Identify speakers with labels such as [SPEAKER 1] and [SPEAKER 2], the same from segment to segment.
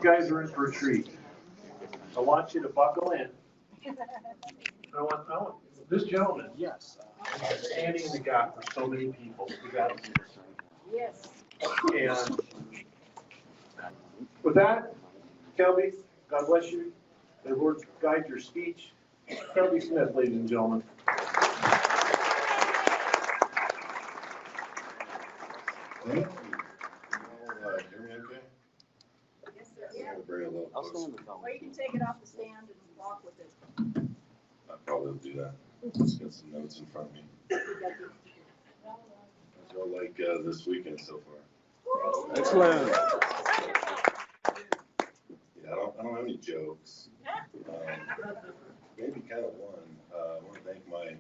[SPEAKER 1] You guys are in for a treat. I want you to buckle in. I want this gentleman, yes, standing in the gap for so many people. We got him here.
[SPEAKER 2] Yes.
[SPEAKER 1] And with that, Kelby, God bless you. The Lord guide your speech. Kelby Smith, ladies and gentlemen.
[SPEAKER 3] Hear me okay?
[SPEAKER 2] Yes, sir. Yeah.
[SPEAKER 3] I'm gonna bring it a little closer.
[SPEAKER 2] Or you can take it off the stand and walk with it.
[SPEAKER 3] I probably will do that. Just got some notes in front of me. How's y'all like this weekend so far?
[SPEAKER 4] Excellent.
[SPEAKER 3] Yeah, I don't have any jokes. Maybe kind of one. I want to thank my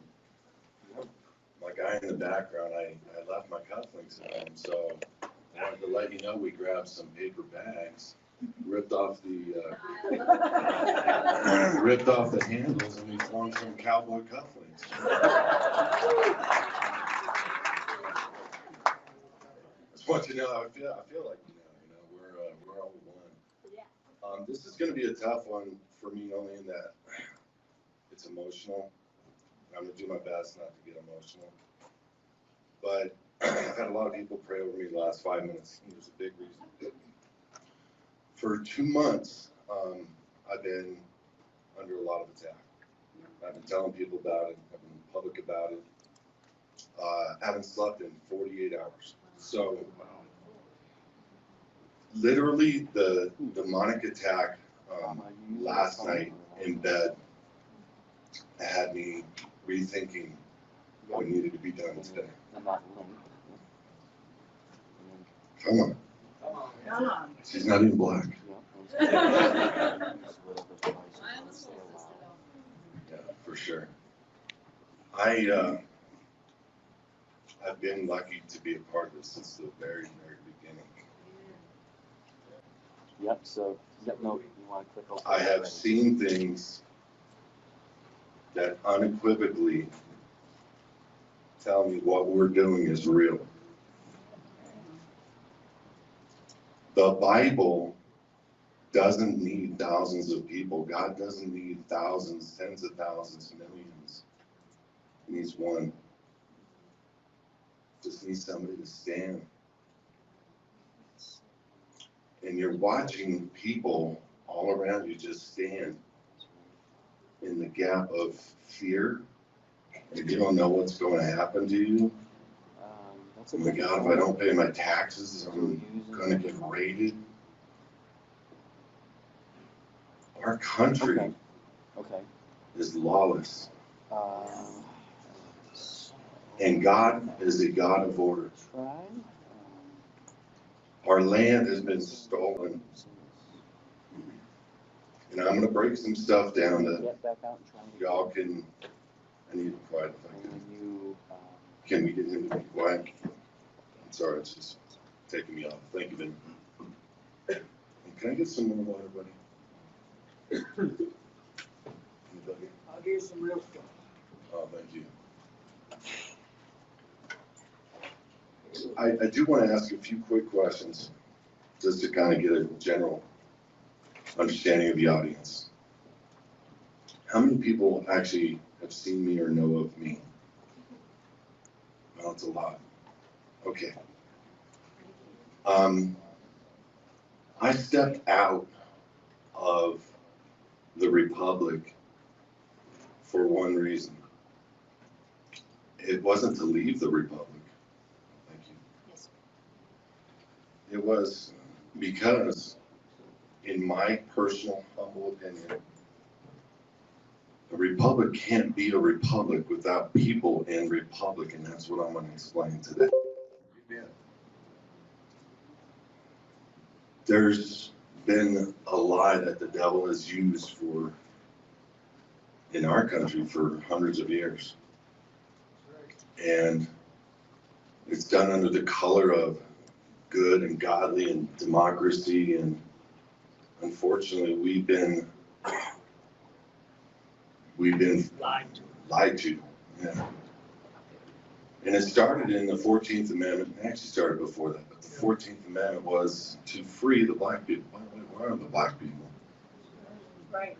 [SPEAKER 3] guy in the background. I left my cufflinks at home, so I wanted to let you know we grabbed some paper bags, ripped off the handles, and we formed some cowboy cufflinks. Just want you to know, I feel like we're all one.
[SPEAKER 2] Yeah.
[SPEAKER 3] This is going to be a tough one for me, only in that it's emotional. I'm going to do my best not to get emotional. But I've had a lot of people pray over me the last 5 minutes, and there's a big reason. For 2 months, I've been under a lot of attack. I've been telling people about it. I've been public about it. Haven't slept in 48 hours. So literally the demonic attack last night in bed had me rethinking what needed to be done today. Come on.
[SPEAKER 2] Come on.
[SPEAKER 3] She's not even black. Yeah, for sure. I've been lucky to be a part of this since the very, very beginning.
[SPEAKER 4] Yep, so, no, you want to click over.
[SPEAKER 3] I have seen things that unequivocally tell me what we're doing is real. The Bible doesn't need thousands of people. God doesn't need thousands, tens of thousands, millions. He needs one. Just needs somebody to stand. And you're watching people all around you just stand in the gap of fear. And you don't know what's going to happen to you. Oh my God, if I don't pay my taxes, I'm going to get raided. Our country is lawless. And God is a God of order. Our land has been stolen. And I'm going to break some stuff down that y'all can. I need to be quiet if I can. Can we get him to be quiet? I'm sorry, it's just taking me off. Thank you, Ben. Can I get some more water, buddy? Anybody?
[SPEAKER 5] I'll give you some real stuff.
[SPEAKER 3] Oh, thank you. I do want to ask a few quick questions, just to kind of get a general understanding of the audience. How many people actually have seen me or know of me? Well, it's a lot. Okay. I stepped out of the Republic for one reason. It wasn't to leave the Republic. Thank you.
[SPEAKER 2] Yes.
[SPEAKER 3] It was because, in my personal, humble opinion, a republic can't be a republic without people in republic, and that's what I'm going to explain today. There's been a lie that the devil has used in our country for hundreds of years. And it's done under the color of good and godly and democracy, and unfortunately we've been lied to. Yeah. And it started in the 14th Amendment. It actually started before that, but the 14th Amendment was to free the black people. By the way, Where are the black people?
[SPEAKER 2] Right.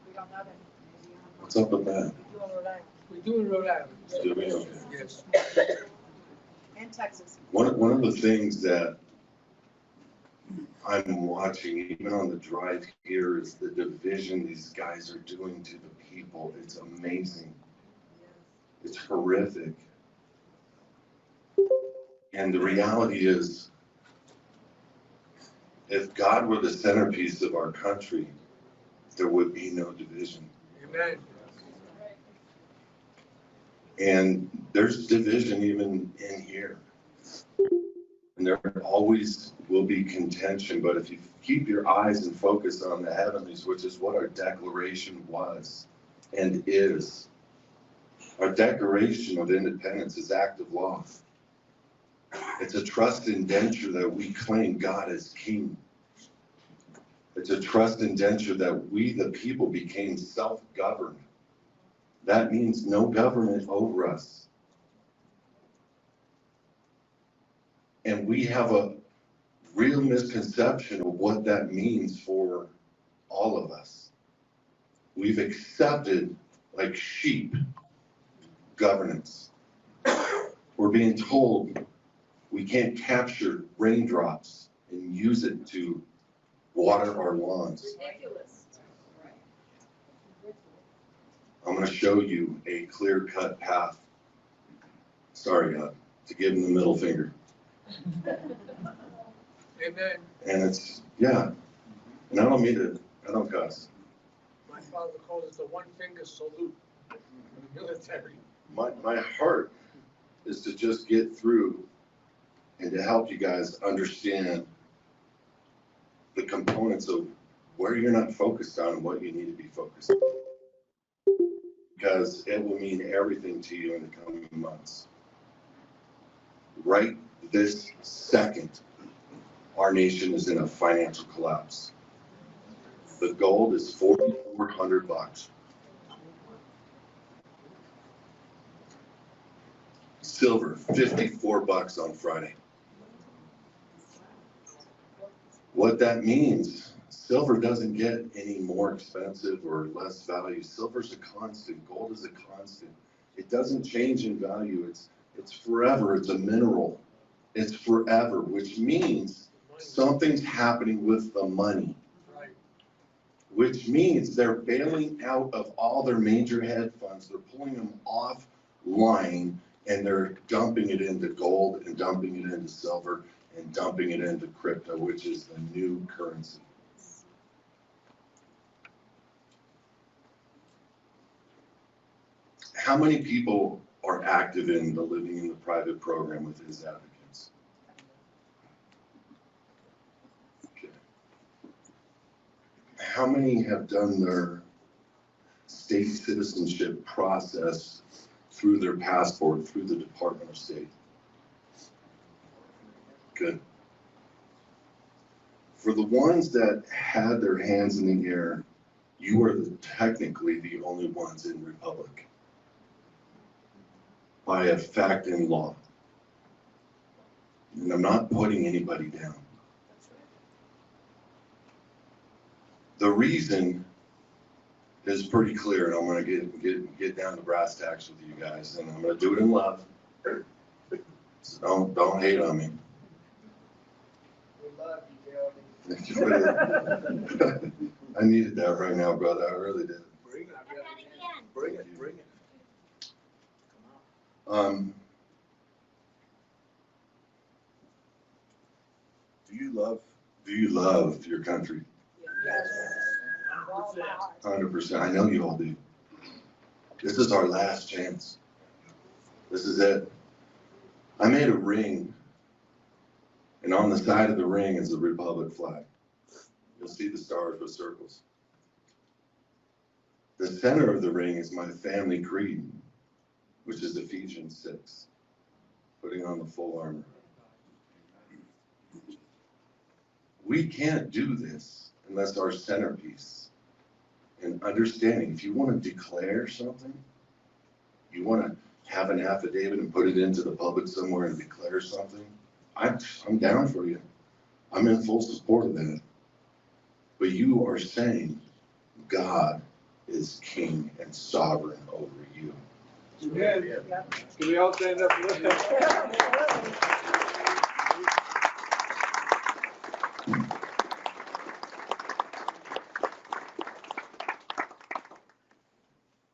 [SPEAKER 2] We don't have any. Maybe
[SPEAKER 3] What's up with that?
[SPEAKER 2] we do in Rhode Island.
[SPEAKER 5] We do in Rhode Island.
[SPEAKER 3] Do we? Okay.
[SPEAKER 5] Yes.
[SPEAKER 2] And Texas.
[SPEAKER 3] One of the things that I'm watching, even on the drive here, is the division these guys are doing to the people. It's amazing. It's horrific. And the reality is, if God were the centerpiece of our country, there would be no division.
[SPEAKER 5] Amen.
[SPEAKER 3] And there's division even in here. And there always will be contention, but if you keep your eyes and focus on the heavenlies, which is what our declaration was and is, our Declaration of Independence is active law. It's a trust indenture that we claim God as King. It's a trust indenture that we, the people, became self-governed. That means no government over us. And we have a real misconception of what that means for all of us. We've accepted, like sheep, governance. We're being told we can't capture raindrops and use it to water our lawns.
[SPEAKER 2] Ridiculous.
[SPEAKER 3] I'm going to show you a clear-cut path. Sorry, God, to give him the middle finger.
[SPEAKER 5] Amen.
[SPEAKER 3] And it's, yeah. And I don't cuss.
[SPEAKER 5] My father calls it the one finger salute in the military.
[SPEAKER 3] My heart is to just get through and to help you guys understand the components of where you're not focused on and what you need to be focused on. Because it will mean everything to you in the coming months. Right this second, our nation is in a financial collapse. The gold is $4,400. Silver, $54 on Friday. What that means, silver doesn't get any more expensive or less value. Silver's a constant. Gold is a constant. It doesn't change in value. It's forever. It's a mineral. It's forever, which means something's happening with the money.
[SPEAKER 5] Right.
[SPEAKER 3] Which means they're bailing out of all their major hedge funds. They're pulling them offline and they're dumping it into gold and dumping it into silver and dumping it into crypto, which is the new currency. How many people are active in the Living in the Private program with his advocates? Okay. How many have done their state citizenship process through their passport, through the Department of State? Good. For the ones that had their hands in the air, you are technically the only ones in Republic by a fact in law. And I'm not putting anybody down. The reason is pretty clear, and I'm going to get down to brass tacks with you guys, and I'm going to do it in love. So don't hate on me.
[SPEAKER 5] We love you, Kelby.
[SPEAKER 3] I needed that right now, brother. I really did.
[SPEAKER 5] Bring it. Bring it. Bring it.
[SPEAKER 3] Do you love your country?
[SPEAKER 2] Yes.
[SPEAKER 3] 100%. I know you all do. This is our last chance. This is it. I made a ring, and on the side of the ring is the Republic flag. You'll see the stars with circles. The center of the ring is my family creed, which is Ephesians 6, putting on the full armor. We can't do this unless our centerpiece and understanding, if you want to declare something, you want to have an affidavit and put it into the public somewhere and declare something, I'm down for you. I'm in full support of that. But you are saying God is king and sovereign over you.
[SPEAKER 5] Yeah, yeah. Can we all stand up and listen?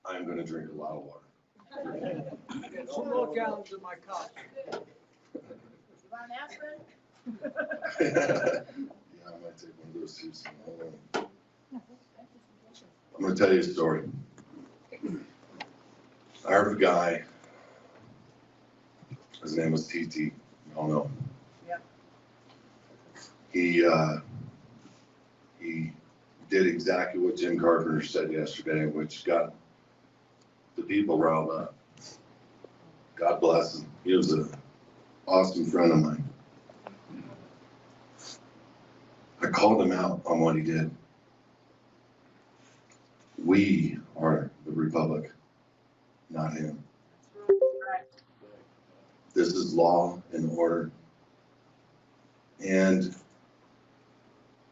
[SPEAKER 3] I'm going to drink a lot of water.
[SPEAKER 5] Get 2 more gallons in my cup.
[SPEAKER 2] You want an aspirin?
[SPEAKER 3] Yeah, I might take one of those too. Hold on. I'm going to tell you a story. I heard of a guy. His name was TT. You all know him.
[SPEAKER 2] Yeah.
[SPEAKER 3] He did exactly what Jim Carpenter said yesterday, which got the people riled up. God bless him. He was an awesome friend of mine. I called him out on what he did. We are the Republic, not him.
[SPEAKER 2] Right.
[SPEAKER 3] This is law and order. And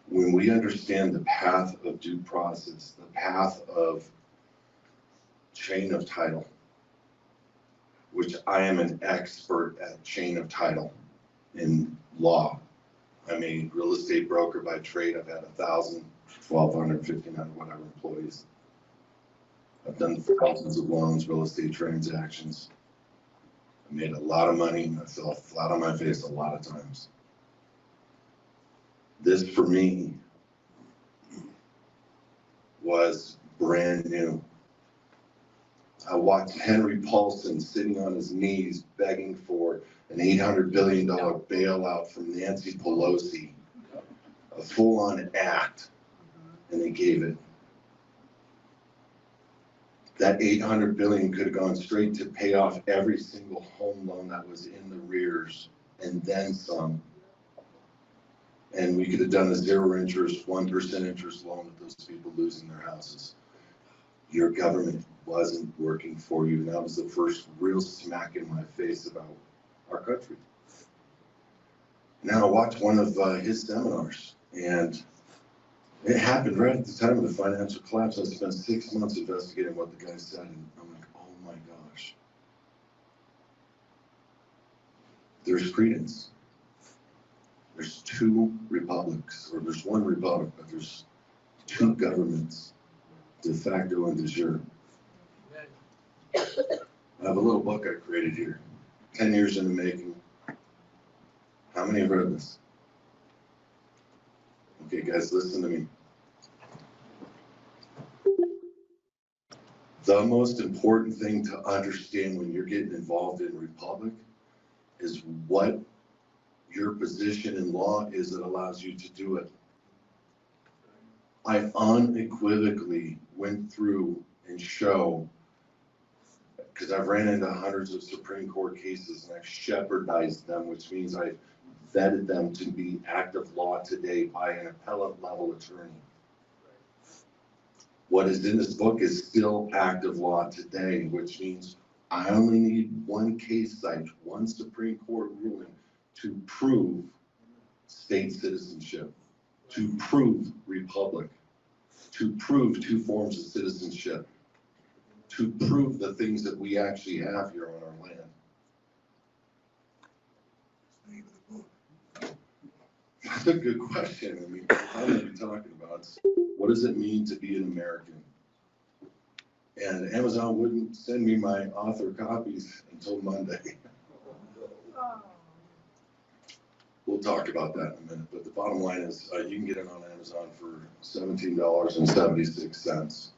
[SPEAKER 3] when we understand the path of due process, the path of chain of title, which I am an expert at chain of title in law. I'm a real estate broker by trade. I've had 1,000, 1,200, 1,500, whatever employees. I've done thousands of loans, real estate transactions. I made a lot of money. I fell flat on my face a lot of times. This for me was brand new. I watched Henry Paulson sitting on his knees begging for an $800 billion bailout from Nancy Pelosi, a full-on act, and they gave it. That $800 billion could have gone straight to pay off every single home loan that was in the rears and then some. And we could have done a 0 interest, 1% interest loan with those people losing their houses. Your government wasn't working for you. And that was the first real smack in my face about our country. Now I watched one of his seminars, and it happened right at the time of the financial collapse. I spent 6 months investigating what the guy said, and I'm like, oh my gosh. There's credence. There's 2 republics, or there's 1 republic, but there's 2 governments, de facto and de jure. I have a little book I created here, 10 years in the making. How many have read this? Okay, guys, listen to me. The most important thing to understand when you're getting involved in Republic is what your position in law is that allows you to do it. I unequivocally went through and show, because I've ran into hundreds of Supreme Court cases and I've shepherdized them, which means I've vetted them to be active law today by an appellate level attorney. What is in this book is still active law today, which means I only need 1 case site, 1 Supreme Court ruling to prove state citizenship, to prove republic, to prove 2 forms of citizenship, to prove the things that we actually have here on our land. That's a good question. I mean, how are we talking about? What does it mean to be an American? And Amazon wouldn't send me my author copies until Monday.
[SPEAKER 2] Oh.
[SPEAKER 3] We'll talk about that in a minute, but the bottom line is you can get it on Amazon for $17.76.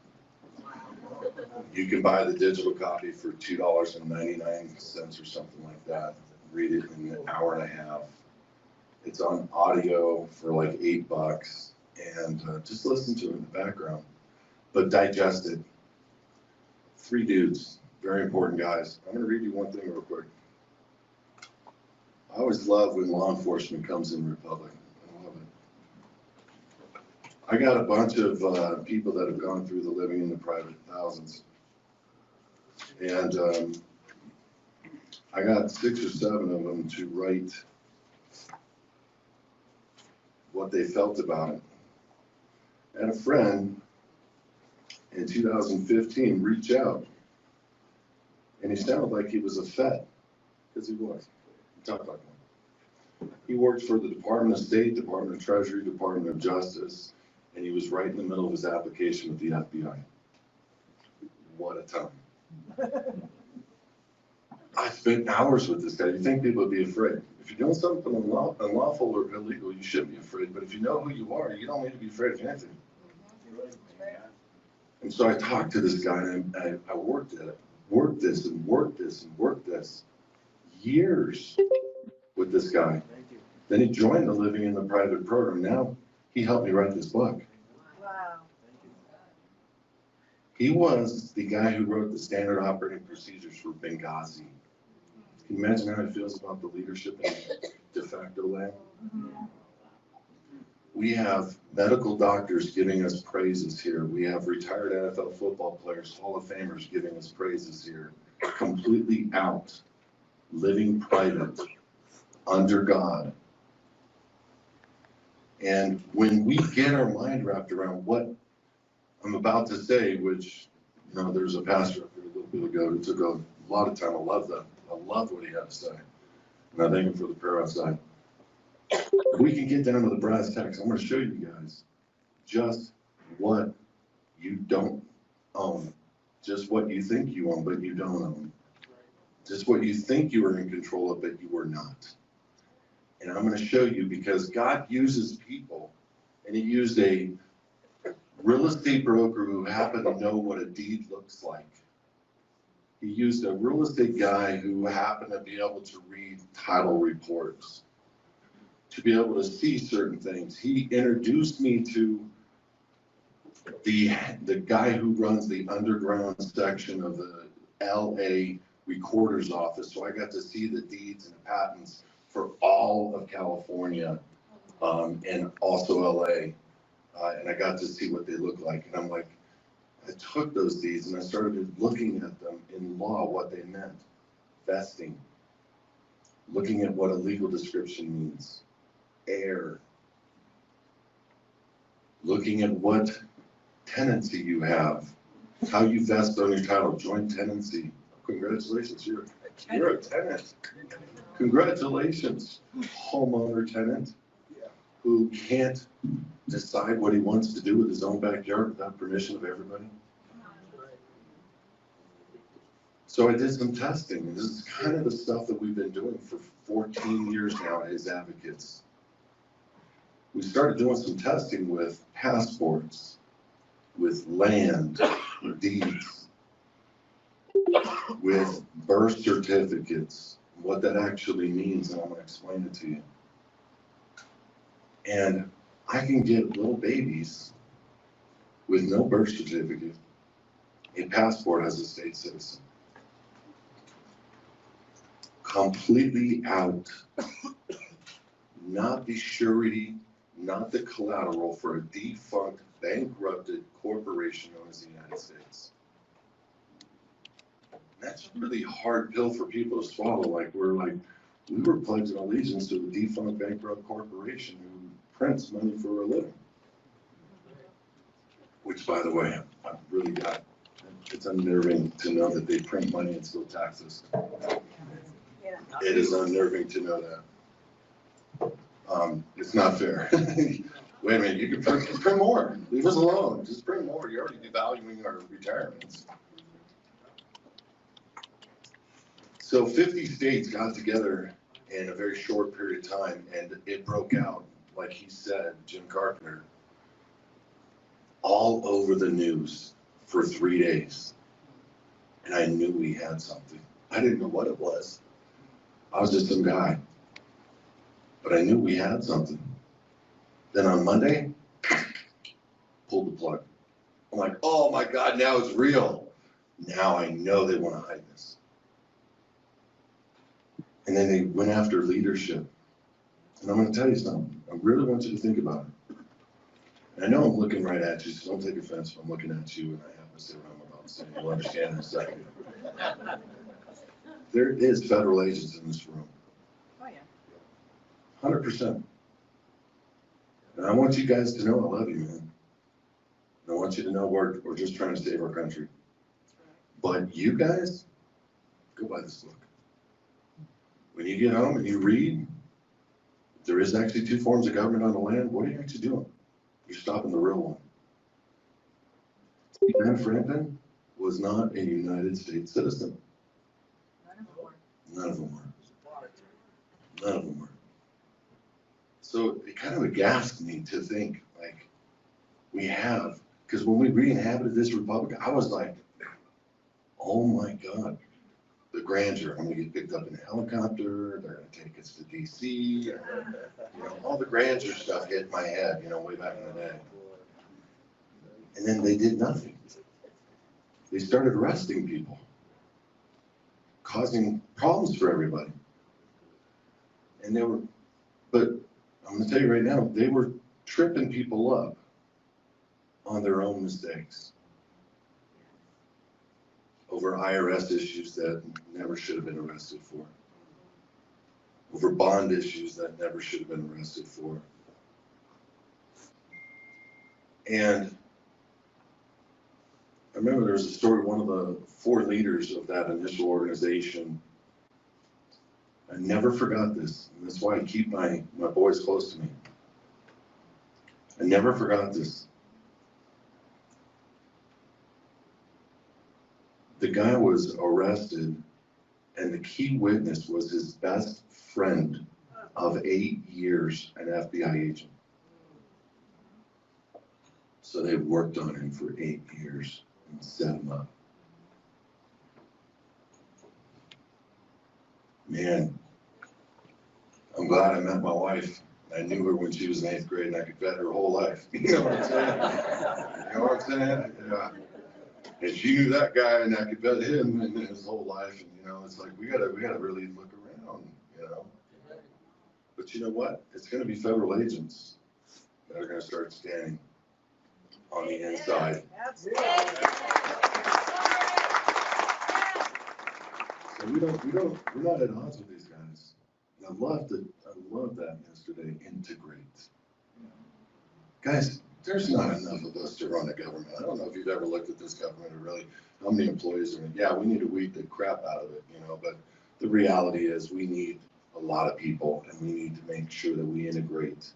[SPEAKER 3] You can buy the digital copy for $2.99 or something like that. Read it in an hour and a half. It's on audio for like $8, and just listen to it in the background, but digest it. 3 dudes, very important guys. I'm going to read you one thing real quick. I always love when law enforcement comes in Republic. I love it. I got a bunch of people that have gone through the living in the private thousands. And I got 6 or 7 of them to write what they felt about it. I had a friend in 2015 reach out, and he sounded like he was a Fed, because he was. He talked like one. He worked for the Department of State, Department of Treasury, Department of Justice, and he was right in the middle of his application with the FBI. What a time. I spent hours with this guy. You think people would be afraid. If you're doing something unlawful or illegal, you shouldn't be afraid. But if you know who you are, you don't need to be afraid of anything. And so I talked to this guy, and I worked at it, worked this and worked this and worked this. Years with this guy. Then he joined the Living in the Private program. Now he helped me write this book.
[SPEAKER 2] Wow.
[SPEAKER 3] He was the guy who wrote the standard operating procedures for Benghazi. Can you imagine how he feels about the leadership in de facto land? We have medical doctors giving us praises here. We have retired NFL football players, Hall of Famers giving us praises here. Completely out, living private, under God. And when we get our mind wrapped around what I'm about to say, which, you know, there's a pastor up here a little bit ago who took a lot of time. I love that. I love what he had to say. And I thank him for the prayer outside. We can get down to the brass tacks. I'm going to show you guys just what you don't own. Just what you think you own, but you don't own. Just what you think you are in control of, but you are not. And I'm going to show you because God uses people, and he used a real estate broker who happened to know what a deed looks like. He used a real estate guy who happened to be able to read title reports, to be able to see certain things. He introduced me to the guy who runs the underground section of the LA recorder's office. So I got to see the deeds and the patents for all of California and also LA. And I got to see what they look like. And I'm like, I took those deeds and I started looking at them in law, what they meant. Vesting. Looking at what a legal description means. Heir. Looking at what tenancy you have. How you vest on your title. Joint tenancy. Congratulations, you're a tenant. Congratulations, homeowner tenant who can't decide what he wants to do with his own backyard without permission of everybody. So I did some testing. This is kind of the stuff that we've been doing for 14 years now as advocates. We started doing some testing with passports, with land, deeds, with birth certificates, what that actually means, and I'm going to explain it to you. And I can get little babies with no birth certificate, a passport as a state citizen. Completely out, not the surety, not the collateral for a defunct, bankrupted corporation known as the United States. That's a really hard pill for people to swallow. Like we were pledging allegiance to a defunct, bankrupt corporation who prints money for a living. Which, by the way, I've really got, it's unnerving to know that they print money and still tax us.
[SPEAKER 2] Yeah.
[SPEAKER 3] It is unnerving to know that. It's not fair. Wait a minute, you can print more. Leave us alone. Just print more. You're already devaluing our retirements. So 50 states got together in a very short period of time, and it broke out, like he said, Jim Carpenter, all over the news for 3 days. And I knew we had something. I didn't know what it was. I was just some guy. But I knew we had something. Then on Monday, pulled the plug. I'm like, oh my God, now it's real. Now I know they want to hide this. And then they went after leadership. And I'm going to tell you something. I really want you to think about it. And I know I'm looking right at you, so don't take offense if I'm looking at you and I happen to say what I'm about to say. You'll understand in a second. There is federal agents in this room.
[SPEAKER 2] Oh, yeah.
[SPEAKER 3] 100%. And I want you guys to know I love you, man. I want you to know we're just trying to save our country. But you guys, go buy this book. When you get home and you read, there is actually 2 forms of government on the land. What are you actually doing? You're stopping the real one. Ben Franklin was not a United States citizen. None of them were. None of them were. So it kind of aghast me to think, like, we have, because when we re-inhabited this republic, I was like, oh my God, the grandeur. I'm gonna get picked up in a helicopter, they're gonna take us to DC, you know, all the grandeur stuff hit my head, you know, way back in the day. And then they did nothing. They started arresting people, causing problems for everybody. And they were, but I'm gonna tell you right now, they were tripping people up on their own mistakes over IRS issues that never should have been arrested for, over bond issues that never should have been arrested for. And I remember there was a story, one of the 4 leaders of that initial organization, I never forgot this, and that's why I keep my boys close to me. I never forgot this. The guy was arrested, and the key witness was his best friend of 8 years, an FBI agent. So they worked on him for 8 years and set him up. Man, I'm glad I met my wife. I knew her when she was in 8th grade, and I could vet her whole life. You know what I'm saying? You know what I'm saying? Yeah. And she knew that guy, and I could vet him in his whole life. And you know, it's like we gotta really look around. You know. But you know what? It's gonna be federal agents that are gonna start standing on the inside. So we're not at odds with these guys. And I love that yesterday, integrate. Guys, there's not enough of us to run a government. I don't know if you've ever looked at this government or really how many employees are in it. Yeah, we need to weed the crap out of it, you know, but the reality is we need a lot of people, and we need to make sure that we integrate.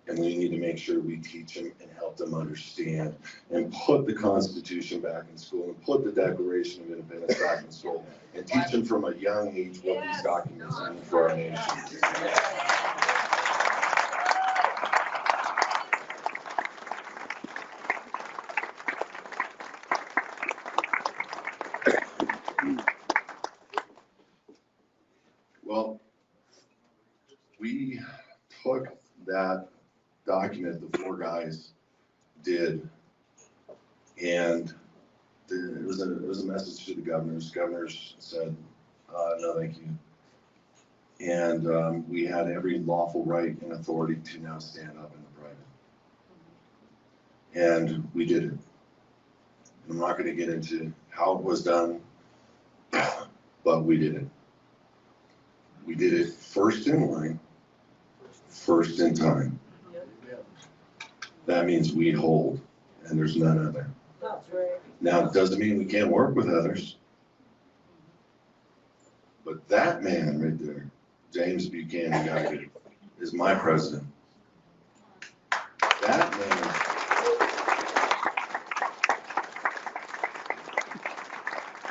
[SPEAKER 3] And we need to make sure we teach them and help them understand and put the Constitution back in school and put the Declaration of Independence back in school and teach them from a young age what these documents mean for our nation. Well, we took that document the 4 guys did, and it was a message to the governors. Governors said, no, thank you. And we had every lawful right and authority to now stand up in the private. And we did it. I'm not going to get into how it was done, but we did it. We did it first in line, first in time. That means we hold, and there's none other. Now, it doesn't mean we can't work with others. But that man right there, James Buchanan guy, is my president. That man.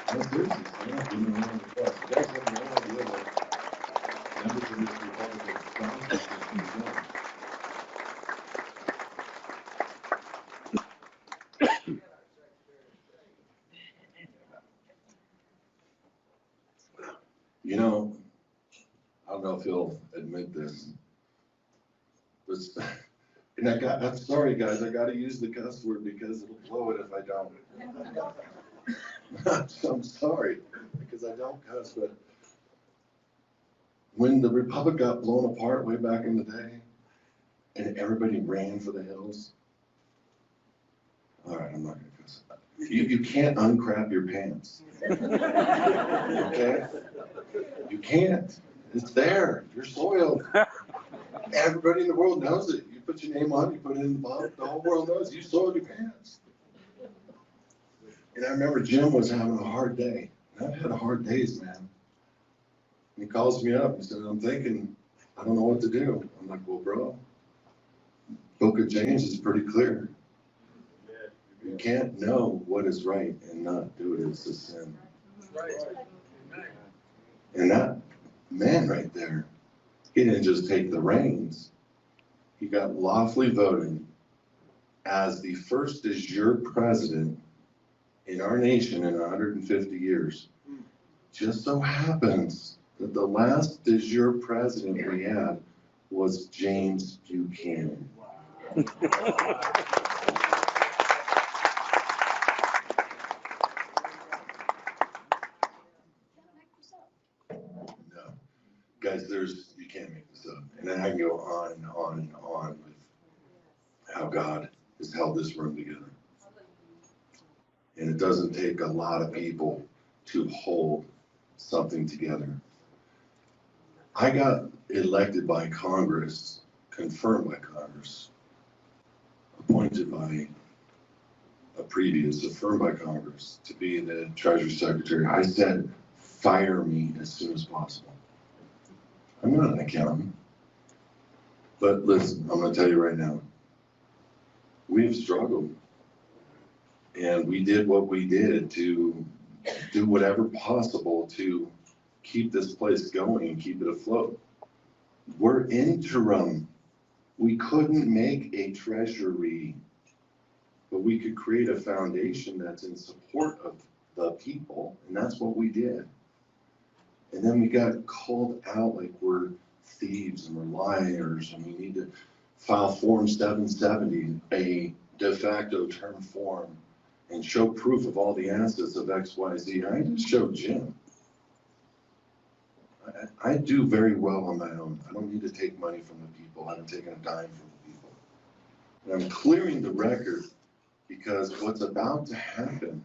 [SPEAKER 3] That's business. You guys have no idea what members of this Republican Congress have done. You know, I don't know if he'll admit this, but, and I'm sorry guys, I gotta use the cuss word because it'll blow it if I don't. I'm sorry, because I don't cuss, but when the Republic got blown apart way back in the day, and everybody ran for the hills, all right, I'm not gonna cuss. You can't uncrap your pants. Okay? You can't. It's there. You're soiled. Everybody in the world knows it. You put your name on, you put it in the bottom, the whole world knows you soiled your pants. And I remember Jim was having a hard day. And I've had hard days, man. And he calls me up and said, I'm thinking, I don't know what to do. I'm like, well, bro, Book of James is pretty clear. You can't know what is right and not do it. It's a sin.
[SPEAKER 5] Right.
[SPEAKER 3] And that man right there, he didn't just take the reins. He got lawfully voted as the first de jure president in our nation in 150 years. Just so happens that the last de jure president we had was James Buchanan. No. Guys, you can't make this up. And then I can go on and on and on with how God has held this room together. And it doesn't take a lot of people to hold something together. I got elected by Congress, confirmed by Congress, appointed by a previous, affirmed by Congress to be the Treasury Secretary. I said, fire me as soon as possible. I'm not an accountant. But listen, I'm going to tell you right now, we have struggled. And we did what we did to do whatever possible to keep this place going and keep it afloat. We're interim. We couldn't make a treasury, but we could create a foundation that's in support of the people, and that's what we did. And then we got called out like we're thieves and we're liars, and we need to file Form 770, a de facto term form, and show proof of all the assets of XYZ. I just showed Jim. I do very well on my own. I don't need to take money from the people. I haven't taken a dime from the people. And I'm clearing the record because what's about to happen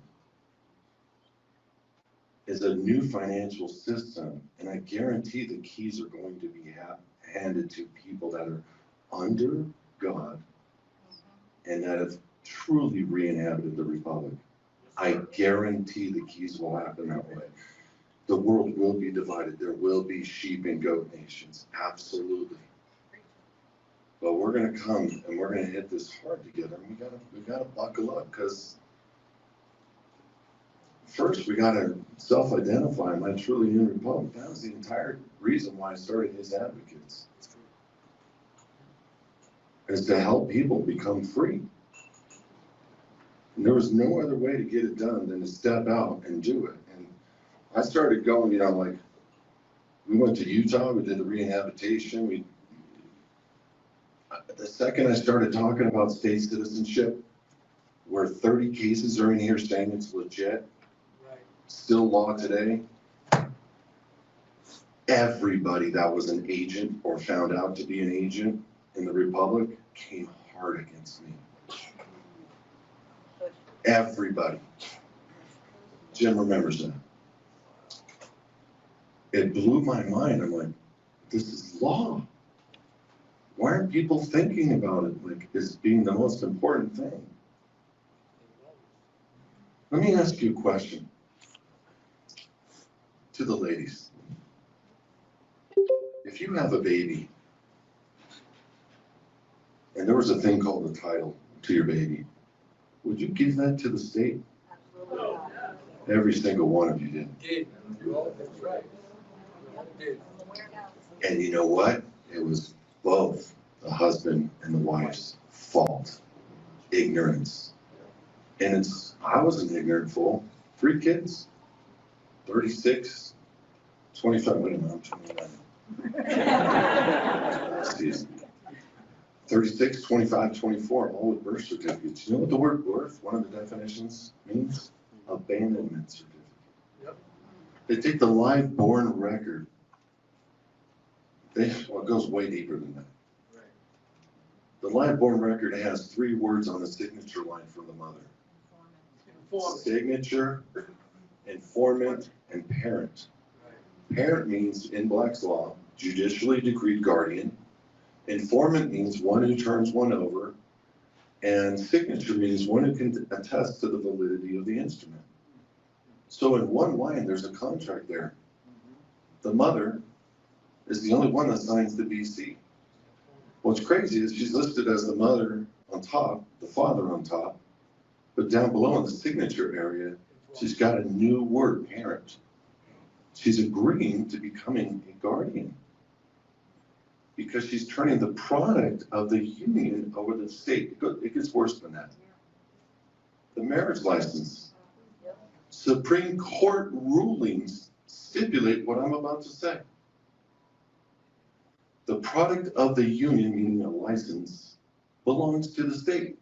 [SPEAKER 3] is a new financial system, and I guarantee the keys are going to be handed to people that are under God and that have truly re-inhabited the Republic. I guarantee the keys will happen that way. The world will be divided. There will be sheep and goat nations, absolutely. But we're going to come and we're going to hit this hard together. And we gotta buckle up, because first we got to self-identify. Am I truly in the Republic? That was the entire reason why I started His Advocates, is to help people become free. And there was no other way to get it done than to step out and do it. And I started going, like, we went to Utah, we did the rehabilitation. The second I started talking about state citizenship, where 30 cases are in here saying it's legit, still law today, everybody that was an agent or found out to be an agent in the Republic came hard against me. Everybody. Jim remembers that. It blew my mind. I'm like, this is law. Why aren't people thinking about it like as being the most important thing? Let me ask you a question to the ladies. If you have a baby and there was a thing called a title to your baby, would you give that to the state?
[SPEAKER 2] Absolutely not.
[SPEAKER 3] Every single one of you did.
[SPEAKER 5] Did. That's right. Did.
[SPEAKER 3] And you know what? It was both the husband and the wife's fault. Ignorance. And I was an ignorant fool. 3 kids, 36, 25, wait a minute, I'm 29. Excuse me. 36, 25, 24, all with birth certificates. You know what the word birth, one of the definitions, means? Abandonment certificate.
[SPEAKER 5] Yep.
[SPEAKER 3] They take the live born record. It goes way deeper than that.
[SPEAKER 5] Right.
[SPEAKER 3] The live born record has 3 words on the signature line from the mother.
[SPEAKER 5] Informed.
[SPEAKER 3] Signature, informant, and parent.
[SPEAKER 5] Right.
[SPEAKER 3] Parent means, in Black's law, judicially decreed guardian. Informant means one who turns one over. And signature means one who can attest to the validity of the instrument. So in one line, there's a contract there. The mother is the only one that signs the BC. What's crazy is she's listed as the mother on top, the father on top, but down below in the signature area, she's got a new word, parent. She's agreeing to becoming a guardian because she's turning the product of the union over the state. It gets worse than that. The marriage license. Supreme Court rulings stipulate what I'm about to say. The product of the union, meaning a license, belongs to the state.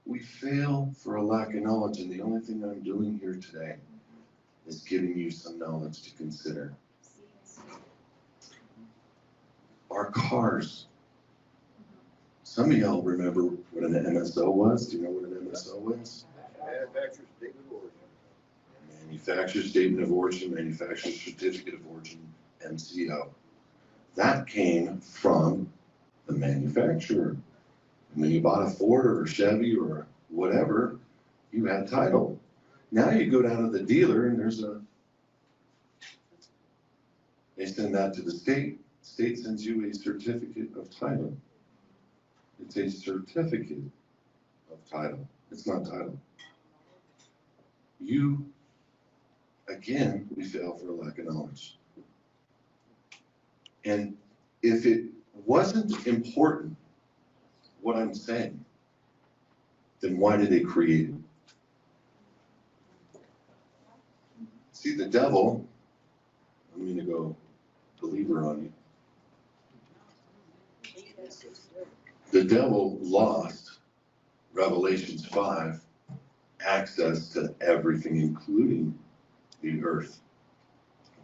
[SPEAKER 3] We fail for a lack of knowledge, and the only thing I'm doing here today is giving you some knowledge to consider. Our cars. Some of y'all remember what an MSO was? Do you know what an MSO was?
[SPEAKER 5] Manufacturer's statement of origin.
[SPEAKER 3] Manufacturer's statement of origin, manufacturer's certificate of origin, MCO. That came from the manufacturer. When you bought a Ford or a Chevy or whatever, you had title. Now you go down to the dealer and they send that to the state. State sends you a certificate of title. It's a certificate of title. It's not title. Again, we fail for a lack of knowledge. And if it wasn't important, what I'm saying, then why did they create it? See, the devil, I'm going to go believer on you. The devil lost, Revelations 5, access to everything, including the earth.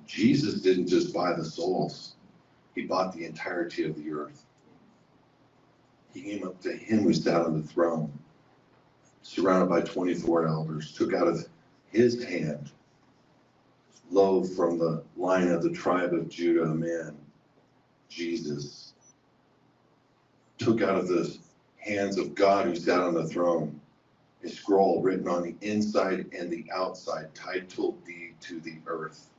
[SPEAKER 3] Jesus didn't just buy the souls. He bought the entirety of the earth. He came up to him who sat on the throne, surrounded by 24 elders, took out of his hand, lo, from the line of the tribe of Judah, a man, Jesus, took out of the hands of God who sat on the throne, a scroll written on the inside and the outside, titled Deed to the Earth.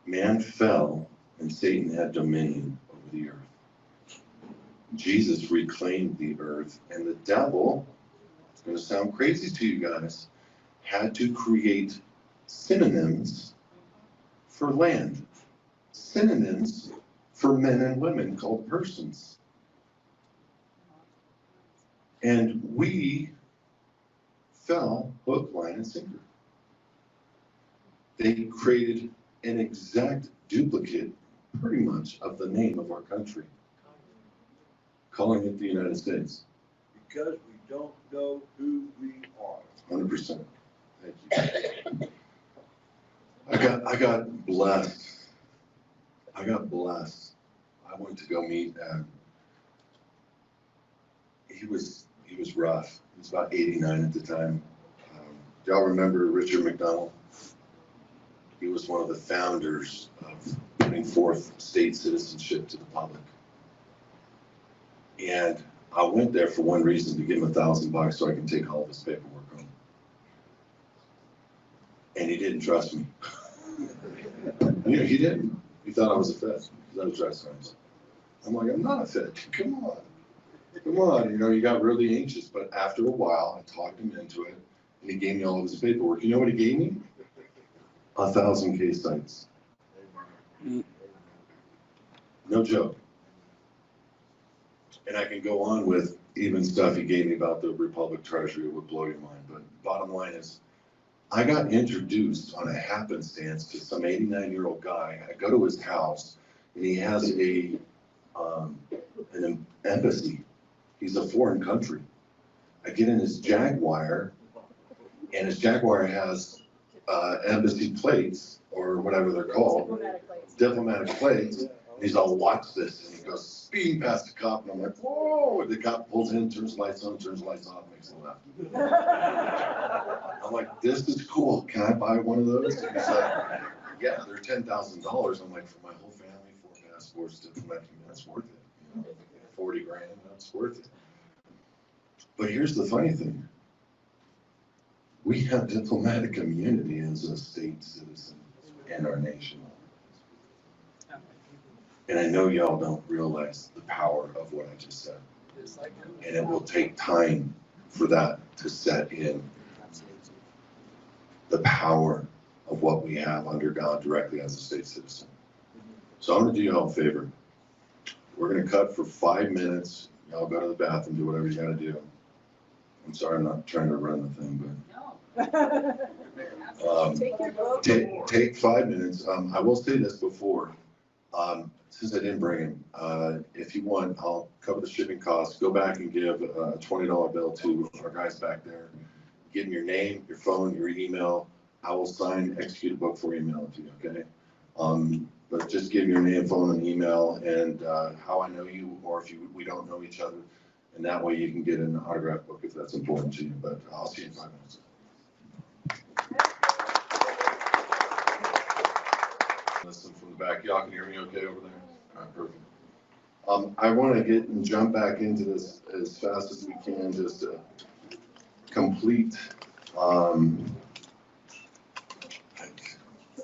[SPEAKER 3] Man fell, and Satan had dominion over the earth. Jesus reclaimed the earth, and the devil, it's going to sound crazy to you guys, had to create synonyms for land, synonyms for men and women called persons. And we fell hook, line, and sinker. They created an exact duplicate, pretty much, of the name of our country, calling it the United States.
[SPEAKER 5] Because we don't know who we are.
[SPEAKER 3] 100%. Thank you. I got blessed. I went to go meet, he was rough. He was about 89 at the time. Do y'all remember Richard McDonald? He was one of the founders of putting forth state citizenship to the public. And I went there for one reason, to give him $1,000 so I can take all of his paperwork home. And he didn't trust me. He didn't. He thought I was a Fed, because I was dressed nice. I'm like, I'm not a Fed. Come on. You got really anxious. But after a while, I talked him into it, and he gave me all of his paperwork. You know what he gave me? 1,000 case sites. No joke. And I can go on with even stuff he gave me about the Republic Treasury. It would blow your mind. But bottom line is, I got introduced on a happenstance to some 89-year-old guy. I go to his house, and he has an embassy. He's a foreign country. I get in his Jaguar, and his Jaguar has embassy plates, or whatever they're called, diplomatic plates. And he's all, watch this, and he goes speeding past the cop, and I'm like, whoa! And the cop pulls in, turns lights on, turns lights off, makes a left. I'm like, this is cool. Can I buy one of those? And he's like, yeah, they're $10,000. I'm like, for my whole family, 4 passports, diplomatic, that's worth it. You know, 40 grand, that's worth it. But here's the funny thing. We have diplomatic immunity as a state citizen in our nation. And I know y'all don't realize the power of what I just said. And it will take time for that to set in, the power of what we have under God directly as a state citizen. So I'm gonna do y'all a favor. We're gonna cut for 5 minutes. Y'all go to the bathroom, do whatever you gotta do. I'm sorry, I'm not trying to run the thing, but take 5 minutes. I will say this before, since I didn't bring him, if you want, I'll cover the shipping costs. Go back and give a $20 bill to our guys back there. Give them your name, your phone, your email. I will sign, execute a book for you, email it to you, okay? But just give me your name, phone, and email, and how I know you, or if we don't know each other, and that way you can get an autograph book if that's important to you. But I'll see you in 5 minutes. Listen from the back. Y'all can hear me okay over there? All right, perfect. I want to get and jump back into this as fast as we can, just to complete.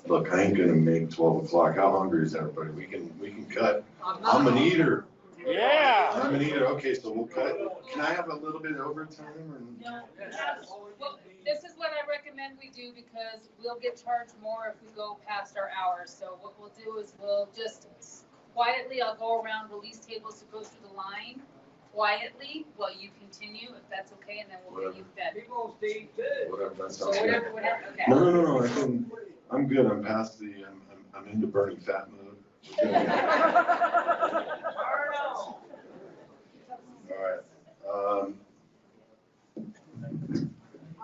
[SPEAKER 3] Look, I ain't gonna make 12 o'clock. How hungry is everybody? We can cut. I'm an eater.
[SPEAKER 4] Yeah.
[SPEAKER 3] I'm an eater. Okay, so we'll cut. Can I have a little bit of overtime?
[SPEAKER 2] No, well, this is what I recommend we do, because we'll get charged more if we go past our hours. So what we'll do is we'll just quietly, I'll go around, release tables to go through the line quietly while you continue, if that's okay, and then we'll get you fed.
[SPEAKER 3] Whatever, that
[SPEAKER 2] So
[SPEAKER 3] sounds good.
[SPEAKER 2] whatever, okay.
[SPEAKER 3] No. I'm good. I'm past the, I'm into burning fat mode. All right.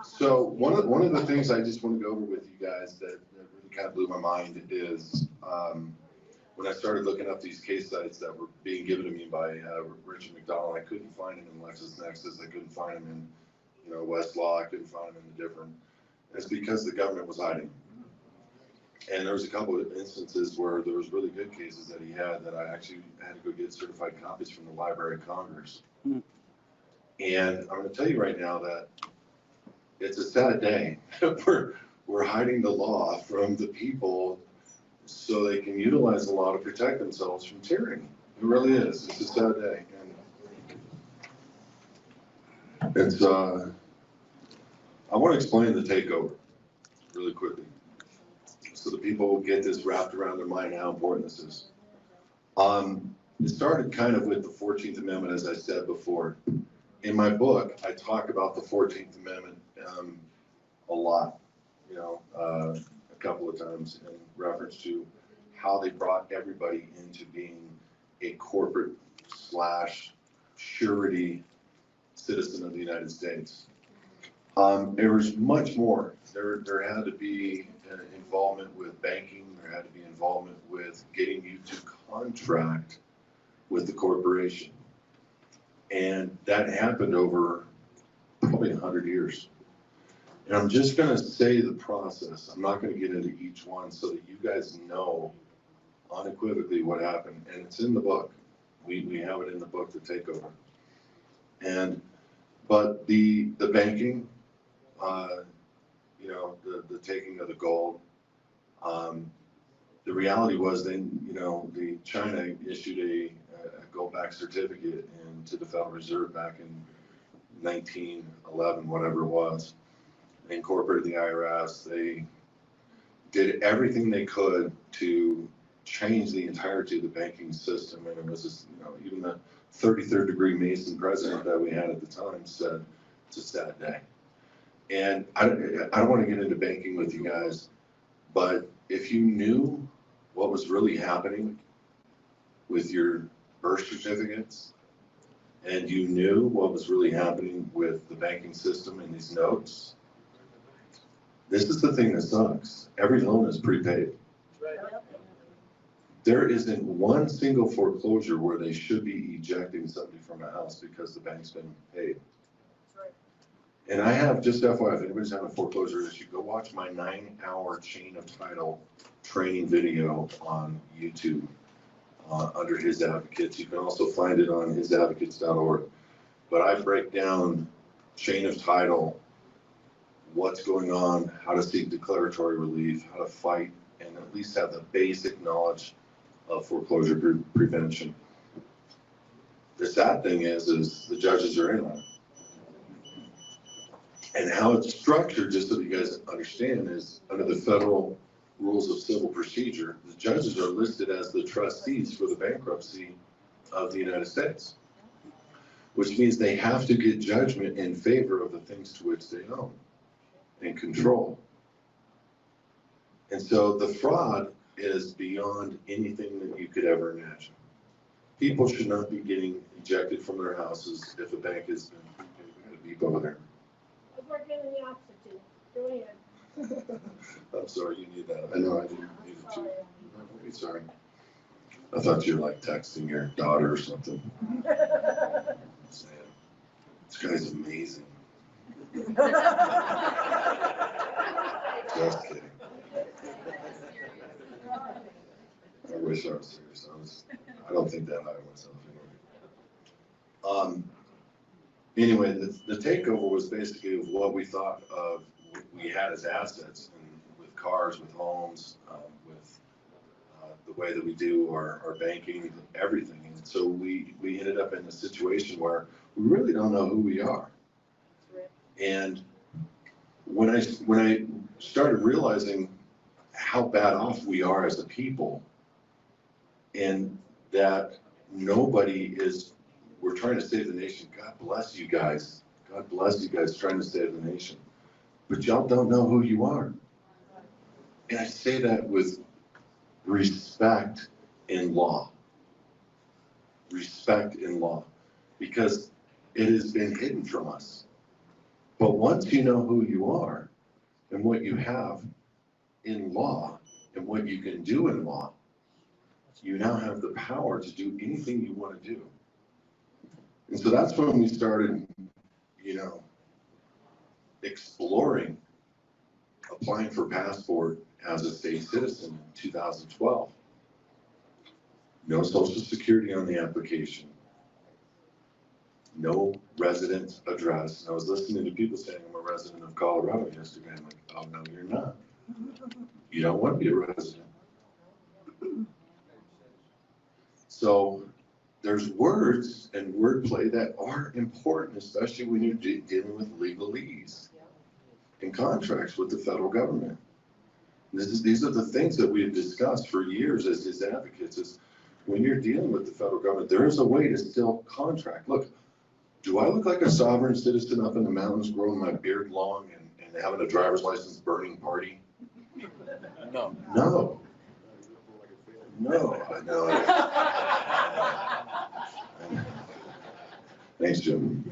[SPEAKER 3] So one of the things I just want to go over with you guys that really kind of blew my mind is when I started looking up these case studies that were being given to me by Richard McDonald. I couldn't find them in LexisNexis. I couldn't find them in, Westlaw. I couldn't find them in the different. And it's because the government was hiding. And there was a couple of instances where there was really good cases that he had that I actually had to go get certified copies from the Library of Congress. And I'm going to tell you right now that it's a sad day. We're hiding the law from the people so they can utilize the law to protect themselves from tyranny. It really is. It's a sad day. And it's, I want to explain the takeover really quickly, so the people get this wrapped around their mind how important this is. It started kind of with the 14th Amendment, as I said before. In my book, I talk about the 14th Amendment a lot, a couple of times in reference to how they brought everybody into being a corporate / surety citizen of the United States. There was much more. There had to be involvement with banking. There had to be involvement with getting you to contract with the corporation. And that happened over probably 100 years. And I'm just going to say the process. I'm not going to get into each one so that you guys know unequivocally what happened. And it's in the book. We have it in the book, The Takeover. But the banking, the taking of the gold, the reality was then, the China issued a gold-backed certificate to the Federal Reserve back in 1911, whatever it was. They incorporated the IRS. They did everything they could to change the entirety of the banking system. And it was this, even the 33rd degree Mason president that we had at the time said, it's a sad day. And I don't want to get into banking with you guys, but if you knew what was really happening with your birth certificates, and you knew what was really happening with the banking system and these notes, this is the thing that sucks. Every loan is prepaid. There isn't one single foreclosure where they should be ejecting somebody from a house because the bank's been paid. And I have, just FYI, if anybody's having a foreclosure issue, go watch my 9-hour chain of title training video on YouTube. under His Advocates. You can also find it on hisadvocates.org. But I break down chain of title, what's going on, how to seek declaratory relief, how to fight, and at least have the basic knowledge of foreclosure prevention. The sad thing is the judges are in on it. And how it's structured, just so that you guys understand, is under the federal rules of civil procedure, the judges are listed as the trustees for the bankruptcy of the United States, which means they have to get judgment in favor of the things to which they own and control. And so the fraud is beyond anything that you could ever imagine. People should not be getting ejected from their houses if a bank has been, we got a beep over there.
[SPEAKER 6] We're getting the opposite too. Go ahead.
[SPEAKER 3] I'm sorry, you need that. I know I didn't need it too. I'm really sorry. I thought you were like texting your daughter or something. Saying, this guy's amazing. Just kidding. I wish I was serious. I don't think that high of myself anyway. Anyway, the takeover was basically of what we thought of we had as assets, and with cars, with homes, with the way that we do our banking, everything. And so we ended up in a situation where we really don't know who we are. And when I started realizing how bad off we are as a people, and that nobody is, we're trying to save the nation. God bless you guys. God bless you guys trying to save the nation. But y'all don't know who you are. And I say that with respect in law. Respect in law. Because it has been hidden from us. But once you know who you are and what you have in law and what you can do in law, you now have the power to do anything you want to do. And so that's when we started, exploring applying for passport as a state citizen in 2012. No social security on the application. No residence address. And I was listening to people saying, I'm a resident of Colorado yesterday. I'm like, oh, no, you're not. You don't want to be a resident. So there's words and wordplay that are important, especially when you're dealing with legalese and contracts with the federal government. These are the things that we have discussed for years as his advocates, is when you're dealing with the federal government, there is a way to still contract. Look, do I look like a sovereign citizen up in the mountains growing my beard long and having a driver's license burning party?
[SPEAKER 4] No.
[SPEAKER 3] No. No, I know. Thanks, Jim.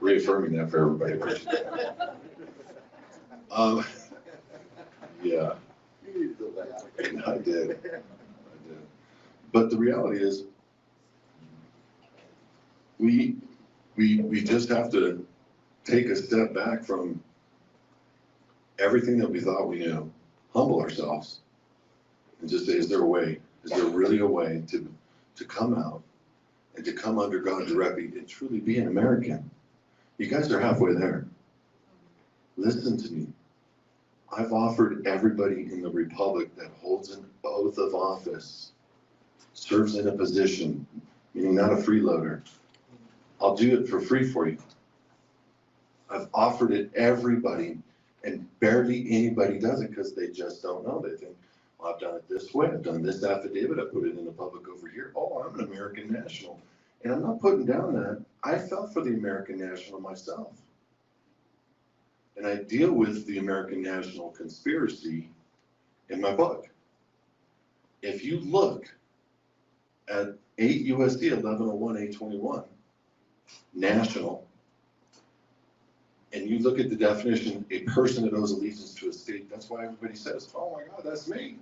[SPEAKER 3] Reaffirming that for everybody. Appreciate that. Yeah. I did. But the reality is, we just have to take a step back from everything that we thought we knew, humble ourselves, and just say, is there a way? Is there really a way to come out and to come under God directly and truly be an American? You guys are halfway there. Listen to me. I've offered everybody in the Republic that holds an oath of office, serves in a position, meaning not a freeloader, I'll do it for free for you. I've offered it everybody, and barely anybody does it because they just don't know. They think, well, I've done it this way, I've done this affidavit, I put it in the public over here. Oh, I'm an American national. And I'm not putting down that. I fell for the American national myself. And I deal with the American national conspiracy in my book. If you look at 8 U.S.C. 1101-821, national, and you look at the definition, a person that owes allegiance to a state, that's why everybody says, oh my God, that's me.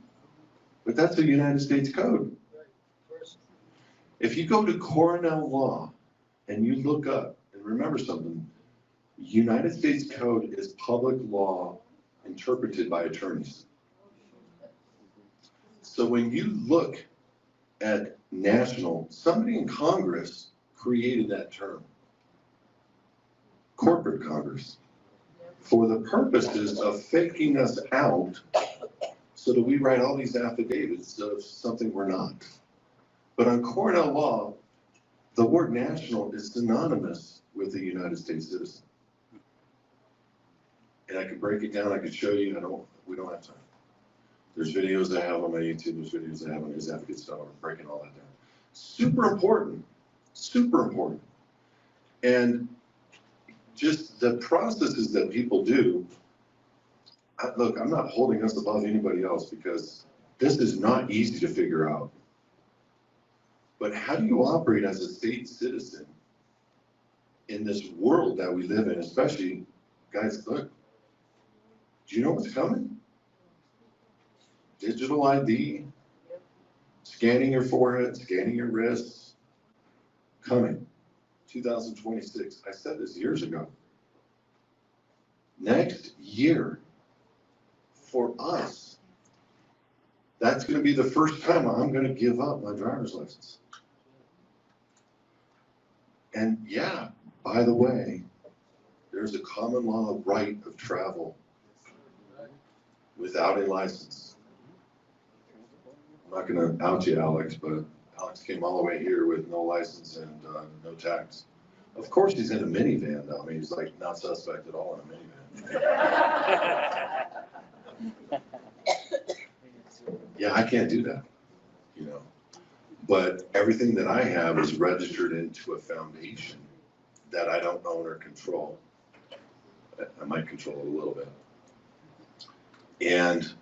[SPEAKER 3] But that's the United States Code. If you go to Cornell Law and you look up, and remember something, United States Code is public law interpreted by attorneys. So when you look at national, somebody in Congress created that term. Corporate Congress. For the purposes of faking us out so that we write all these affidavits of something we're not. But on Cornell law, the word national is synonymous with a United States citizen. And I could break it down, I could show you, we don't have time. There's videos I have on my YouTube, there's videos I have on newsadvocates.org, breaking all that down. Super important, super important. And just the processes that people do, look, I'm not holding us above anybody else because this is not easy to figure out. But how do you operate as a state citizen in this world that we live in, especially, guys, look, do you know what's coming? Digital ID, scanning your forehead, scanning your wrists, coming, 2026. I said this years ago. Next year, for us, that's going to be the first time I'm going to give up my driver's license. And yeah, by the way, there's a common law right of travel without a license. I'm not going to out you, Alex, but Alex came all the way here with no license and no tax. Of course, he's in a minivan now. I mean, he's like not suspect at all in a minivan. Yeah, I can't do that, you know. But everything that I have is registered into a foundation that I don't own or control. I might control it a little bit. And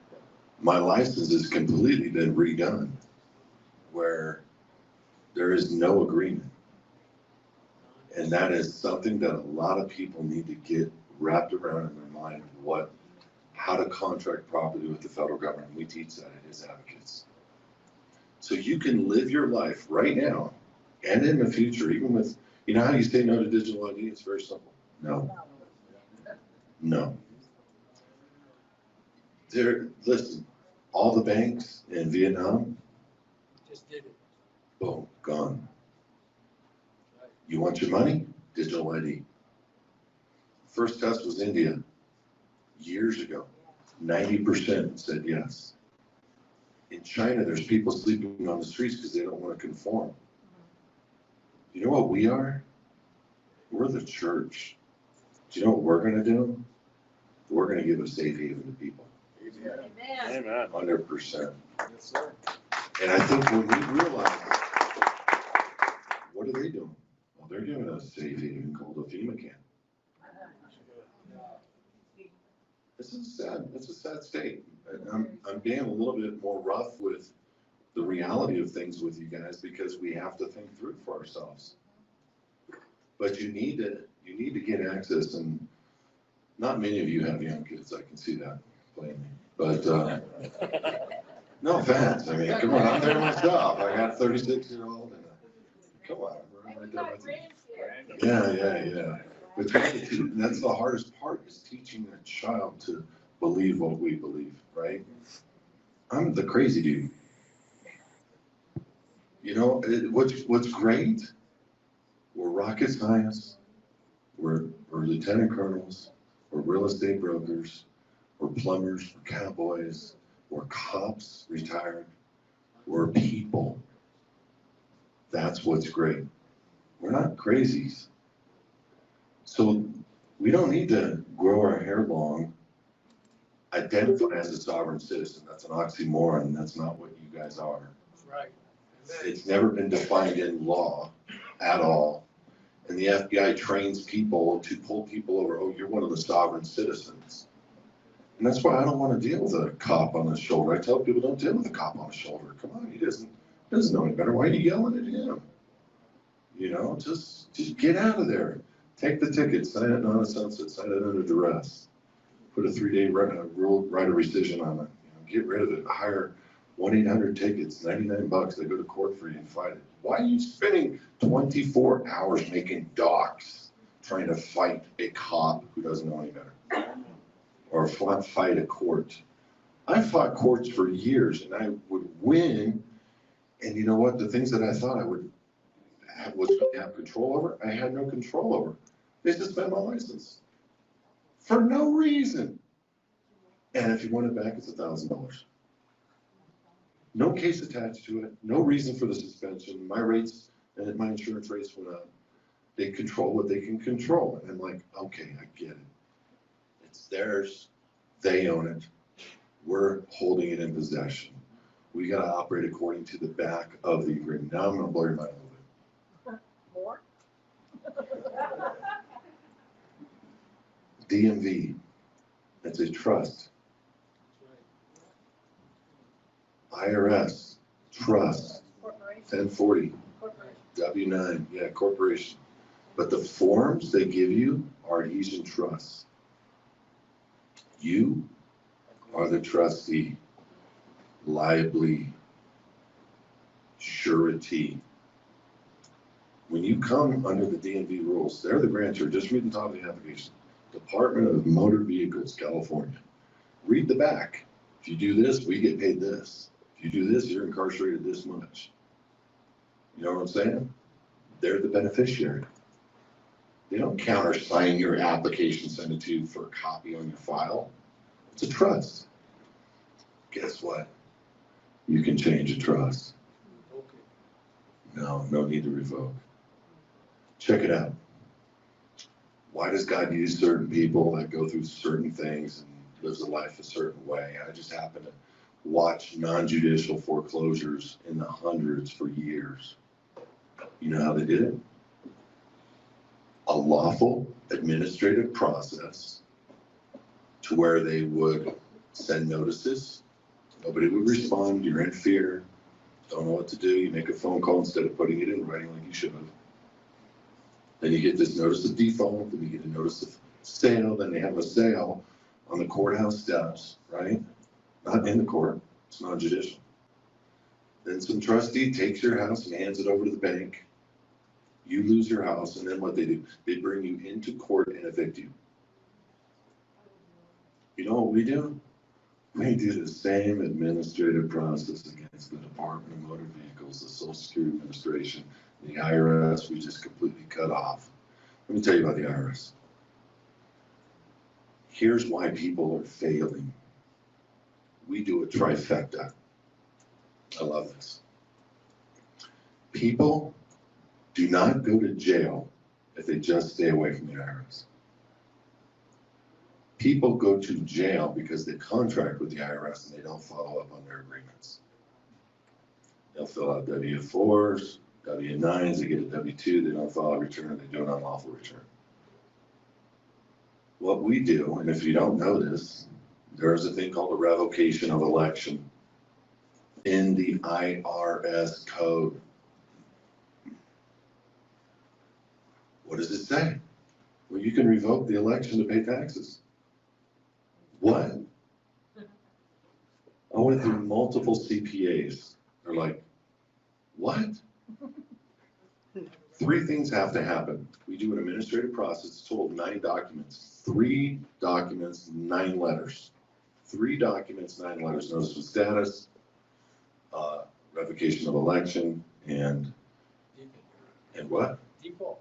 [SPEAKER 3] my license has completely been redone where there is no agreement. And that is something that a lot of people need to get wrapped around in their mind of how to contract properly with the federal government. We teach that as advocates. So you can live your life right now and in the future, even with, you know how you say no to digital ID? It's very simple. No. No. Listen, all the banks in Vietnam,
[SPEAKER 5] Just did it.
[SPEAKER 3] boom, gone. You want your money? Digital ID. First test was India years ago. 90% said yes. In China, there's people sleeping on the streets because they don't want to conform. You know what we are? We're the church. Do you know what we're going to do? We're going to give a safe haven to people.
[SPEAKER 2] Amen.
[SPEAKER 4] Amen.
[SPEAKER 3] 100%.
[SPEAKER 4] Yes, sir.
[SPEAKER 3] And I think when we realize, what are they doing? Well, they're giving us a safe haven called a FEMA camp. It's a sad state. I'm being a little bit more rough with the reality of things with you guys because we have to think through it for ourselves. But you need to get access, and not many of you have young kids. I can see that plainly. But no offense. I mean, come on, I'm there myself. I got a 36-year-old. Come on, we're right there with you. Yeah. But that's the hardest part, is teaching a child to believe what we believe, right? I'm the crazy dude. You know, what's great? We're rocket scientists, we're lieutenant colonels, we're real estate brokers, we're plumbers, we're cowboys, we're cops, retired, we're people. That's what's great. We're not crazies. So we don't need to grow our hair long, identify as a sovereign citizen. That's an oxymoron. That's not what you guys are.
[SPEAKER 5] That's right.
[SPEAKER 3] It's never been defined in law at all. And the FBI trains people to pull people over. Oh, you're one of the sovereign citizens. And that's why I don't want to deal with a cop on the shoulder. I tell people, don't deal with a cop on the shoulder. Come on, he doesn't know any better. Why are you yelling at him? You know, just get out of there. Take the ticket, sign it on a sunset, sign it under duress. Put a 3-day right of rescission on it. Get rid of it. Hire 1-800-TICKETS, $99. They go to court for you and fight it. Why are you spending 24 hours making docs trying to fight a cop who doesn't know any better? Or fight a court? I fought courts for years and I would win, And you know what? The things that I thought I would have control over, I had no control over. They suspend my license for no reason. And if you want it back, it's $1,000. No case attached to it, no reason for the suspension. My rates and my insurance rates went up. They control what they can control. And I'm like, okay, I get it. It's theirs. They own it. We're holding it in possession. We got to operate according to the back of the agreement. Now I'm going to blow your mind a little
[SPEAKER 6] More?
[SPEAKER 3] bit. DMV, that's a trust. IRS, trust,
[SPEAKER 6] Corporation.
[SPEAKER 3] 1040,
[SPEAKER 6] Corporation.
[SPEAKER 3] W9, yeah, corporation. But the forms they give you are adhesion trusts. You are the trustee, liably, surety. When you come under the DMV rules, they're the grantor. Just read the top of the application. Department of Motor Vehicles, California. Read the back. If you do this, we get paid this. If you do this, you're incarcerated this much. You know what I'm saying? They're the beneficiary. They don't countersign your application, send it to you for a copy on your file. It's a trust. Guess what? You can change a trust. No need to revoke. Check it out. Why does God use certain people that go through certain things and lives a life a certain way? I just happen to watch non-judicial foreclosures in the hundreds for years. You know how they did it? A lawful administrative process to where they would send notices. Nobody would respond. You're in fear. Don't know what to do. You make a phone call instead of putting it in writing like you should have. Then you get this notice of default. Then you get a notice of sale. Then they have a sale on the courthouse steps, right? Not in the court. It's non-judicial. Then some trustee takes your house and hands it over to the bank. You lose your house, and then what they do? They bring you into court and evict you. You know what we do? We do the same administrative process against the Department of Motor Vehicles, the Social Security Administration, the IRS. We just completely cut off. Let me tell you about the IRS. Here's why people are failing. We do a trifecta. I love this. People do not go to jail if they just stay away from the IRS. People go to jail because they contract with the IRS and they don't follow up on their agreements. They'll fill out W-4s, W-9s, they get a W-2, they don't file a return, they do an unlawful return. What we do, and if you don't know this, there's a thing called a revocation of election in the IRS code. What does it say? Well, you can revoke the election to pay taxes. What? I went through multiple CPAs. They're like, what? 3 things have to happen. We do an administrative process, total 9 documents, 3 documents, 9 letters. 3 documents, 9 letters, notice of status, revocation of election, and what?
[SPEAKER 5] Default.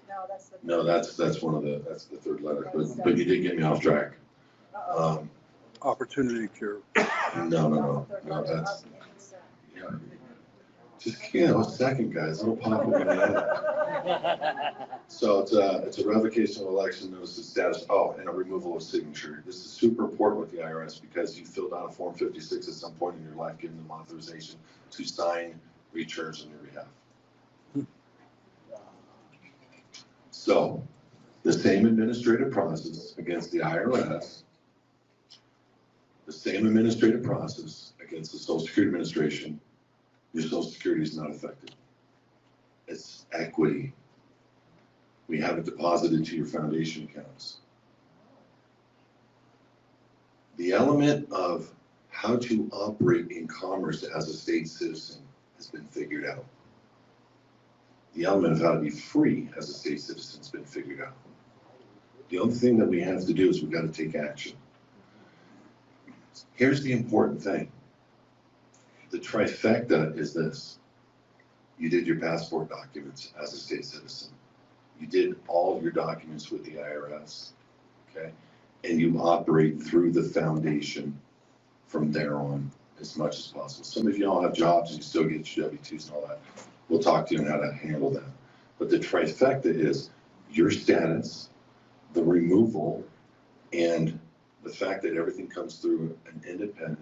[SPEAKER 6] No, that's the.
[SPEAKER 3] No, that's one of the, that's the 3rd letter, but you did get me off track.
[SPEAKER 4] Opportunity cure.
[SPEAKER 3] No, that's, yeah. Just, a second, guys, it'll pop in my head. So it's a revocation of election, notice of status, and a removal of signature. This is super important with the IRS because you filled out a Form 56 at some point in your life, giving them authorization to sign returns on your behalf. So, the same administrative process against the IRS, the same administrative process against the Social Security Administration, your Social Security is not affected. It's equity. We have it deposited to your foundation accounts. The element of how to operate in commerce as a state citizen has been figured out. The element of how to be free as a state citizen has been figured out. The only thing that we have to do is we've got to take action. Here's the important thing. The trifecta is this. You did your passport documents as a state citizen. You did all of your documents with the IRS, okay? And you operate through the foundation from there on as much as possible. Some of y'all have jobs and you still get your W-2s and all that. We'll talk to you on how to handle that. But the trifecta is your status, the removal, and the fact that everything comes through an independent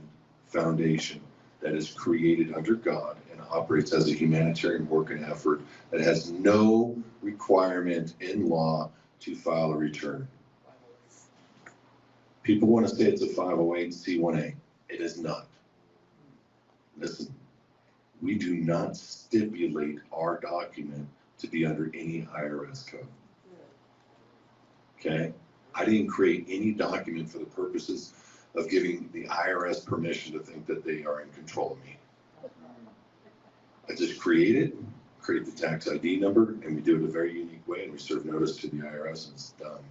[SPEAKER 3] foundation that is created under God and operates as a humanitarian work and effort that has no requirement in law to file a return. People want to say it's a 508c1a. It is not. Listen, we do not stipulate our document to be under any IRS code. Okay? I didn't create any document for the purposes of giving the IRS permission to think that they are in control of me. I just create the tax ID number, and we do it a very unique way, and we serve notice to the IRS, and it's done.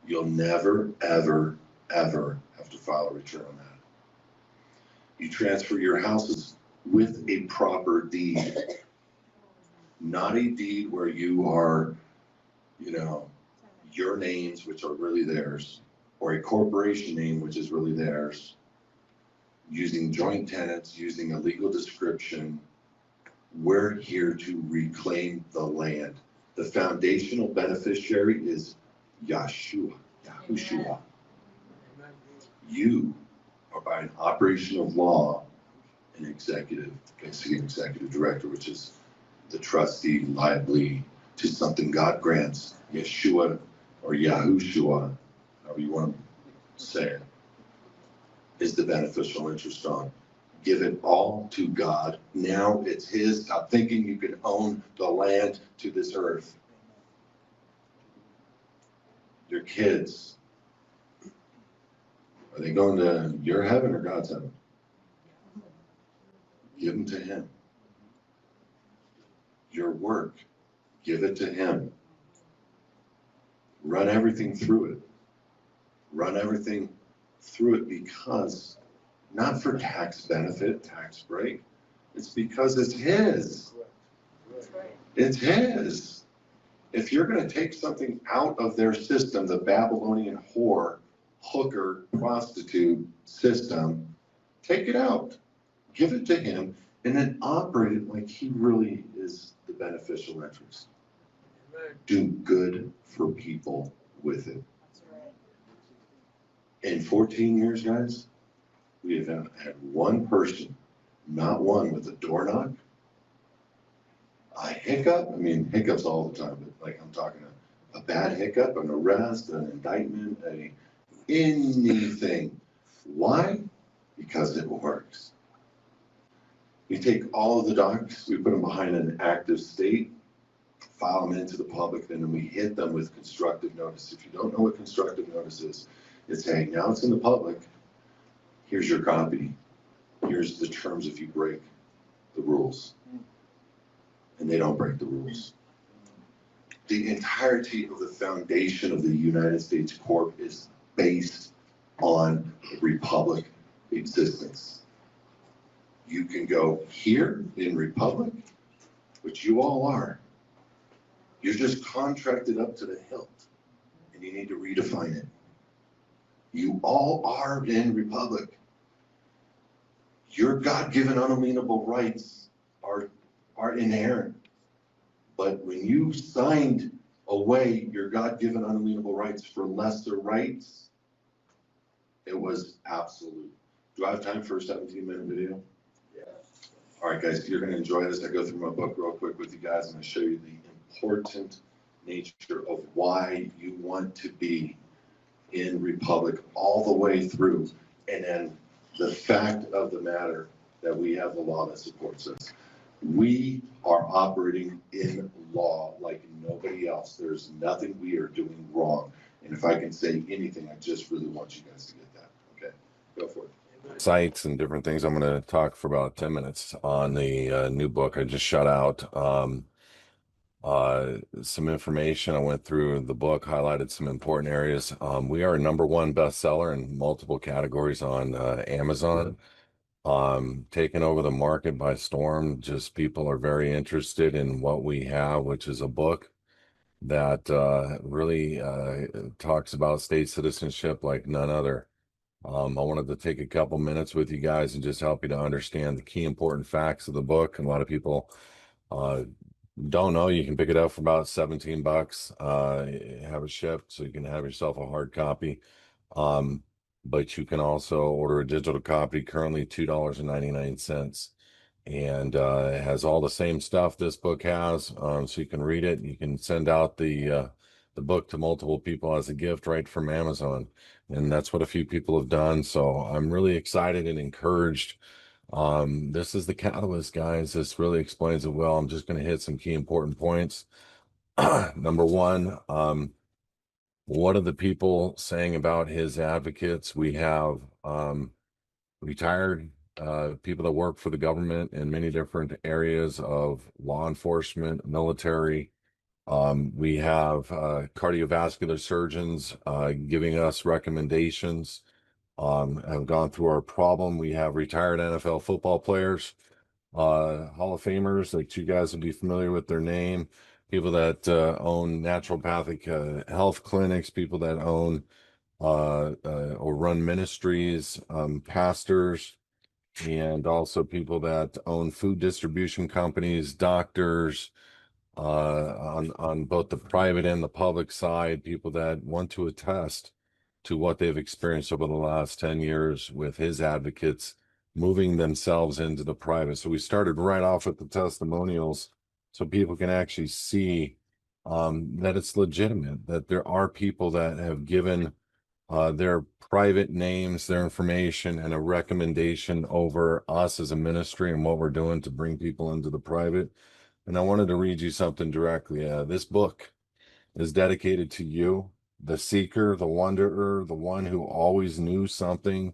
[SPEAKER 3] You'll never, ever, ever have to file a return on that. You transfer your houses with a proper deed, not a deed where you are, your names, which are really theirs, or a corporation name, which is really theirs, using joint tenants, using a legal description. We're here to reclaim the land. The foundational beneficiary is Yahushua. You are, by an operation of law, an basically an executive director, which is the trustee liably to something God grants. Yeshua or Yahushua, however you want to say it, is the beneficial interest on. Give it all to God. Now it's his. Stop thinking you can own the land to this earth. Your kids, are they going to your heaven or God's heaven? Give them to him. Your work, give it to him. Run everything through it. Run everything through it because, not for tax benefit, tax break, it's because it's his. It's his. If you're going to take something out of their system, the Babylonian whore, hooker, prostitute system, take it out. Give it to him and then operate it like he really is the beneficial interest. Do good for people with it. In 14 years, guys, we have had one person, not one, with a door knock, a hiccup. I mean, hiccups all the time, but like I'm talking a bad hiccup, an arrest, an indictment, anything. Why? Because it works. We take all of the docs, we put them behind an active state, file them into the public, and then we hit them with constructive notice. If you don't know what constructive notice is, it's saying, now it's in the public, here's your copy, here's the terms if you break the rules. And they don't break the rules. The entirety of the foundation of the United States Corp is based on republic existence. You can go here in republic, which you all are. You're just contracted up to the hilt, and you need to redefine it. You all are in republic. Your God-given unalienable rights are inherent. But when you signed away your God-given unalienable rights for lesser rights, it was absolute. Do I have time for a 17-minute video? Yeah. All right, guys, you're going to enjoy this. I go through my book real quick with you guys. I'm going to show you the important nature of why you want to be in republic all the way through. And then the fact of the matter that we have the law that supports us. We are operating in law like nobody else. There's nothing we are doing wrong. And if I can say anything, I just really want you guys to get that. Okay, go for it.
[SPEAKER 4] Sites and different things. I'm going to talk for about 10 minutes on the new book I just shot out. Some information. I went through the book, highlighted some important areas. We are a #1 bestseller in multiple categories on Amazon. taken over the market by storm. Just people are very interested in what we have, which is a book that really talks about state citizenship like none other. I wanted to take a couple minutes with you guys and just help you to understand the key important facts of the book. And a lot of people uh, don't know. You can pick it up for about 17 bucks, have it shipped so you can have yourself a hard copy. Um, but you can also order a digital copy, currently $2.99. And it has all the same stuff this book has. So you can read it. You can send out the book to multiple people as a gift right from Amazon. And that's what a few people have done. So I'm really excited and encouraged. This is the catalyst, guys. This really explains it well. I'm just going to hit some key important points. Number one, what are the people saying about his advocates? We have retired people that work for the government in many different areas of law enforcement, military. We have cardiovascular surgeons giving us recommendations, have gone through our problem. We have retired NFL football players, Hall of Famers, like you guys would be familiar with their name, people that own naturopathic health clinics, people that own or run ministries, pastors, and also people that own food distribution companies, doctors, on both the private and the public side, people that want to attest to what they've experienced over the last 10 years with his advocates moving themselves into the private. So we started right off with the testimonials so people can actually see that it's legitimate, that there are people that have given their private names, their information, and a recommendation over us as a ministry and what we're doing to bring people into the private. And I wanted to read you something directly. This book is dedicated to you, the seeker, the wanderer, the one who always knew something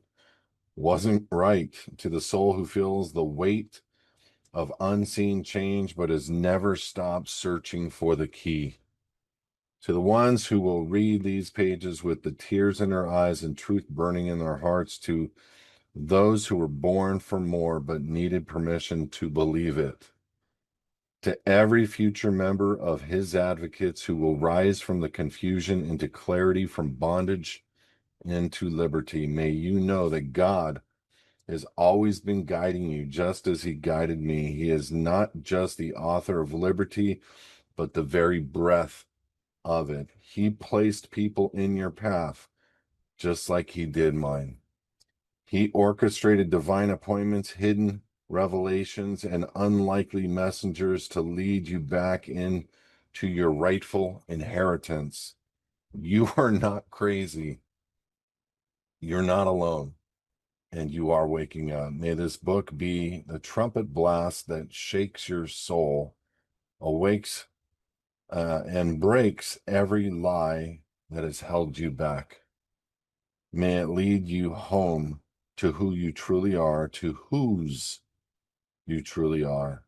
[SPEAKER 4] wasn't right, to the soul who feels the weight of unseen change but has never stopped searching for the key. To the ones who will read these pages with the tears in their eyes and truth burning in their hearts, to those who were born for more but needed permission to believe it. To every future member of his advocates who will rise from the confusion into clarity, from bondage into liberty, may you know that God has always been guiding you just as he guided me. He is not just the author of liberty, but the very breath of it. He placed people in your path just like he did mine. He orchestrated divine appointments, hidden revelations, and unlikely messengers to lead you back in to your rightful inheritance. You are not crazy. You're not alone, and you are waking up. May this book be the trumpet blast that shakes your soul, awakes and breaks every lie that has held you back. May it lead you home to who you truly are, to whose you truly are,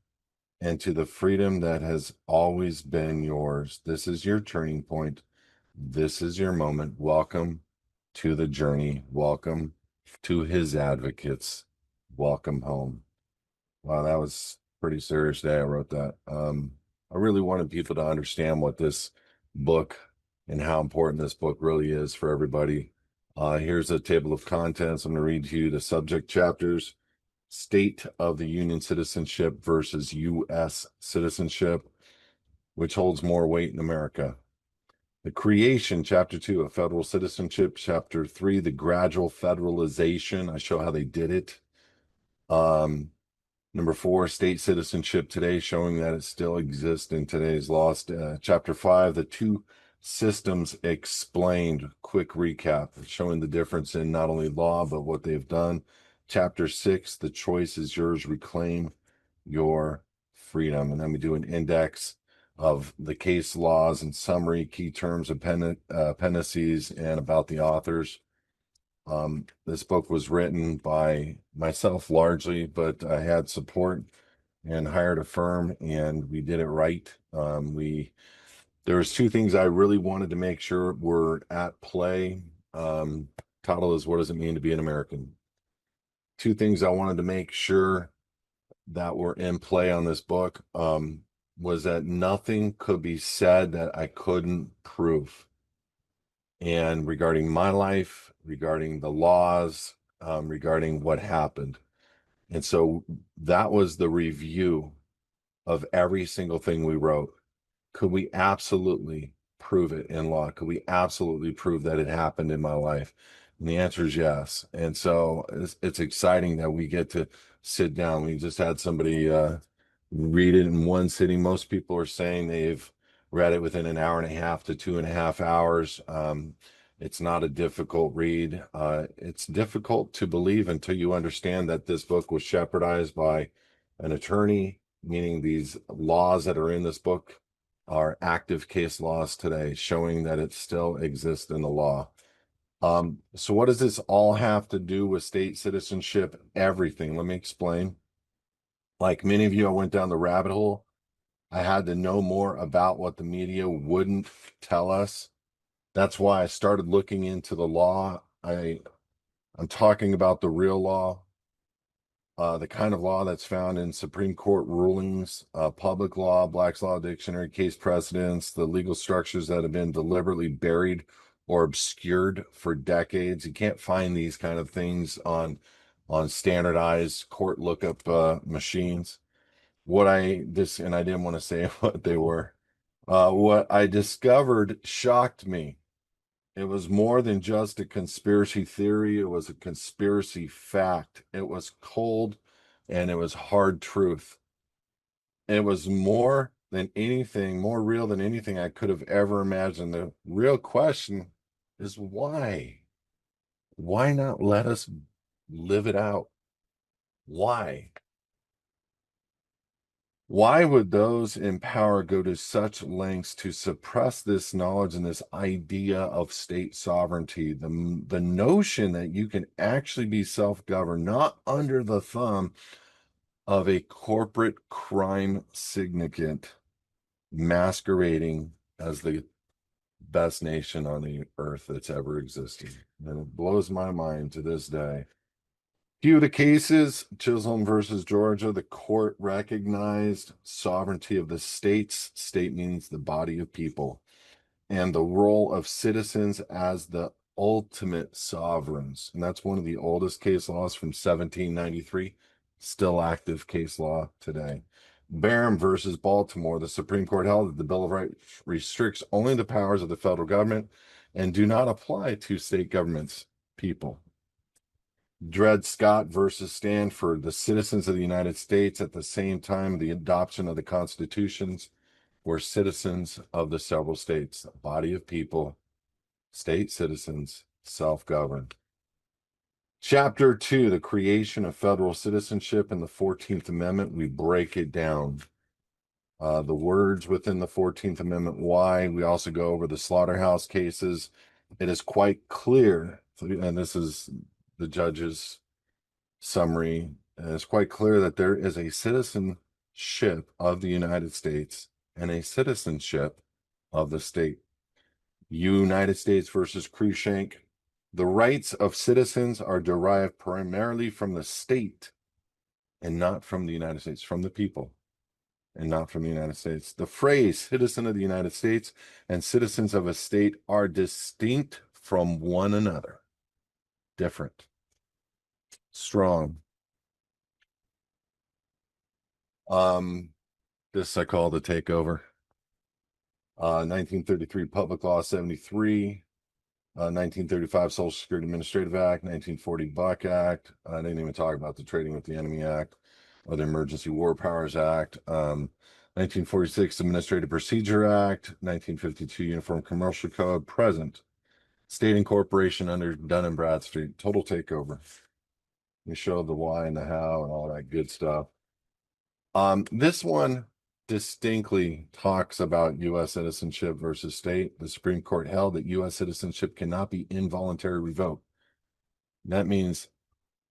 [SPEAKER 4] and to the freedom that has always been yours. This is your turning point. This is your moment. Welcome to the journey. Welcome to his advocates. Welcome home. Wow, that was pretty serious day. I wrote that. I really wanted people to understand what this book and how important this book really is for everybody. Here's a table of contents. I'm going to read to you the subject chapters: State of the Union citizenship versus U.S. citizenship, which holds more weight in America. The creation, chapter 2, of federal citizenship. Chapter 3, the gradual federalization. I show how they did it. Number 4, state citizenship today, showing that it still exists in today's law. Chapter 5, the two systems explained. Quick recap, showing the difference in not only law, but what they've done. Chapter 6, the choice is yours. Reclaim your freedom. And then we do an index of the case laws and summary, key terms, appendices, and about the authors. This book was written by myself largely, but I had support and hired a firm, and we did it right. There was two things I really wanted to make sure were at play. Title is, what does it mean to be an American? two things I wanted to make sure that were in play on this book was that nothing could be said that I couldn't prove. And regarding my life, regarding the laws, regarding what happened. And so that was the review of every single thing we wrote. Could we absolutely prove it in law? Could we absolutely prove that it happened in my life? And the answer is yes. And so it's exciting that we get to sit down. We just had somebody read it in one sitting. Most people are saying they've read it within an hour and a half to 2.5 hours. It's not a difficult read. It's difficult to believe until you understand that this book was shepherdized by an attorney, meaning these laws that are in this book are active case laws today, showing that it still exists in the law. So what does this all have to do with state citizenship? Everything. Let me explain. Like many of you, I went down the rabbit hole. I had to know more about what the media wouldn't tell us. That's why I started looking into the law. I'm talking about the real law, the kind of law that's found in Supreme Court rulings, public law, Black's Law Dictionary, case precedents, the legal structures that have been deliberately buried or obscured for decades. You can't find these kind of things on standardized court lookup machines. And I didn't want to say what they were. What I discovered shocked me. It was more than just a conspiracy theory. It was a conspiracy fact. It was cold and it was hard truth. It was more than anything, more real than anything I could have ever imagined. The real question is why? Why not let us live it out? Why? Why would those in power go to such lengths to suppress this knowledge and this idea of state sovereignty? The notion that you can actually be self-governed, not under the thumb of a corporate crime syndicate masquerading as the best nation on the earth that's ever existed. And it blows my mind to this day. Few of the cases, Chisholm versus Georgia, the court recognized sovereignty of the states. State means the body of people, and the role of citizens as the ultimate sovereigns. And that's one of the oldest case laws from 1793, still active case law today. Barham versus Baltimore, the Supreme Court held that the Bill of Rights restricts only the powers of the federal government and do not apply to state governments, people. Dred Scott versus Stanford, the citizens of the United States at the same time the adoption of the constitutions were citizens of the several states, a body of people, state citizens, self-governed. Chapter 2, the creation of federal citizenship in the 14th Amendment, we break it down. The words within the 14th Amendment, why. We also go over the slaughterhouse cases. It is quite clear, and this is the judge's summary, it's quite clear that there is a citizenship of the United States and a citizenship of the state. United States versus Cruikshank. The rights of citizens are derived primarily from the state and not from the United States, from the people and not from the United States. The phrase citizen of the United States and citizens of a state are distinct from one another. Different. Strong. This I call the takeover. 1933 Public Law 73, 1935 Social Security Administrative Act, 1940 Buck Act. I didn't even talk about the Trading with the Enemy Act or the Emergency War Powers Act. 1946 Administrative Procedure Act, 1952 Uniform Commercial Code, present. State incorporation under Dun and Bradstreet, total takeover. We showed the why and the how and all that good stuff. This one distinctly talks about U.S. citizenship versus state. The Supreme Court held that U.S. citizenship cannot be involuntary revoked. That means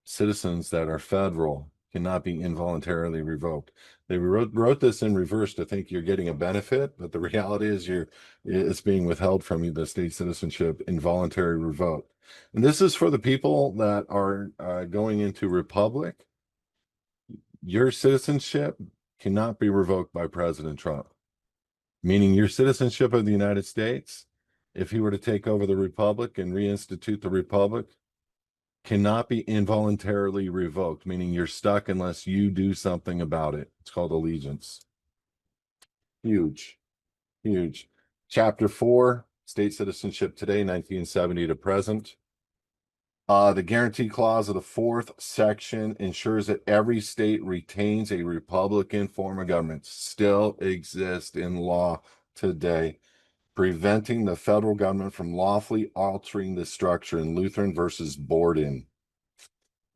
[SPEAKER 4] citizens that are federal cannot be involuntarily revoked. They wrote this in reverse to think you're getting a benefit, but the reality is it's being withheld from you, the state citizenship, involuntary revoked. And this is for the people that are going into republic. Your citizenship cannot be revoked by President Trump, meaning your citizenship of the United States, if he were to take over the republic and reinstitute the republic, cannot be involuntarily revoked, meaning you're stuck unless you do something about it. It's called allegiance. Huge, huge. Chapter 4, state citizenship today, 1970 to present. The guarantee clause of the 4th section ensures that every state retains a Republican form of government. Still exists in law today, preventing the federal government from lawfully altering the structure in Lutheran versus Borden.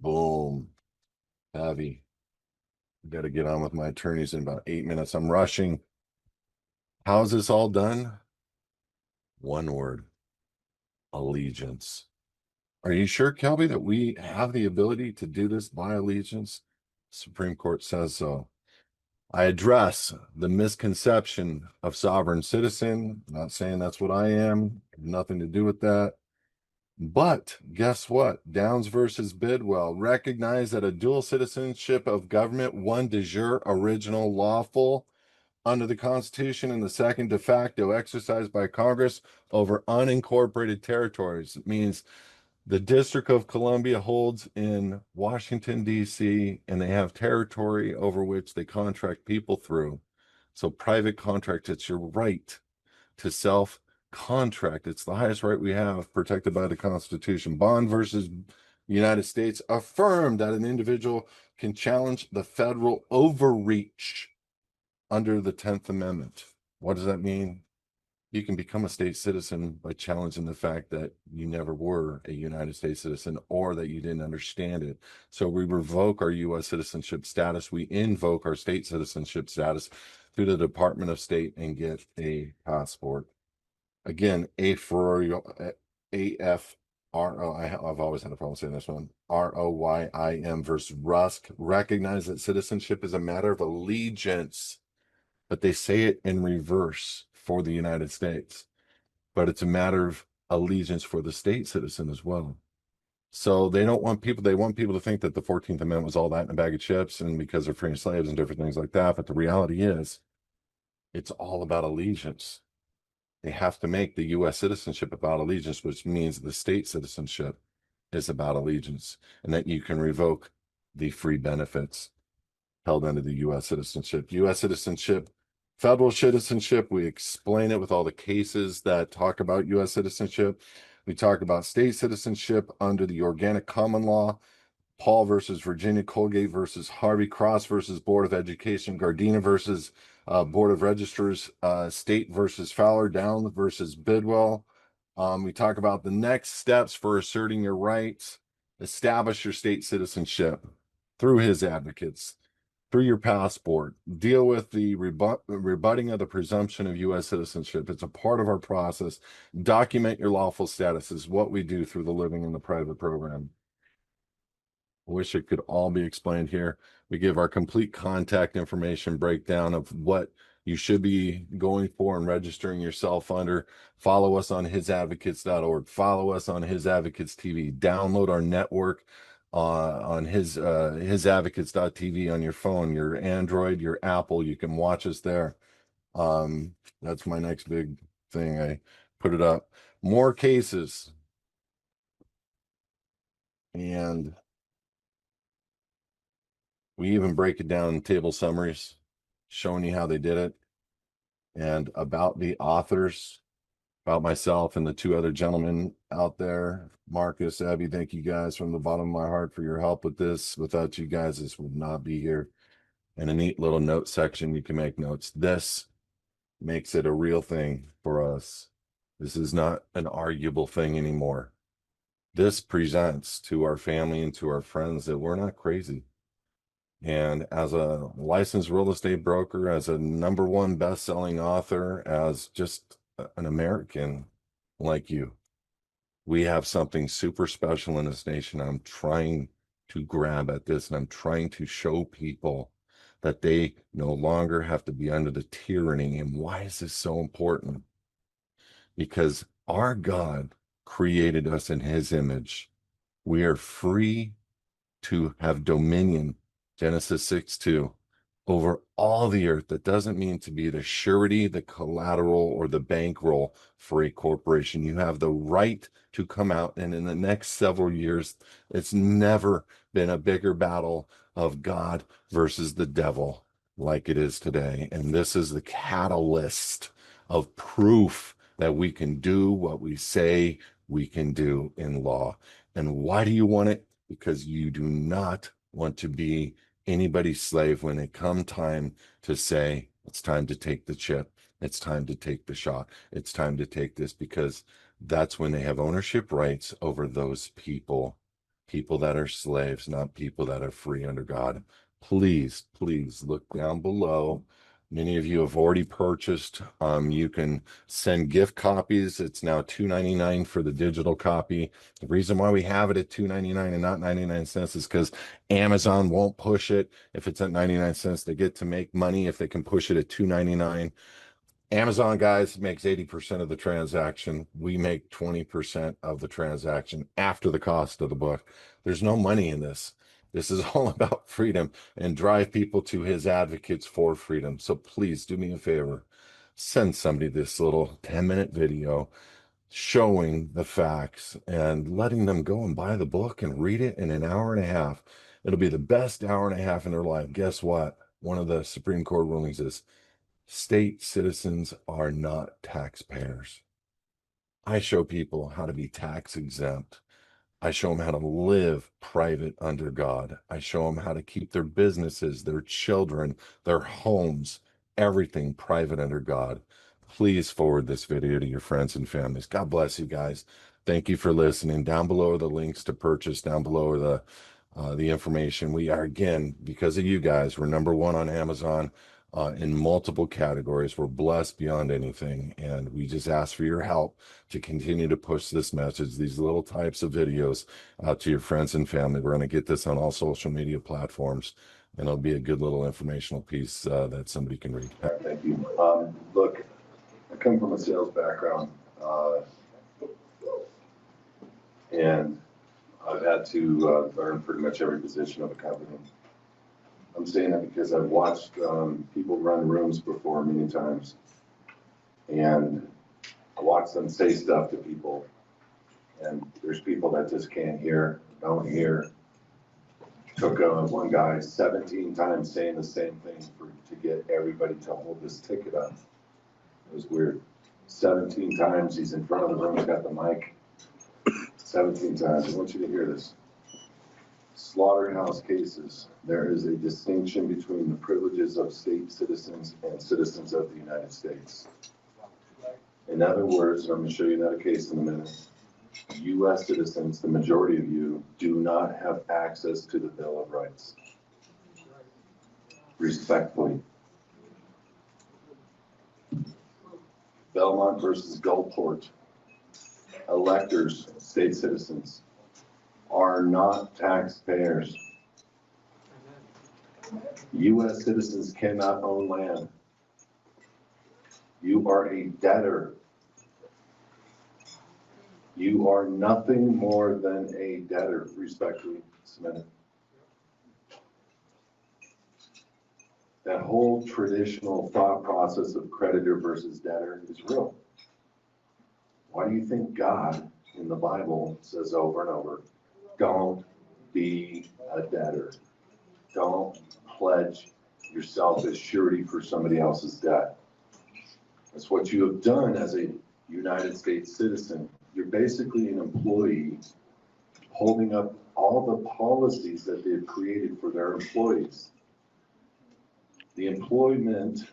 [SPEAKER 4] Boom. Heavy. Got to get on with my attorneys in about 8 minutes. I'm rushing. How's this all done? One word: allegiance. Are you sure, Kelby, that we have the ability to do this by allegiance? Supreme Court says so. I address the misconception of sovereign citizen. Not saying that's what I am. Nothing to do with that. But guess what? Downs versus Bidwell recognize that a dual citizenship of government, one de jure original lawful under the Constitution and the second de facto exercised by Congress over unincorporated territories. It means the District of Columbia holds in Washington, D.C., and they have territory over which they contract people through. So private contract, it's your right to self-contract. It's the highest right we have, protected by the Constitution. Bond versus United States affirmed that an individual can challenge the federal overreach under the 10th Amendment. What does that mean? You can become a state citizen by challenging the fact that you never were a United States citizen or that you didn't understand it. So we revoke our U.S. citizenship status. We invoke our state citizenship status through the Department of State and get a passport. Again, I've always had a problem saying this one. ROYIM versus Rusk recognize that citizenship is a matter of allegiance, but they say it in reverse for the United States. But it's a matter of allegiance for the state citizen as well. So they want people to think that the 14th Amendment was all that in a bag of chips and because they're freeing slaves and different things like that. But the reality is, it's all about allegiance. They have to make the U.S. citizenship about allegiance, which means the state citizenship is about allegiance, and that you can revoke the free benefits held under the U.S. citizenship. U.S. citizenship, federal citizenship, we explain it with all the cases that talk about U.S. citizenship. We talk about state citizenship under the organic common law, Paul versus Virginia, Colgate versus Harvey, Cross versus Board of Education, Gardena versus Board of Registrars, State versus Fowler, Down versus Bidwell. We talk about the next steps for asserting your rights. Establish your state citizenship through his advocates, through your passport. Deal with the rebutting of the presumption of U.S. citizenship. It's a part of our process. Document your lawful status is what we do through the living in the private program. I wish it could all be explained here. We give our complete contact information breakdown of what you should be going for and registering yourself under. Follow us on hisadvocates.org. Follow us on His Advocates TV. Download our network on hisadvocates.tv on your phone, your Android, your Apple. You can watch us there. That's my next big thing. I put it up. More cases. And we even break it down in table summaries, showing you how they did it, and about the authors, about myself and the two other gentlemen out there. Marcus, Abby, thank you guys from the bottom of my heart for your help with this. Without you guys, this would not be here. And a neat little note section, you can make notes. This makes it a real thing for us. This is not an arguable thing anymore. This presents to our family and to our friends that we're not crazy. And as a licensed real estate broker, as a #1 best-selling author, as just an American like you, we have something super special in this nation. I'm trying to grab at this, and I'm trying to show people that they no longer have to be under the tyranny. And why is this so important? Because our God created us in his image. We are free to have dominion, Genesis 6:2, over all the earth. That doesn't mean to be the surety, the collateral, or the bankroll for a corporation. You have the right to come out, and in the next several years, it's never been a bigger battle of God versus the devil like it is today. And this is the catalyst of proof that we can do what we say we can do in law. And why do you want it? Because you do not want to be anybody's slave when it come time to say, it's time to take the chip. It's time to take the shot. It's time to take this, because that's when they have ownership rights over those people that are slaves, not people that are free under God. Please, please look down below. Many of you have already purchased. You can send gift copies. It's now $2.99 for the digital copy. The reason why we have it at $2.99 and not 99 cents is because Amazon won't push it. If it's at 99 cents, they get to make money if they can push it at $2.99. Amazon, guys, makes 80% of the transaction. We make 20% of the transaction after the cost of the book. There's no money in this. This is all about freedom and drive people to his advocates for freedom. So please do me a favor. Send somebody this little 10-minute video showing the facts and letting them go and buy the book and read it in an hour and a half. It'll be the best hour and a half in their life. Guess what? One of the Supreme Court rulings is state citizens are not taxpayers. I show people how to be tax exempt. I show them how to live private under God. I show them how to keep their businesses, their children, their homes, everything private under God. Please forward this video to your friends and families. God bless you guys. Thank you for listening. Down below are the links to purchase. Down below are the information. We are, again, because of you guys, we're #1 on Amazon in multiple categories. We're blessed beyond anything. And we just ask for your help to continue to push this message, these little types of videos out to your friends and family. We're going to get this on all social media platforms, and it'll be a good little informational piece that somebody can read.
[SPEAKER 3] Thank you. Look, I come from a sales background, and I've had to learn pretty much every position of a company. I'm saying that because I've watched people run rooms before many times, and I watch them say stuff to people, and there's people that just can't hear, don't hear. Took one guy 17 times saying the same thing to get everybody to hold this ticket up. It was weird. 17 times he's in front of the room, he's got the mic. 17 times. I want you to hear this. Slaughterhouse cases. There is a distinction between the privileges of state citizens and citizens of the United States. In other words, I'm going to show you another case in a minute. U.S. citizens, the majority of you, do not have access to the Bill of Rights. Respectfully. Belmont versus Gulfport. Electors, state citizens, are not taxpayers. U.S. citizens cannot own land. You are a debtor. You are nothing more than a debtor, respectfully submitted. That whole traditional thought process of creditor versus debtor is real. Why do you think God in the Bible says over and over, don't be a debtor. Don't pledge yourself as surety for somebody else's debt. That's what you have done as a United States citizen. You're basically an employee holding up all the policies that they've created for their employees. The employment,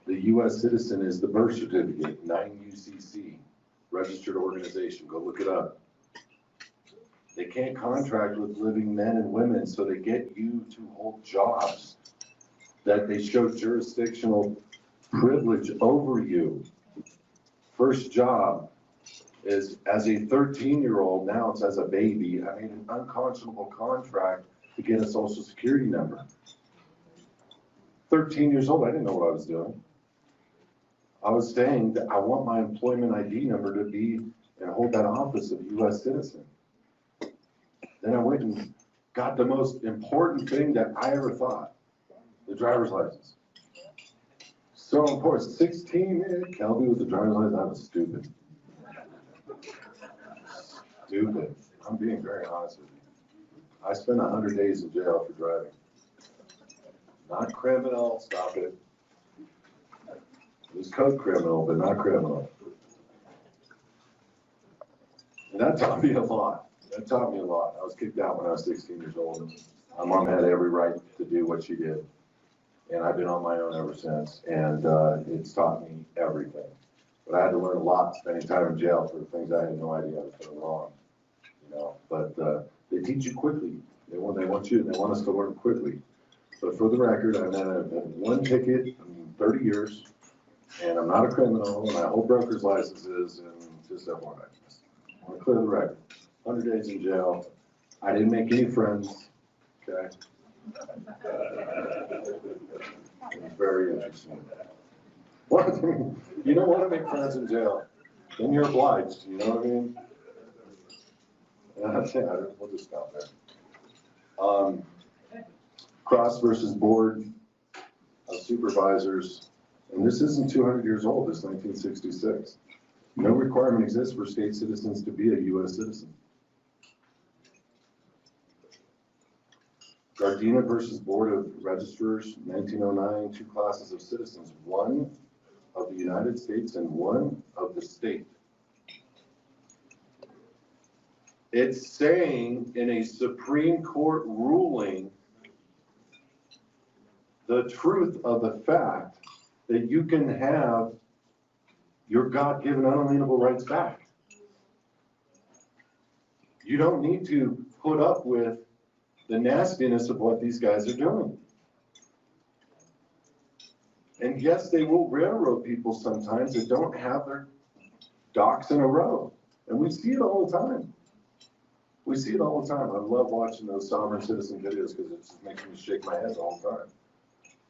[SPEAKER 3] the U.S. citizen is the birth certificate, 9 UCC, registered organization, go look it up. They can't contract with living men and women, so they get you to hold jobs that they show jurisdictional privilege over you. First job is as a 13-year-old, now it's as a baby. I mean, an unconscionable contract to get a social security number. 13 years old, I didn't know what I was doing. I was saying that I want my employment ID number to be and hold that office of a US citizen. Then I went and got the most important thing that I ever thought, the driver's license. So important, 16, man, Kelby with the driver's license, I was stupid. Stupid, I'm being very honest with you. I spent 100 days in jail for driving. Not criminal, stop it. It was code criminal, but not criminal. And that taught me a lot. That taught me a lot. I was kicked out when I was 16 years old. My mom had every right to do what she did. And I've been on my own ever since. And it's taught me everything. But I had to learn a lot spending time in jail for the things I had no idea I was doing wrong. You know, but they teach you quickly. They want us to learn quickly. But for the record, I've had one ticket in 30 years, and I'm not a criminal, and I hold broker's licenses, and just FYI. I want to clear the record. 100 days in jail. I didn't make any friends. Okay. It was very interesting. You don't want to make friends in jail. Then you're obliged. You know what I mean? That's it. We'll just stop there. Cross versus board of supervisors, and this isn't 200 years old. It's 1966. No requirement exists for state citizens to be a U.S. citizen. Gardena versus Board of Registrars, 1909, two classes of citizens, one of the United States and one of the state. It's saying in a Supreme Court ruling the truth of the fact that you can have your God-given unalienable rights back. You don't need to put up with the nastiness of what these guys are doing. And yes, they will railroad people sometimes that don't have their ducks in a row. And we see it all the time. We see it all the time. I love watching those sovereign citizen videos because it just makes me shake my head all the time.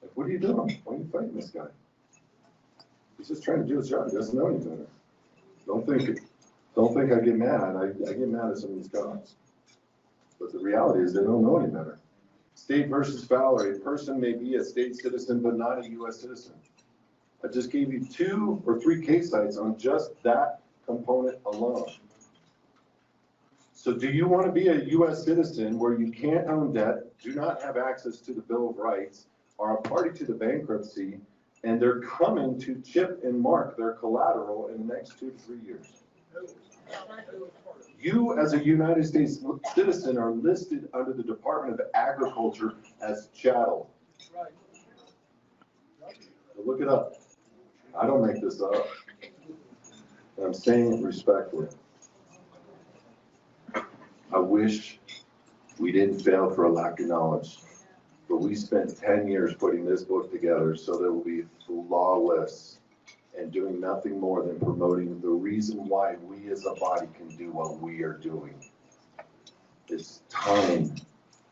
[SPEAKER 3] Like, what are you doing? Why are you fighting this guy? He's just trying to do his job. He doesn't know any better. Don't think I get mad. I get mad at some of these cops. But the reality is they don't know any better. State versus Fowler. A person may be a state citizen but not a U.S. citizen. I just gave you 2 or 3 case sites on just that component alone. So do you want to be a U.S. citizen where you can't own debt, do not have access to the Bill of Rights, are a party to the bankruptcy, and they're coming to chip and mark their collateral in the next 2 to 3 years? You, as a United States citizen, are listed under the Department of Agriculture as chattel. Look it up. I don't make this up. And I'm saying it respectfully. I wish we didn't fail for a lack of knowledge, but we spent 10 years putting this book together so that it will be flawless and doing nothing more than promoting the reason why we as a body can do what we are doing. It's time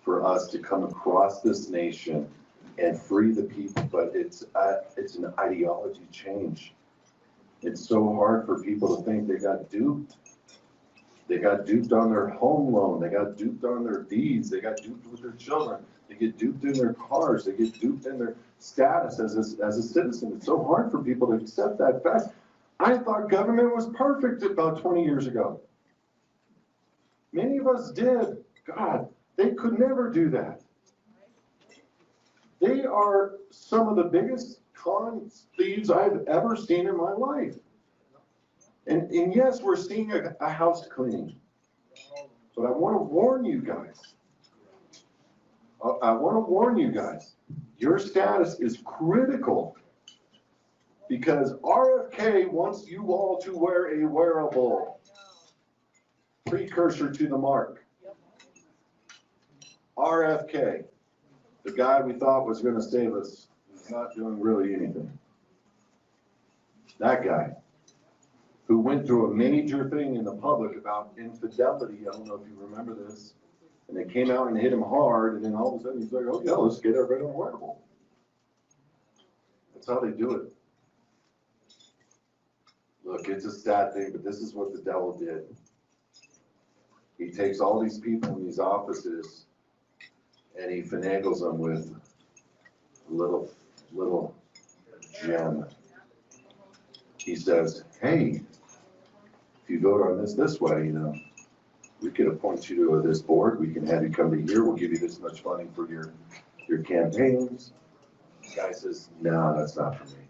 [SPEAKER 3] for us to come across this nation and free the people, but it's an ideology change. It's so hard for people to think they got duped. They got duped on their home loan. They got duped on their deeds. They got duped with their children. They get duped in their cars. They get duped in their status as a citizen. It's so hard for people to accept that fact. I thought government was perfect about 20 years ago. Many of us did. God, they could never do that. They are some of the biggest con thieves I've ever seen in my life. And yes, we're seeing a house cleaning. But I want to warn you guys. I want to warn you guys. Your status is critical. Because RFK wants you all to wear a wearable. Precursor to the mark. RFK. The guy we thought was going to save us is not doing really anything. That guy. Who went through a major thing in the public about infidelity. I don't know if you remember this. And they came out and hit him hard, and then all of a sudden he's like, oh yeah, let's get everybody on wearable. That's how they do it. Look, it's a sad thing, but this is what the devil did. He takes all these people in these offices and he finagles them with a little gem. He says, hey, if you vote on this way, you know, we could appoint you to this board. We can have you come to here. We'll give you this much money for your campaigns. The guy says, no, that's not for me.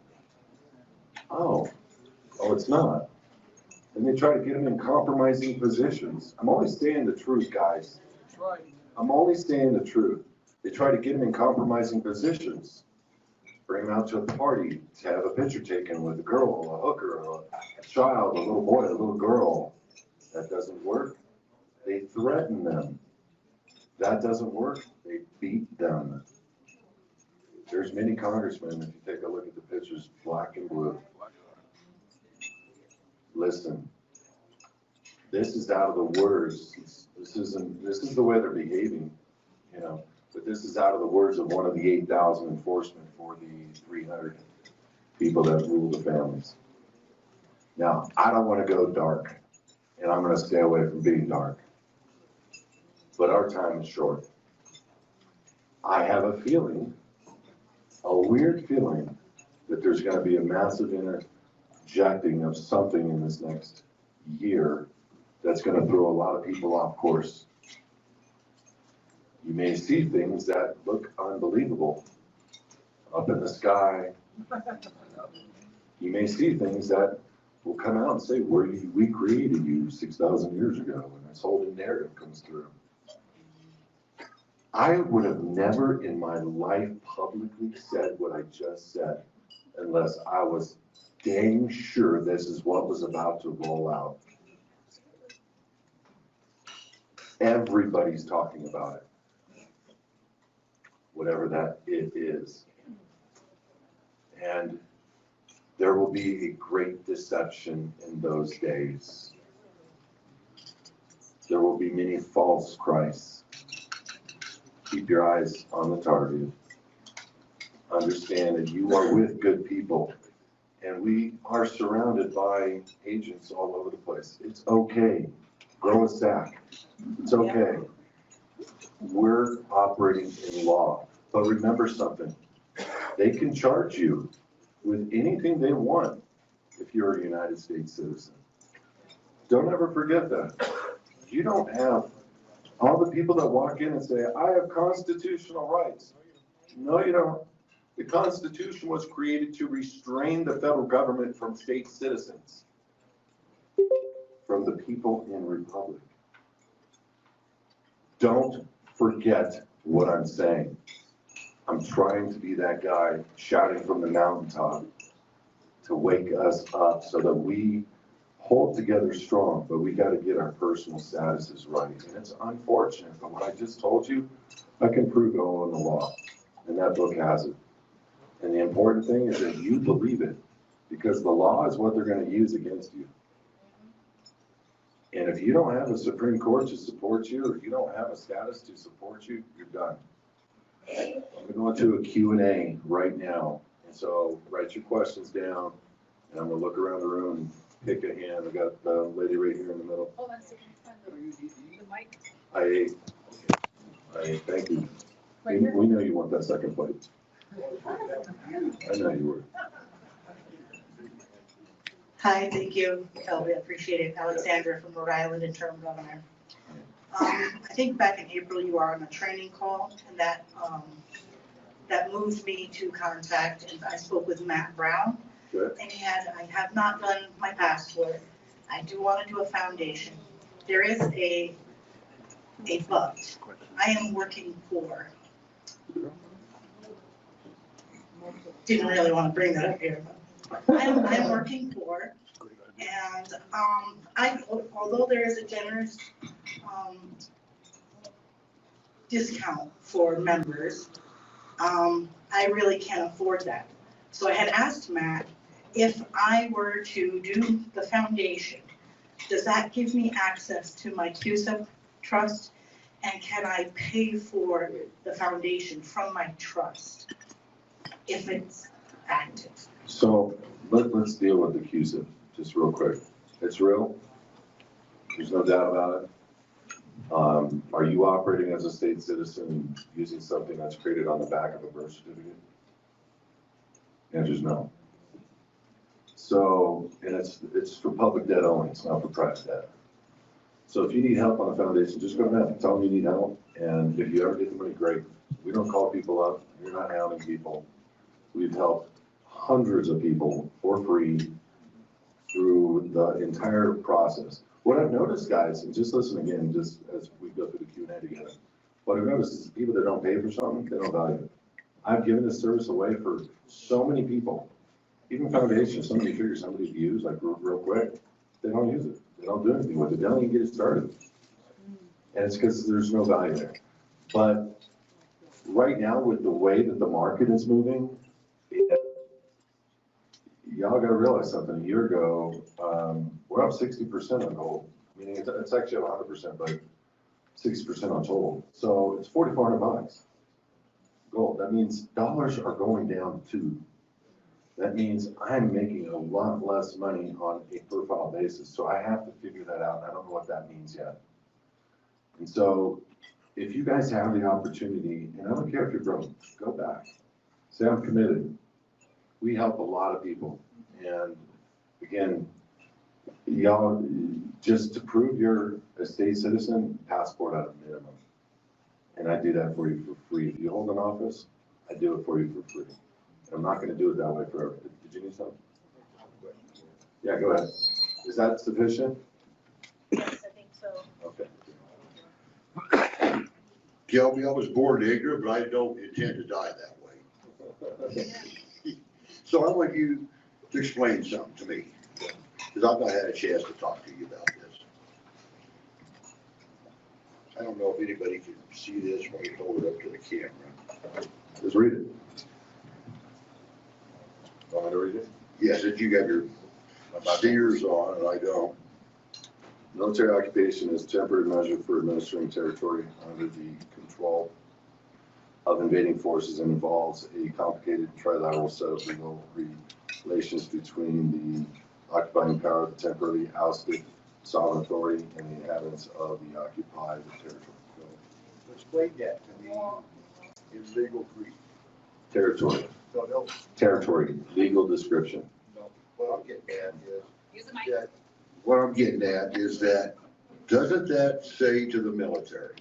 [SPEAKER 3] Oh, it's not. And they try to get him in compromising positions. I'm only saying the truth, guys.
[SPEAKER 5] That's right.
[SPEAKER 3] I'm only saying the truth. They try to get him in compromising positions. Bring him out to a party to have a picture taken with a girl, a hooker, a child, a little boy, a little girl. That doesn't work. They threaten them. That doesn't work. They beat them. There's many congressmen, if you take a look at the pictures, black and blue. Listen, this is out of the words. This is the way they're behaving, you know. But this is out of the words of one of the 8,000 enforcement for the 300 people that rule the families. Now, I don't want to go dark, and I'm going to stay away from being dark. But our time is short. I have a feeling, a weird feeling, that there's going to be a massive interjecting of something in this next year that's going to throw a lot of people off course. You may see things that look unbelievable up in the sky. You may see things that will come out and say, we created you 6,000 years ago, and this whole new narrative comes through. I would have never in my life publicly said what I just said unless I was dang sure this is what was about to roll out. Everybody's talking about it. Whatever that it is. And there will be a great deception in those days. There will be many false Christs. Keep your eyes on the target. Understand that you are with good people. And we are surrounded by agents all over the place. It's okay. Grow a sack. It's okay. We're operating in law. But remember something. They can charge you with anything they want if you're a United States citizen. Don't ever forget that. You don't have all the people that walk in and say, I have constitutional rights. No, you don't. The Constitution was created to restrain the federal government from state citizens, from the people in republic. Don't forget what I'm saying. I'm trying to be that guy shouting from the mountaintop to wake us up so that we hold together strong, but we got to get our personal statuses right. And it's unfortunate, but what I just told you, I can prove it all in the law, and that book has it. And the important thing is that you believe it, because the law is what they're going to use against you. And if you don't have a Supreme Court to support you, or you don't have a status to support you, you're done. I'm going to go into a Q&A right now. And so write your questions down, and I'm going to look around the room and pick a hand. I got the lady right here in the middle.
[SPEAKER 2] Hold on a second. The mic.
[SPEAKER 3] I thank you. We know you want that second plate. I know you were.
[SPEAKER 7] Hi, thank you, Kelby. I appreciate it. Alexandra from Rhode Island, interim governor. I think back in April you were on a training call, and that moved me to contact, and I spoke with Matt Brown.
[SPEAKER 3] Good.
[SPEAKER 7] And I have not done my passport. I do want to do a foundation. There is a but. I am working poor. Didn't really want to bring that up here, but I'm working poor, and although there is a generous discount for members, I really can't afford that. So I had asked Matt if I were to do the foundation, does that give me access to my CUSA trust? And can I pay for the foundation from my trust if it's active?
[SPEAKER 3] So let's deal with the CUSIP just real quick. It's real. There's no doubt about it. Are you operating as a state citizen using something that's created on the back of a birth certificate? The answer is no. So, and it's for public debt only, it's not for private debt. So if you need help on a foundation, just go to them, tell them you need help, and if you ever get the money, great. We don't call people up, you're not hounding people. We've helped hundreds of people for free through the entire process. What I've noticed, guys, and just listen again, just as we go through the Q&A together, what I've noticed is people that don't pay for something, they don't value it. I've given this service away for so many people, even foundations, somebody figures somebody to use, like real quick, they don't use it. They don't do anything with it. They don't even get it started. And it's because there's no value there. But right now, with the way that the market is moving, y'all got to realize something. A year ago, we're up 60% on gold. Meaning it's actually up 100%, but 60% on total. So it's $4,400 gold. That means dollars are going down too. That means I'm making a lot less money on a per file basis. So I have to figure that out. I don't know what that means yet. And so if you guys have the opportunity, and I don't care if you're broke, go back. Say I'm committed. We help a lot of people. And again, y'all, just to prove you're a state citizen, passport at a minimum. And I do that for you for free. If you hold an office, I do it for you for free. I'm not going to do it that way forever. Did you need something? Yeah, go ahead. Is that sufficient?
[SPEAKER 6] Yes, I think so.
[SPEAKER 3] Okay.
[SPEAKER 8] Kelby, I was born ignorant, but I don't intend to die that way. So I want you to explain something to me, because I've not had a chance to talk to you about this. I don't know if anybody can see this when you hold it up to the camera.
[SPEAKER 3] Just read it. Want me to read it?
[SPEAKER 8] Yes, if you got your steers on, and I don't.
[SPEAKER 3] Military occupation is temporary measure for administering territory under the control of invading forces and involves a complicated trilateral set of legal relations between the occupying power, the temporarily ousted sovereign authority, and the inhabitants of the occupied territory.
[SPEAKER 8] Explain that to me in legal Greek.
[SPEAKER 3] Territory.
[SPEAKER 8] No,
[SPEAKER 3] Territory, legal description.
[SPEAKER 8] what I'm getting at is,
[SPEAKER 2] Use the mic.
[SPEAKER 8] that, what I'm getting at is that, doesn't that say to the military?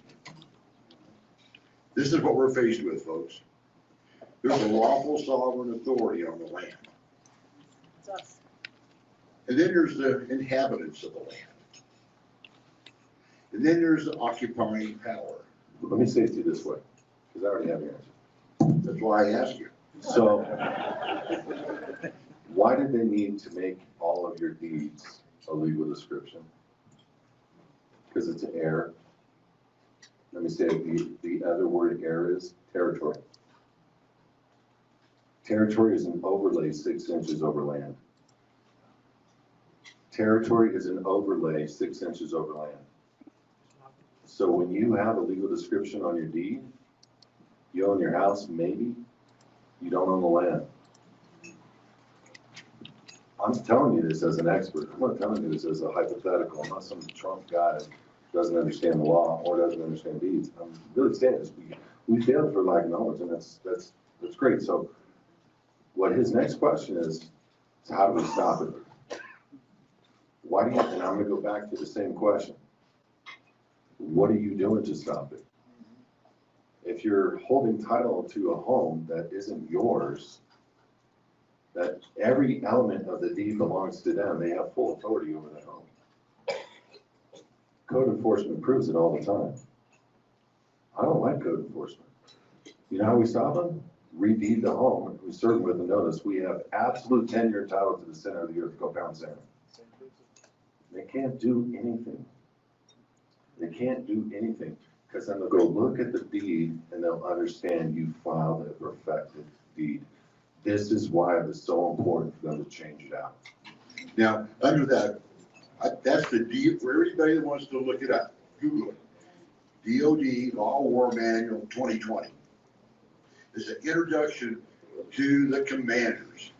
[SPEAKER 8] This is what we're faced with, folks. There's a lawful sovereign authority on the land.
[SPEAKER 6] It's us.
[SPEAKER 8] And then there's the inhabitants of the land. And then there's the occupying power.
[SPEAKER 3] Let me say it to you this way, because I already have the answer.
[SPEAKER 8] That's why I asked you.
[SPEAKER 3] So, why did they need to make all of your deeds a legal description? Because it's an error. Let me say it, the other word error is territory. Territory is an overlay 6 inches over land. Territory is an overlay 6 inches over land. So when you have a legal description on your deed, you own your house, maybe, you don't own the land. I'm telling you this as an expert. I'm not telling you this as a hypothetical. I'm not some Trump guy that doesn't understand the law or doesn't understand deeds. I'm really saying this. We failed for lack of knowledge, and that's great. So what his next question is how do we stop it? Why do you, and I'm gonna go back to the same question. What are you doing to stop it? If you're holding title to a home that isn't yours, that every element of the deed belongs to them, they have full authority over that home. Code enforcement proves it all the time. I don't like code enforcement. You know how we stop them? Redeed the home, we serve them with a notice. We have absolute tenure title to the center of the earth, go pound sand. They can't do anything. They can't do anything, because then they'll go look at the deed and they'll understand you filed a perfected deed. This is why it was so important for them to change it out.
[SPEAKER 8] Now, under that, that's the deed for everybody that wants to look it up. Google it. DOD Law War Manual 2020. It's an introduction to the commanders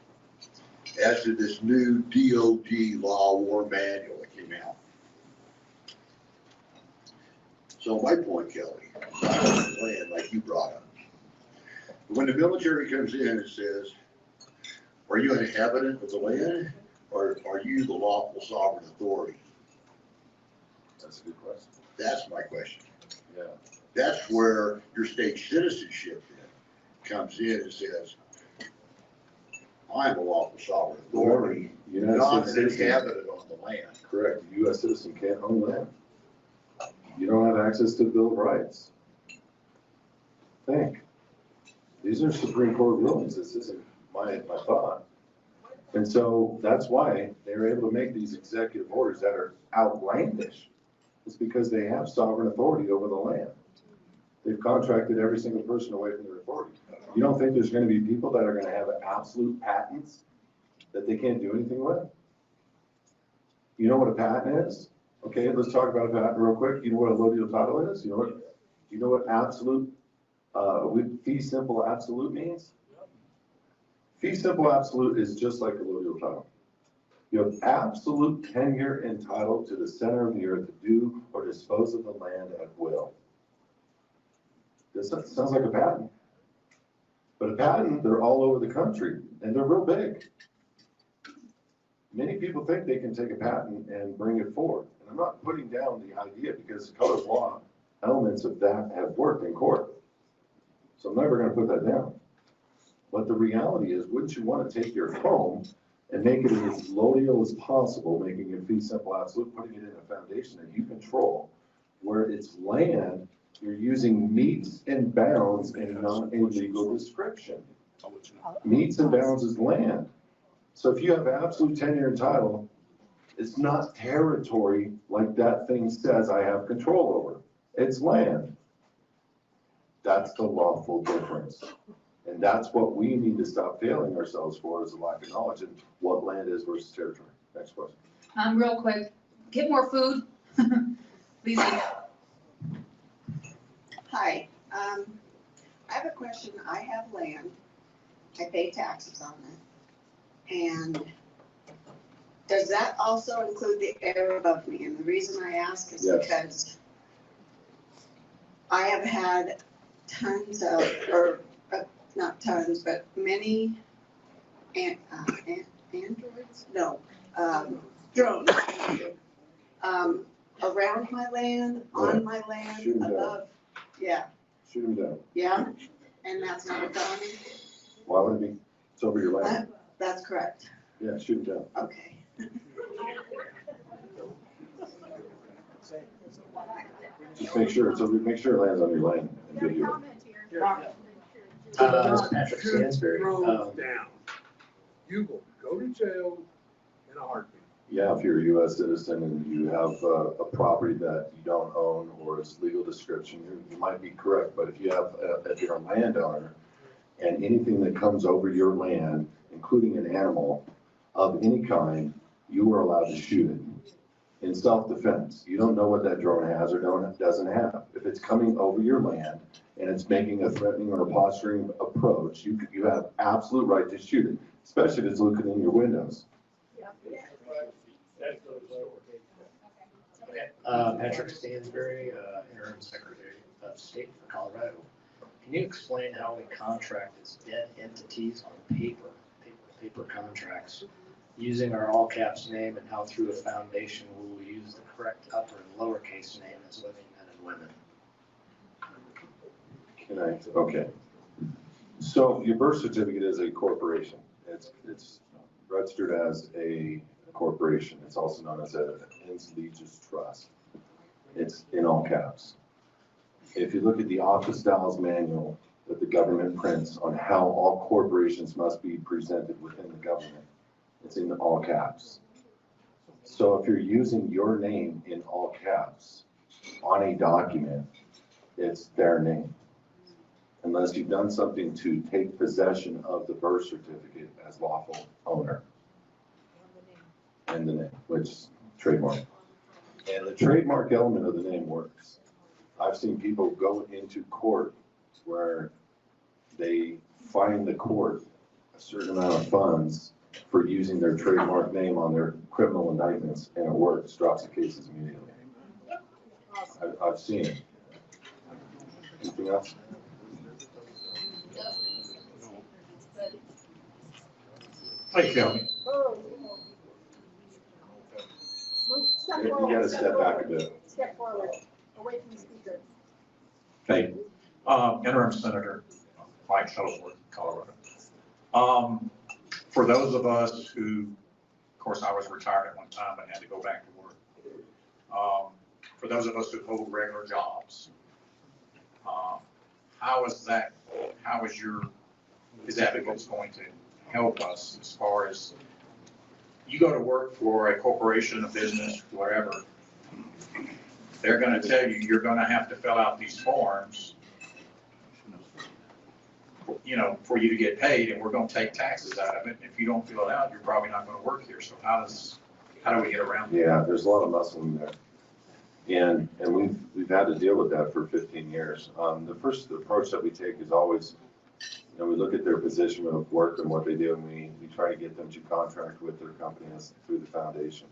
[SPEAKER 8] as to this new DOD Law War Manual that came out. So my point, Kelly, land like you brought up. When the military comes in and says, are you an inhabitant of the land, or are you the lawful sovereign authority?
[SPEAKER 3] That's a good question.
[SPEAKER 8] That's my question.
[SPEAKER 3] Yeah.
[SPEAKER 8] That's where your state citizenship then comes in and says, I'm a lawful sovereign authority,
[SPEAKER 3] United
[SPEAKER 8] not
[SPEAKER 3] States
[SPEAKER 8] an
[SPEAKER 3] citizen.
[SPEAKER 8] inhabitant on the land.
[SPEAKER 3] Correct. A U.S. citizen can't own land. You don't have access to the Bill of Rights. Think. These are Supreme Court rulings. This isn't my thought. And so that's why they're able to make these executive orders that are outlandish. It's because they have sovereign authority over the land. They've contracted every single person away from their authority. You don't think there's going to be people that are going to have absolute patents that they can't do anything with? You know what a patent is? Okay, let's talk about a patent real quick. You know what a allodial title is? You know what absolute, fee simple absolute means? Fee simple absolute is just like a allodial title. You have absolute tenure and title to the center of the earth to do or dispose of the land at will. This sounds like a patent. But a patent, they're all over the country and they're real big. Many people think they can take a patent and bring it forward. And I'm not putting down the idea because code of law elements of that have worked in court. So I'm never going to put that down. But the reality is, wouldn't you want to take your home and make it as allodial as possible, making it fee simple absolute, putting it in a foundation that you control, where it's land, you're using metes and bounds and not a legal description. Metes and bounds is land. So if you have absolute tenure and title, it's not territory like that thing says I have control over. It's land. That's the lawful difference. And that's what we need to stop failing ourselves for, is a lack of knowledge of what land is versus territory. Next question.
[SPEAKER 2] Real quick, get more food. Lisa.
[SPEAKER 9] Hi, I have a question. I have land, I pay taxes on it. And does that also include the area above me? And the reason I ask is
[SPEAKER 3] Yes.
[SPEAKER 9] because I have had tons of, or not tons, but many androids? No, drones. Around my land, on my land,
[SPEAKER 3] Shoot 'em down.
[SPEAKER 9] above, yeah,
[SPEAKER 3] Shoot them down.
[SPEAKER 9] yeah, and that's not a felony?
[SPEAKER 3] Why would it be? It's over your land.
[SPEAKER 9] That's correct,
[SPEAKER 3] Yeah, shoot them down.
[SPEAKER 9] okay.
[SPEAKER 3] Just make sure, make sure it lands on your land and give you.
[SPEAKER 5] Patrick Stansberry. Down. You will go to jail in a heartbeat.
[SPEAKER 3] Yeah, if you're a U.S. citizen and you have a property that you don't own or it's legal description, you might be correct. But if you're a landowner and anything that comes over your land, including an animal of any kind, you are allowed to shoot it in self-defense. You don't know what that drone has or doesn't have. If it's coming over your land and it's making a threatening or a posturing approach, you have absolute right to shoot it, especially if it's looking in your windows.
[SPEAKER 10] Patrick Stansberry, Interim Secretary of State for Colorado. Can you explain how we contract as dead entities on paper contracts, using our all caps name, and how through a foundation we will use the correct upper and lowercase name as living men and women?
[SPEAKER 3] Okay. So your birth certificate is a corporation. It's registered as a corporation. It's also known as a ins legis trust. It's in all caps. If you look at the office styles manual that the government prints on how all corporations must be presented within the government, it's in all caps. So if you're using your name in all caps on a document, it's their name. Unless you've done something to take possession of the birth certificate as lawful owner. And the name, which is trademark. And the trademark element of the name works. I've seen people go into court where they fine the court a certain amount of funds for using their trademark name on their criminal indictments, and it works, drops the cases immediately. I've seen it. Anything else?
[SPEAKER 1] Hey, Kelby.
[SPEAKER 6] Step
[SPEAKER 3] You
[SPEAKER 6] forward.
[SPEAKER 3] gotta step back a bit.
[SPEAKER 6] Step forward, away from the speaker.
[SPEAKER 1] Hey, interim senator, Mike Shuttleworth, Colorado. For those of us who, of course, I was retired at one time, but had to go back to work. For those of us who hold regular jobs, how is that going to help us as far as you go to work for a corporation, a business, whatever, they're going to tell you, you're going to have to fill out these forms, you know, for you to get paid, and we're going to take taxes out of it. If you don't fill it out, you're probably not going to work here. So how do we get around that?
[SPEAKER 3] Yeah, there's a lot of muscle in there. And we've had to deal with that for 15 years. The first approach that we take is always, you know, we look at their position of work and what they do, and we try to get them to contract with their companies through the foundation.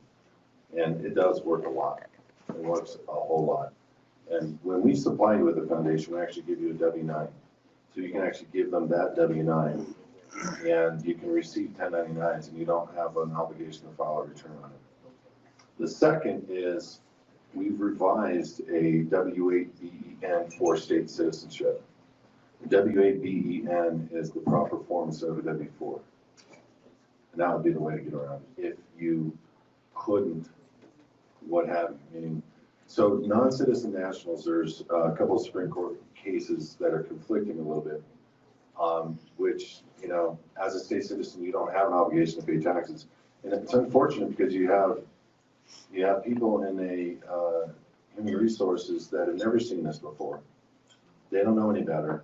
[SPEAKER 3] And it does work a lot. It works a whole lot. And when we supply you with a foundation, we actually give you a W-9. So you can actually give them that W-9, and you can receive 1099s, and you don't have an obligation to file a return on it. The second is we've revised a W-8BEN for state citizenship. W-8BEN is the proper form instead of a W-4. And that would be the way to get around it. If you couldn't, what have you, meaning, so non-citizen nationals, there's a couple of Supreme Court cases that are conflicting a little bit, which, you know, as a state citizen, you don't have an obligation to pay taxes. And it's unfortunate because you have people in human resources that have never seen this before. They don't know any better.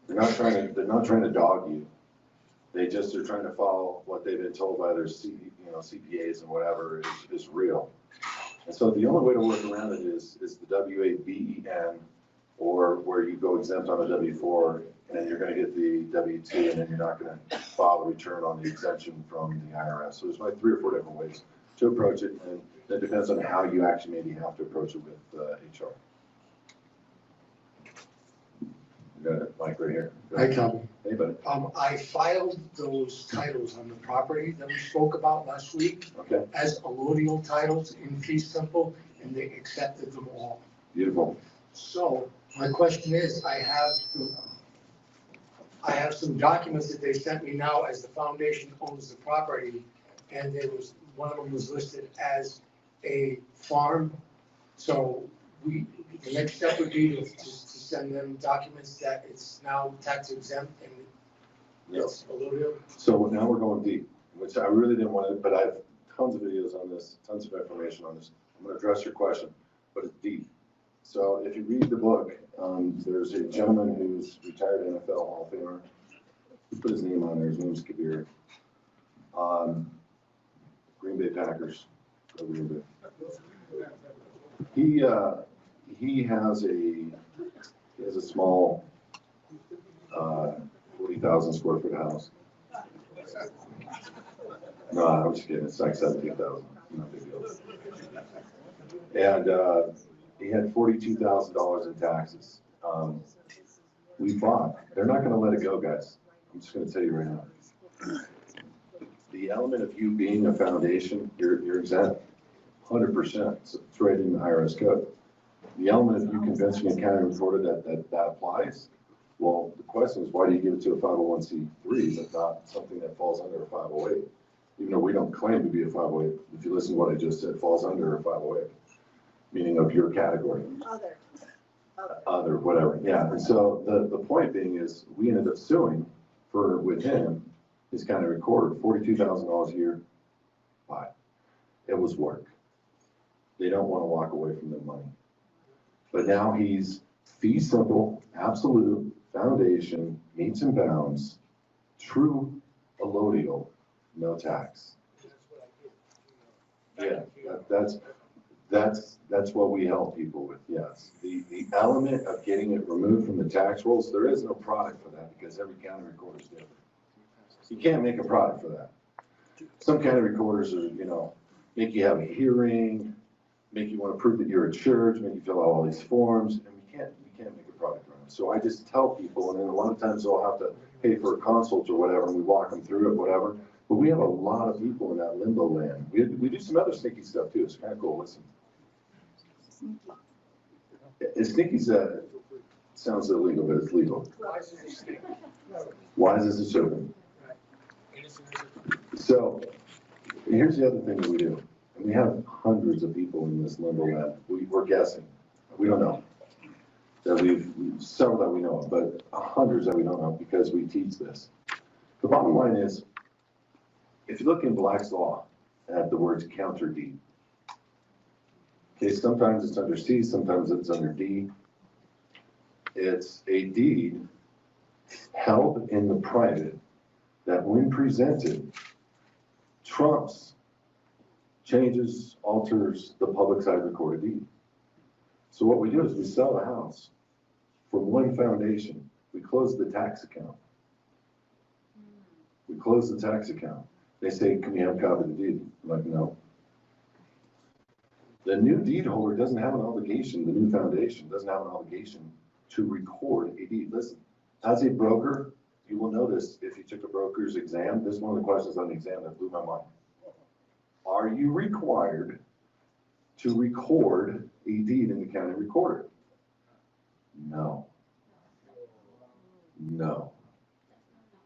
[SPEAKER 3] They're not trying to dog you. They just are trying to follow what they've been told by their CPAs and whatever is real. And so the only way to work around it is the W-8BEN, or where you go exempt on a W-4 and you're going to get the W-2, and then you're not going to file a return on the exemption from the IRS. So there's like 3 or 4 different ways to approach it, and that depends on how you actually maybe have to approach it with HR. You got it, Mike, right here.
[SPEAKER 11] Hi, Kelby.
[SPEAKER 3] Hey, buddy.
[SPEAKER 11] I filed those titles on the property that we spoke about last week as allodial titles in fee simple, and they accepted them all.
[SPEAKER 3] Beautiful.
[SPEAKER 11] So my question is, I have some documents that they sent me now as the foundation owns the property, and one of them was listed as a farm. So the next step would be to send them documents that it's now tax exempt and it's allodial.
[SPEAKER 3] So now we're going deep, which I really didn't want to, but I have tons of videos on this, tons of information on this. I'm going to address your question, but it's deep. So if you read the book, there's a gentleman who's retired NFL Hall of Famer. He put his name on there. His name's Kabir. Green Bay Packers. Go Green Bay. He has a small 40,000 square foot house. No, I'm just kidding. It's like 17,000. No big deal. And he had $42,000 in taxes. We fought. They're not going to let it go, guys. I'm just going to tell you right now. The element of you being a foundation, you're exempt, 100%. It's right in the IRS code. The element of you convincing a county recorder that applies, well, the question is, why do you give it to a 501c3 but not something that falls under a 508? Even though we don't claim to be a 508, if you listen to what I just said, falls under a 508, meaning of your category. Other, whatever, yeah. And so the point being is, we ended up suing with him, his county recorder, $42,000 a year. Why? It was work. They don't want to walk away from the money. But now he's fee simple, absolute, foundation, meets and bounds, true allodial, no tax. Yeah, That's what we help people with, yes. The element of getting it removed from the tax rolls, there is no product for that because every county recorder is different. You can't make a product for that. Some county recorders are, make you have a hearing, make you want to prove that you're a church, make you fill out all these forms, and you can't make a product around it. So I just tell people, and then a lot of times they'll have to pay for a consult or whatever, and we walk them through it, whatever. But we have a lot of people in that limbo land. We do some other sneaky stuff too. It's kind of cool. Listen. Sneaky's sounds illegal, but it's legal. Wise as a serpent. So here's the other thing that we do. And we have hundreds of people in this limbo land. We're guessing. We don't know. That we've several that we know of, but hundreds that we don't know because we teach this. The bottom line is, if you look in Black's Law at the words counter deed, okay, sometimes it's under C, sometimes it's under D. It's a deed held in the private that when presented trumps, changes, alters the public side recorded deed. So what we do is we sell a house from one foundation. We close the tax account. We close the tax account. They say, can we have a copy of the deed? I'm like, no. The new deed holder doesn't have an obligation, the new foundation doesn't have an obligation to record a deed. Listen, as a broker, you will notice if you took a broker's exam, this is one of the questions on the exam that blew my mind. Are you required to record a deed in the county recorder? No. No.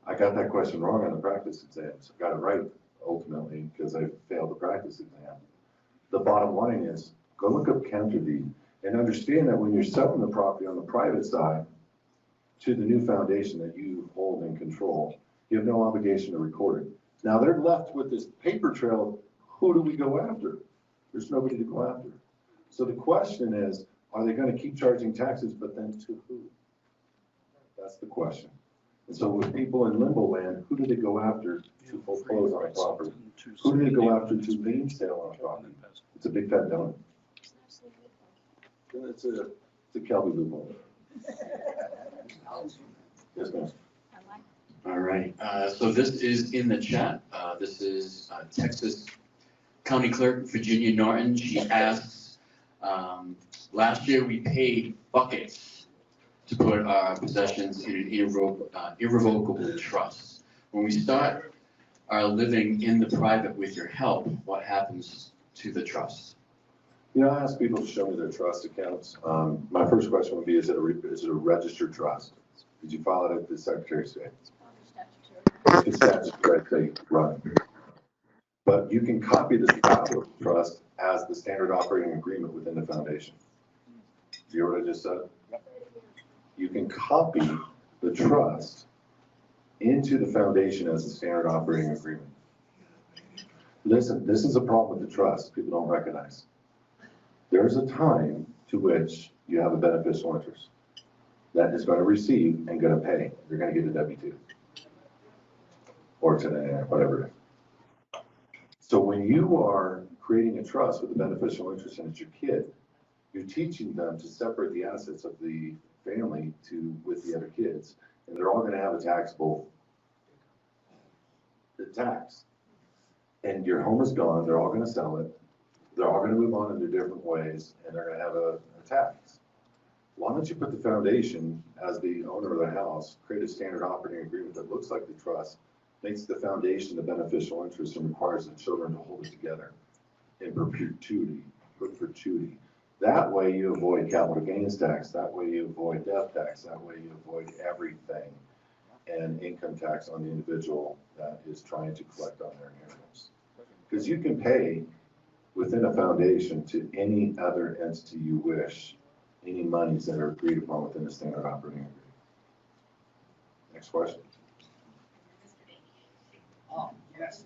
[SPEAKER 3] I got that question wrong on the practice exams. I got it right ultimately because I failed the practice exam. The bottom line is go look up counter deed and understand that when you're selling the property on the private side to the new foundation that you hold and control, you have no obligation to record it. Now they're left with this paper trail of who do we go after? There's nobody to go after. So the question is, are they going to keep charging taxes, but then to who? That's the question. And so with people in limbo land, who do they go after to foreclose on a property? Who do they go after to lien sale on a property? It's a big fat donut. It's a Kelby loophole. Yes, ma'am.
[SPEAKER 12] All right, so this is in the chat. This is Texas County Clerk Virginia Norton. She asks, last year we paid buckets to put our possessions in an irrevocable trust. When we start our living in the private with your help, what happens to the trust?
[SPEAKER 3] I ask people to show me their trust accounts. My first question would be, is it a registered trust? Did you file it at the Secretary of State? It's statutory, they run. But you can copy the statute of trust as the standard operating agreement within the foundation. Do you hear what I just said? You can copy the trust into the foundation as a standard operating agreement. Listen, this is a problem with the trust people don't recognize. There's a time to which you have a beneficial interest that is going to receive and going to pay. You're going to get a W-2 or 1099, whatever it is. So when you are creating a trust with a beneficial interest and it's your kid, you're teaching them to separate the assets of the family with the other kids, and they're all going to have a taxable tax. And your home is gone. They're all going to sell it. They're all going to move on in their different ways, and they're going to have a tax. Why don't you put the foundation as the owner of the house, create a standard operating agreement that looks like the trust, makes the foundation the beneficial interest, and requires the children to hold it together in perpetuity. That way you avoid capital gains tax. That way you avoid death tax. That way you avoid everything, and income tax on the individual that is trying to collect on their inheritance. Because you can pay within a foundation to any other entity you wish, any monies that are agreed upon within the standard operating agreement. Next question.
[SPEAKER 13] Yes.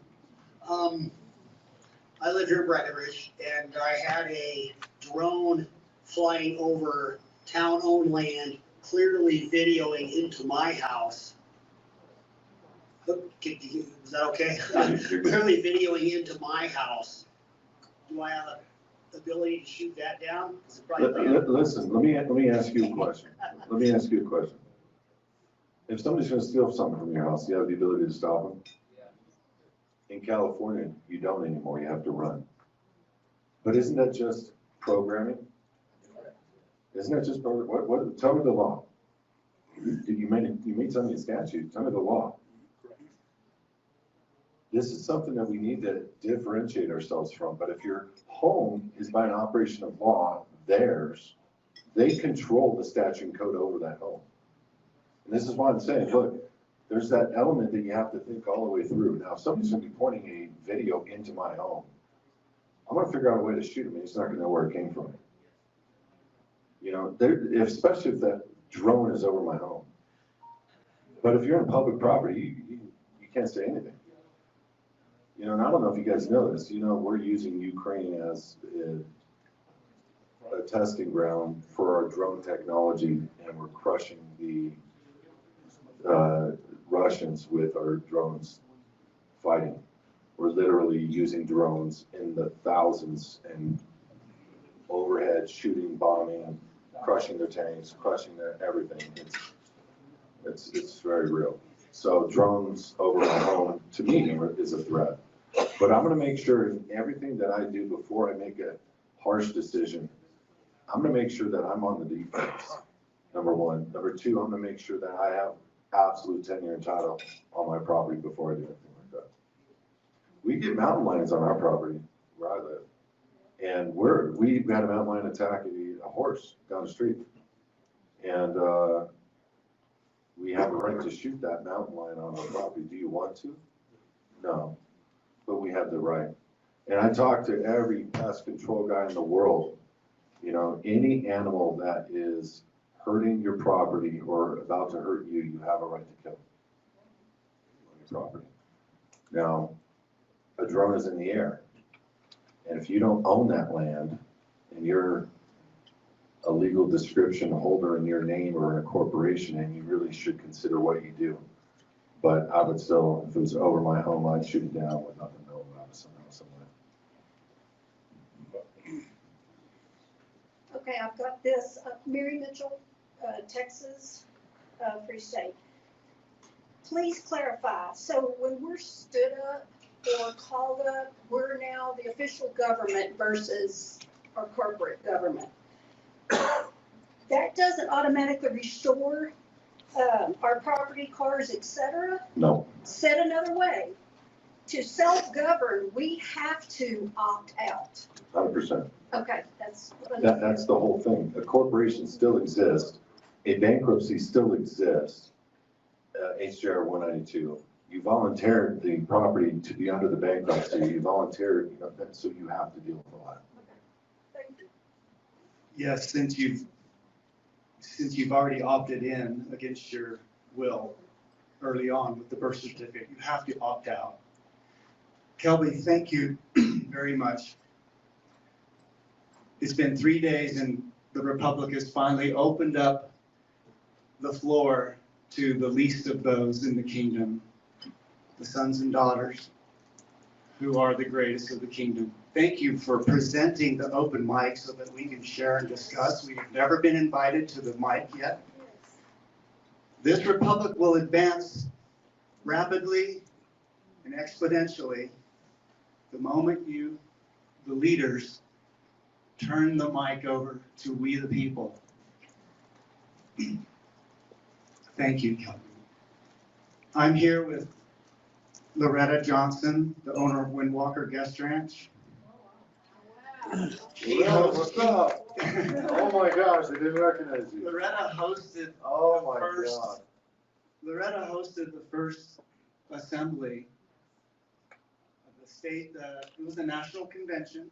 [SPEAKER 13] I live here in Breckenridge, and I had a drone flying over town-owned land, clearly videoing into my house. Is that okay? Clearly videoing into my house. Do I have a ability to shoot that down? 'Cause it probably-
[SPEAKER 3] Listen, let me ask you a question. Let me ask you a question. If somebody's gonna steal something from your house, you have the ability to stop them? In California, you don't anymore, you have to run. But isn't that just programming? Isn't that just, what, tell me the law. You made something a statute, tell me the law. This is something that we need to differentiate ourselves from, but if your home is by an operation of law, theirs, they control the statute and code over that home. And this is why I'm saying, look, there's that element that you have to think all the way through. Now, if somebody's gonna be pointing a video into my home, I'm gonna figure out a way to shoot him, and he's not gonna know where it came from. You know, especially if that drone is over my home. But if you're on public property, you can't say anything. You know, and I don't know if you guys know this, you know, we're using Ukraine as a testing ground for our drone technology, and we're crushing the Russians with our drones fighting. We're literally using drones in the thousands and overhead shooting, bombing, crushing their tanks, crushing their everything. It's very real. So drones over my home, to me, is a threat. But I'm gonna make sure in everything that I do before I make a harsh decision, I'm gonna make sure that I'm on the defense, number one. Number two, I'm gonna make sure that I have absolute tenure and title on my property before I do anything like that. We get mountain lions on our property where I live. And we had a mountain lion attack a horse down the street. And we have a right to shoot that mountain lion on our property. Do you want to? No, but we have the right. And I talk to every pest control guy in the world. You know, any animal that is hurting your property or about to hurt you, you have a right to kill on your property. Now, a drone is in the air. And if you don't own that land and you're a legal description holder in your name or in a corporation, and you really should consider what you do. But I would still, if it was over my home, I'd shoot it down with nothing to know about it somehow, somewhere.
[SPEAKER 6] Okay, I've got this, Mary Mitchell, Texas, Free State. Please clarify, so when we're stood up or called up, we're now the official government versus our corporate government. That doesn't automatically restore our property, cars, etc.
[SPEAKER 3] No.
[SPEAKER 6] Said another way, to self-govern, we have to opt out.
[SPEAKER 3] 100%.
[SPEAKER 6] Okay, that's
[SPEAKER 3] That's the whole thing. A corporation still exists. A bankruptcy still exists. HJR 192. You volunteered the property to be under the bankruptcy. You volunteered, you know, so you have to deal with all that.
[SPEAKER 6] Thank you.
[SPEAKER 14] Yes, since you've already opted in against your will early on with the birth certificate, you have to opt out. Kelby, thank you very much. It's been 3 days and the Republic has finally opened up the floor to the least of those in the kingdom, the sons and daughters who are the greatest of the kingdom. Thank you for presenting the open mic so that we can share and discuss. We've never been invited to the mic yet. This republic will advance rapidly and exponentially the moment you, the leaders, turn the mic over to we the people. Thank you, Kelby. I'm here with Loretta Johnson, the owner of Windwalker Guest Ranch.
[SPEAKER 3] Yeah, what's up? Oh my gosh, I didn't recognize you.
[SPEAKER 14] Loretta hosted the first assembly of the state. It was a national convention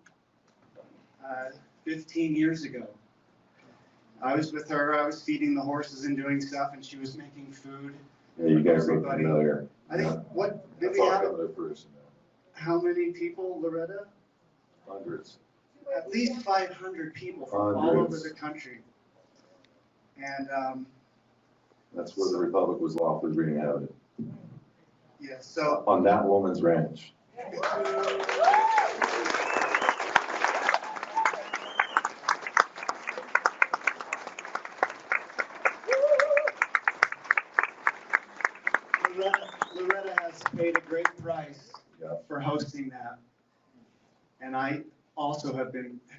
[SPEAKER 14] 15 years ago. I was with her. I was feeding the horses and doing stuff, and she was making food.
[SPEAKER 3] Yeah, you guys look familiar.
[SPEAKER 14] I think, what, did we have? How many people, Loretta?
[SPEAKER 3] Hundreds.
[SPEAKER 14] At least 500 people from all over the country. And
[SPEAKER 3] that's where the Republic was lawfully re-inhabited.
[SPEAKER 14] Yeah, so
[SPEAKER 3] on that woman's ranch.
[SPEAKER 14] price
[SPEAKER 3] Yeah.
[SPEAKER 14] for hosting that. And I also have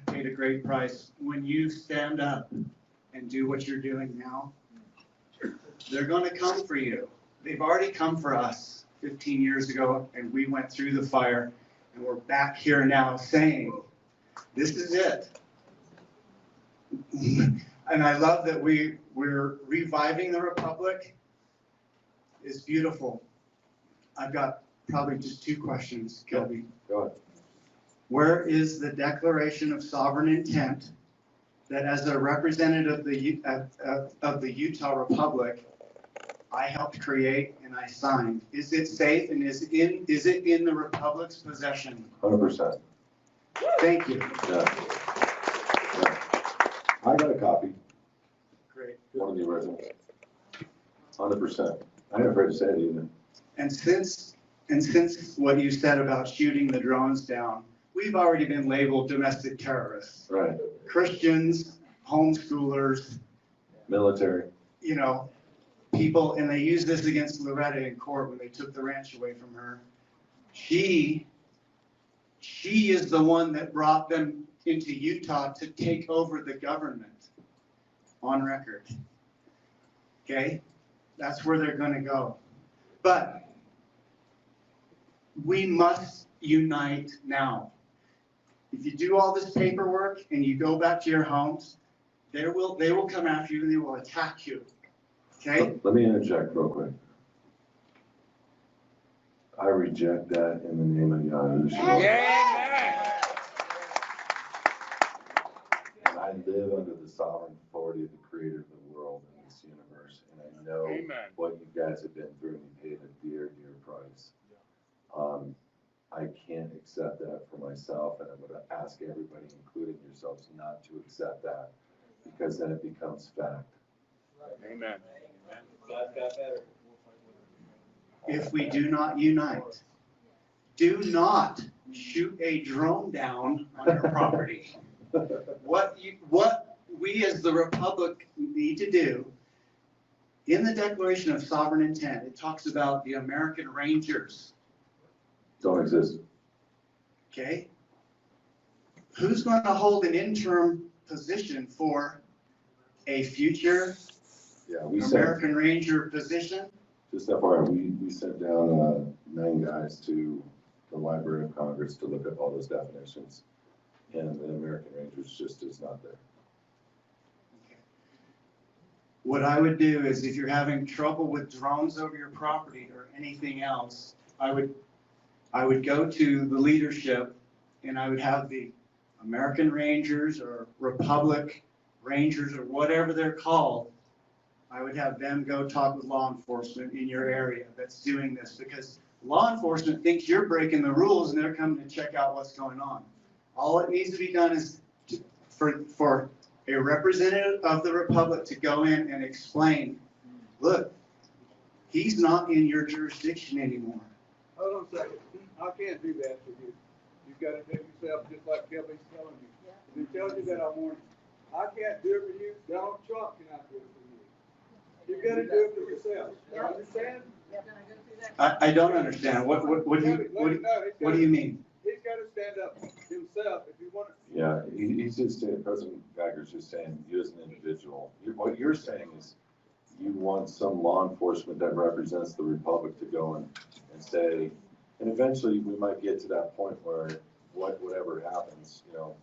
[SPEAKER 14] paid a great price. When you stand up and do what you're doing now, they're gonna come for you. They've already come for us 15 years ago, and we went through the fire, and we're back here now saying, this is it. And I love that we're reviving the Republic. It's beautiful. I've got probably just 2 questions, Kelby.
[SPEAKER 3] Go ahead.
[SPEAKER 14] Where is the Declaration of Sovereign Intent that as a representative of the Utah Republic, I helped create and I signed? Is it safe and is it in the Republic's possession?
[SPEAKER 3] 100%.
[SPEAKER 14] Thank you.
[SPEAKER 3] Yeah. I got a copy,
[SPEAKER 14] Great.
[SPEAKER 3] one of the originals. 100%. I ain't afraid to say it either.
[SPEAKER 14] And since what you said about shooting the drones down, we've already been labeled domestic terrorists.
[SPEAKER 3] Right.
[SPEAKER 14] Christians, homeschoolers,
[SPEAKER 3] Military.
[SPEAKER 14] you know, people, and they used this against Loretta in court when they took the ranch away from her. She is the one that brought them into Utah to take over the government, on record. Okay? That's where they're gonna go. But we must unite now. If you do all this paperwork and you go back to your homes, they will come after you and they will attack you. Okay?
[SPEAKER 3] Let me interject real quick. I reject that in the name of Yahushua. And I live under the sovereign authority of the creator of the world and this universe. And I know what you guys have been through and you paid a dear, dear price. I can't accept that for myself, and I'm going to ask everybody, including yourselves, not to accept that, because then it becomes fact.
[SPEAKER 5] Amen.
[SPEAKER 14] If we do not unite, do not shoot a drone down on your property. What we as the Republic need to do, in the Declaration of Sovereign Intent, it talks about the American Rangers.
[SPEAKER 3] Don't exist.
[SPEAKER 14] Okay? Who's going to hold an interim position for a future American Ranger position?
[SPEAKER 3] Just FYI, we sent down 9 guys to the Library of Congress to look up all those definitions, and the American Rangers just is not there.
[SPEAKER 14] What I would do is, if you're having trouble with drones over your property or anything else, I would go to the leadership and I would have the American Rangers or Republic Rangers or whatever they're called. I would have them go talk with law enforcement in your area that's doing this, because law enforcement thinks you're breaking the rules and they're coming to check out what's going on. All it needs to be done is for a representative of the Republic to go in and explain, look, he's not in your jurisdiction anymore.
[SPEAKER 5] Hold on a second. I can't do that for you. You've got to do it yourself, just like Kelby's telling you. He tells you that I warn you. I can't do it for you. Donald Trump cannot do it for you. You've got to do it for yourself. You understand?
[SPEAKER 14] I don't understand. What do you mean?
[SPEAKER 5] He's got to stand up himself if you want to.
[SPEAKER 3] Yeah, he's just saying, President Geiger's just saying, you as an individual, what you're saying is you want some law enforcement that represents the Republic to go and say, and eventually we might get to that point where whatever happens, you know,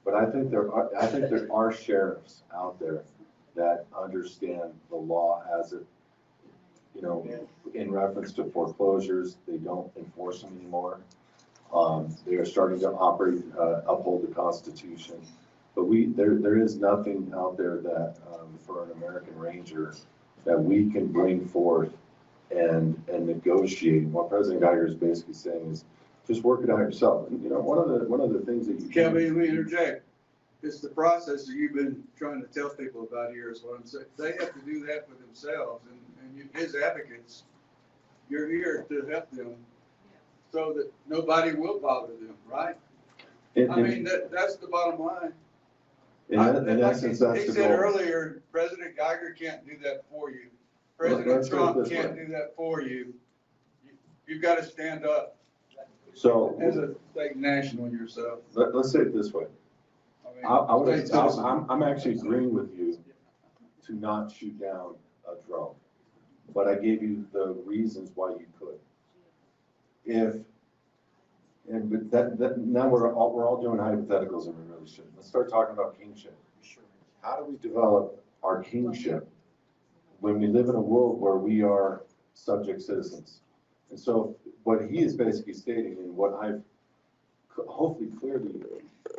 [SPEAKER 3] but I think there are sheriffs out there that understand the law as it, you know, in reference to foreclosures. They don't enforce them anymore. They are starting to operate, uphold the Constitution. But there is nothing out there that, for an American Ranger, that we can bring forth and negotiate. What President Geiger is basically saying is, just work it out yourself. And, you know, one of the things that you
[SPEAKER 5] Kelby, let me interject. It's the process that you've been trying to tell people about here is what I'm saying. They have to do that for themselves, and you, his advocates, you're here to help them so that nobody will bother them, right? I mean, that's the bottom line.
[SPEAKER 3] In essence, that's
[SPEAKER 5] He
[SPEAKER 3] the
[SPEAKER 5] said
[SPEAKER 3] goal.
[SPEAKER 5] earlier, President Geiger can't do that for you. President Trump can't do that for you. You've got to stand up
[SPEAKER 8] So
[SPEAKER 5] As a state national yourself,
[SPEAKER 8] let's say it this way.
[SPEAKER 5] I mean.
[SPEAKER 8] I would,
[SPEAKER 5] state citizen.
[SPEAKER 8] I'm actually agreeing with you to not shoot down a drone, but I gave you the reasons why you could. But now we're all doing hypotheticals and we really shouldn't. Let's start talking about kingship. How do we develop our kingship when we live in a world where we are subject citizens? And so what he is basically stating, and what I've hopefully clearly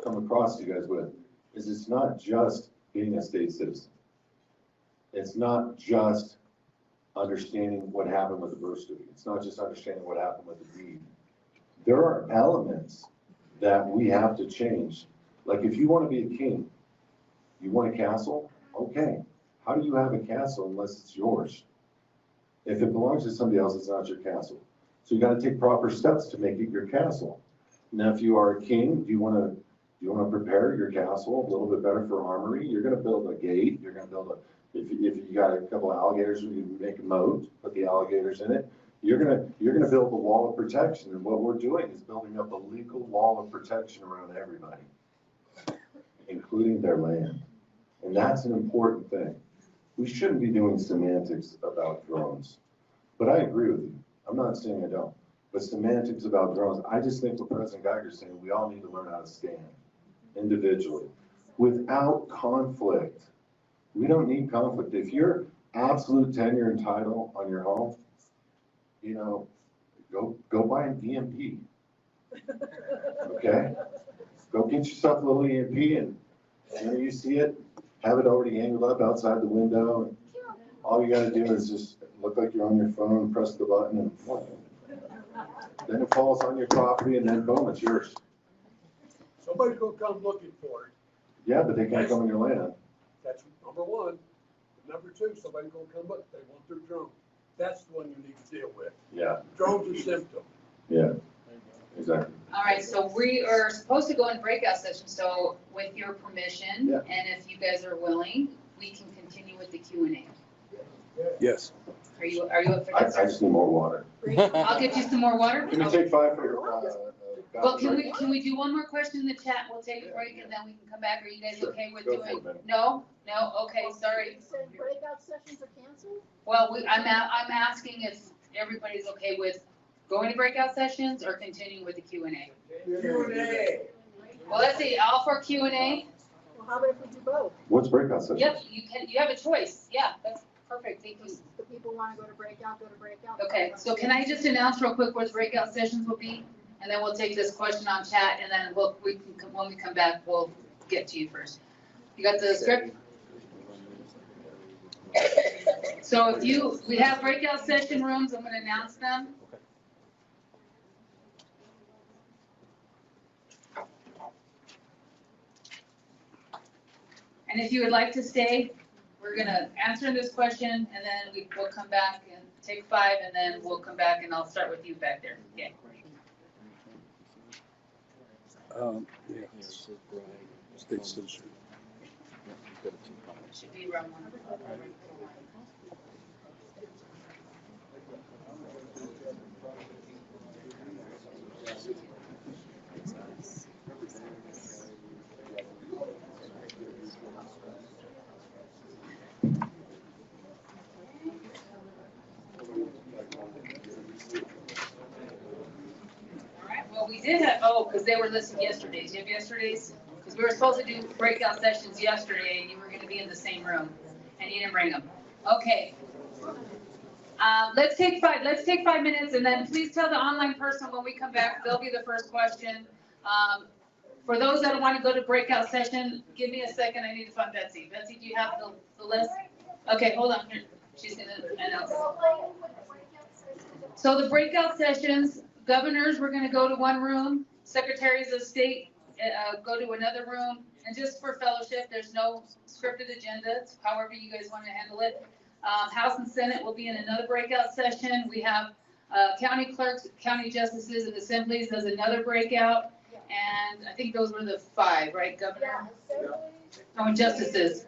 [SPEAKER 8] come across to you guys with, is it's not just being a state citizen. It's not just understanding what happened with the birth certificate. It's not just understanding what happened with the deed. There are elements that we have to change. Like if you want to be a king, you want a castle? Okay. How do you have a castle unless it's yours? If it belongs to somebody else, it's not your castle. So you got to take proper steps to make it your castle. Now, if you are a king, do you want to prepare your castle a little bit better for armory? You're going to build a gate. You're going to build if you got a couple of alligators, you make a moat, put the alligators in it. You're gonna build a wall of protection, and what we're doing is building up a legal wall of protection around everybody, including their land. And that's an important thing. We shouldn't be doing semantics about drones, but I agree with you. I'm not saying I don't, but semantics about drones, I just think what President Geiger's saying, we all need to learn how to stand individually without conflict. We don't need conflict. If you're absolute tenure and title on your home, you know, go buy an EMP. Okay? Go get yourself a little EMP, and when you see it, have it already angled up outside the window. And all you gotta do is just look like you're on your phone, press the button, and then it falls on your property, and then boom, it's yours.
[SPEAKER 15] Somebody's gonna come looking for it.
[SPEAKER 8] Yeah, but they can't come on your land.
[SPEAKER 15] That's number one. Number two, somebody's gonna come look, they want their drone. That's the one you need to deal with.
[SPEAKER 8] Yeah,
[SPEAKER 15] Drone's a symptom.
[SPEAKER 8] yeah, exactly.
[SPEAKER 2] All right, so we are supposed to go in breakout session, so with your permission,
[SPEAKER 8] Yeah.
[SPEAKER 2] and if you guys are willing, we can continue with the Q&A.
[SPEAKER 15] Yes.
[SPEAKER 2] Are you up for
[SPEAKER 8] I
[SPEAKER 2] that, sir?
[SPEAKER 8] just need more water.
[SPEAKER 2] I'll get you some more water.
[SPEAKER 8] Can we take 5 for,
[SPEAKER 2] Well, can we do one more question in the chat? We'll take a break and then we can come back. Are you guys
[SPEAKER 8] Sure.
[SPEAKER 2] okay with
[SPEAKER 8] Go for
[SPEAKER 2] doing?
[SPEAKER 8] it, man.
[SPEAKER 2] No? Okay, sorry.
[SPEAKER 6] You said breakout sessions are canceled?
[SPEAKER 2] Well, I'm asking if everybody's okay with going to breakout sessions or continuing with the Q&A.
[SPEAKER 15] Q&A.
[SPEAKER 2] Well, let's see, all for Q&A?
[SPEAKER 6] Well, how about if we do both?
[SPEAKER 8] What's breakout session?
[SPEAKER 2] Yep, you have a choice. Yeah, that's perfect. Thank you.
[SPEAKER 6] The people want to go to breakout, go to breakout.
[SPEAKER 2] Okay, so can I just announce real quick what the breakout sessions will be? And then we'll take this question on chat, and then when we come back, we'll get to you first. You got the script? So we have breakout session rooms, I'm gonna announce them. And if you would like to stay, we're gonna answer this question, and then we'll come back and take 5, and then we'll come back, and I'll start with you back there. Okay.
[SPEAKER 15] Yeah. State citizenship.
[SPEAKER 2] Should be around 1. Well, we did have, because they were listed yesterday's. You have yesterday's? Because we were supposed to do breakout sessions yesterday, and you were going to be in the same room, and you didn't bring them. Okay. Let's take 5 minutes, and then please tell the online person when we come back, they'll be the first question. For those that want to go to breakout session, give me a second. I need to find Betsy. Betsy, do you have the list? Okay, hold on. Here. She's going to announce. So the breakout sessions, governors, we're going to go to one room. Secretaries of state, go to another room. And just for fellowship, there's no scripted agenda. It's however you guys want to handle it. House and Senate will be in another breakout session. We have county clerks, county justices, and assemblies as another breakout. And I think those were the 5, right, Governor? Yeah. Oh, and justices.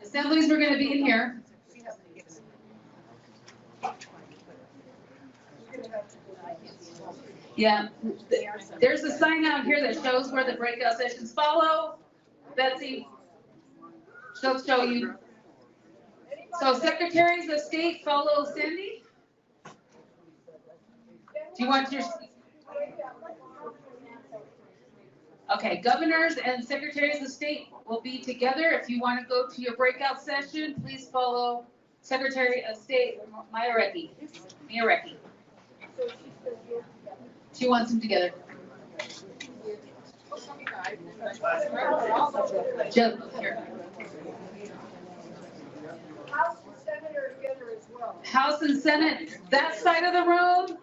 [SPEAKER 2] Assemblies were going to be in here. Yeah, there's a sign out here that shows where the breakout sessions follow. Betsy, she'll show you. So secretaries of state follow Cindy? Do you want your? Okay, governors and secretaries of state will be together. If you want to go to your breakout session, please follow Secretary of State Mayoreki. She wants them together. Just here.
[SPEAKER 6] House and Senate are together as well.
[SPEAKER 2] House and Senate, that side of the room.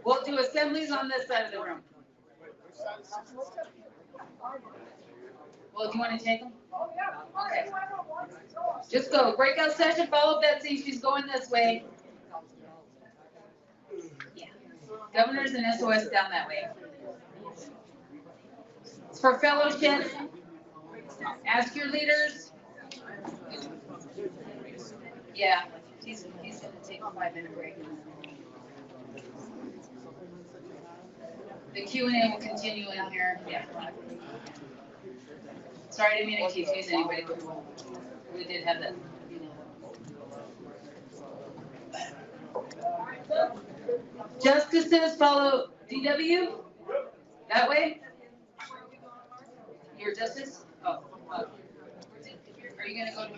[SPEAKER 2] We'll do assemblies on this side of the room. Well, do you want to take them? Okay. Just go. Breakout session, follow Betsy. She's going this way. Yeah. Governors and SOS down that way. It's for fellowship. Ask your leaders. Yeah, he's going to take a 5-minute break. The Q&A will continue in here. Yeah. Sorry, I didn't mean to confuse anybody. We did have that. Justices follow DW? That way? Your justice? Oh. Are you going to go to...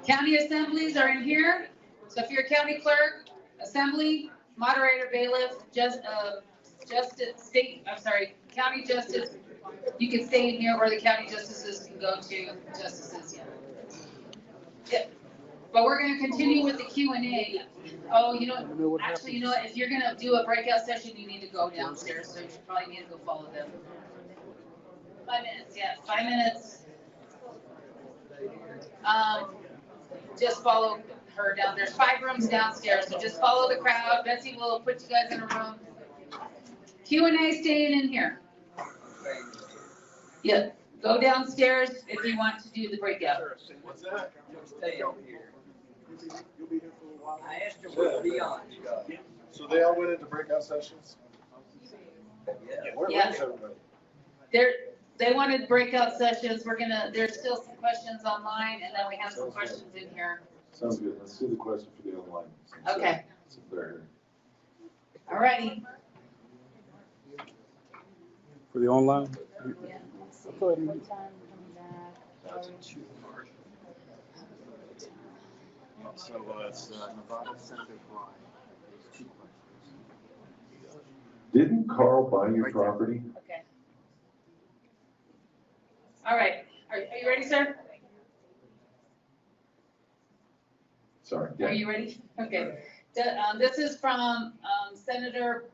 [SPEAKER 2] County assemblies are in here. So if you're a county clerk, assembly, moderator, bailiff, county justice, you can stay in here, or the county justices can go to justices. Yeah. But we're going to continue with the Q&A. Oh, you know what? If you're going to do a breakout session, you need to go downstairs, so you probably need to go follow them. 5 minutes, yeah, 5 minutes. Just follow her down. There's 5 rooms downstairs, so just follow the crowd. Betsy will put you guys in a room. Q&A staying in here. Yeah, go downstairs if you want to do the breakout.
[SPEAKER 3] What's that?
[SPEAKER 15] Stay over here. You'll be here for a while. I asked her what beyond.
[SPEAKER 3] So they all went into breakout sessions? Where is everybody?
[SPEAKER 2] They wanted breakout sessions. There's still some questions online, and then we have some questions in here.
[SPEAKER 3] Sounds good. Let's do the question for the online.
[SPEAKER 2] Okay.
[SPEAKER 3] Since they're here.
[SPEAKER 2] All righty.
[SPEAKER 16] For the online?
[SPEAKER 2] Yeah.
[SPEAKER 16] Go ahead and
[SPEAKER 10] So it's Nevada Senator Bryan.
[SPEAKER 3] Didn't Carl buy your property?
[SPEAKER 2] Okay. All right. Are you ready, sir?
[SPEAKER 3] Sorry.
[SPEAKER 2] Are you ready? Okay. This is from Senator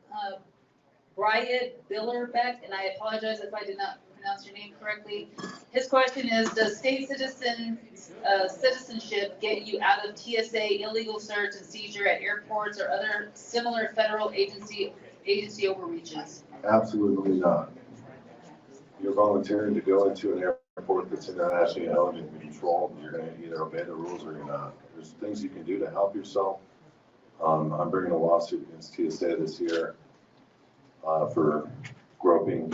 [SPEAKER 2] Bryant Billerbeck, and I apologize if I did not pronounce your name correctly. His question is, does state citizenship get you out of TSA illegal search and seizure at airports or other similar federal agency overreaches?
[SPEAKER 3] Absolutely not. You're volunteering to go into an airport that's internationally owned and controlled. You're going to either obey the rules or you're not. There's things you can do to help yourself. I'm bringing a lawsuit against TSA this year for groping.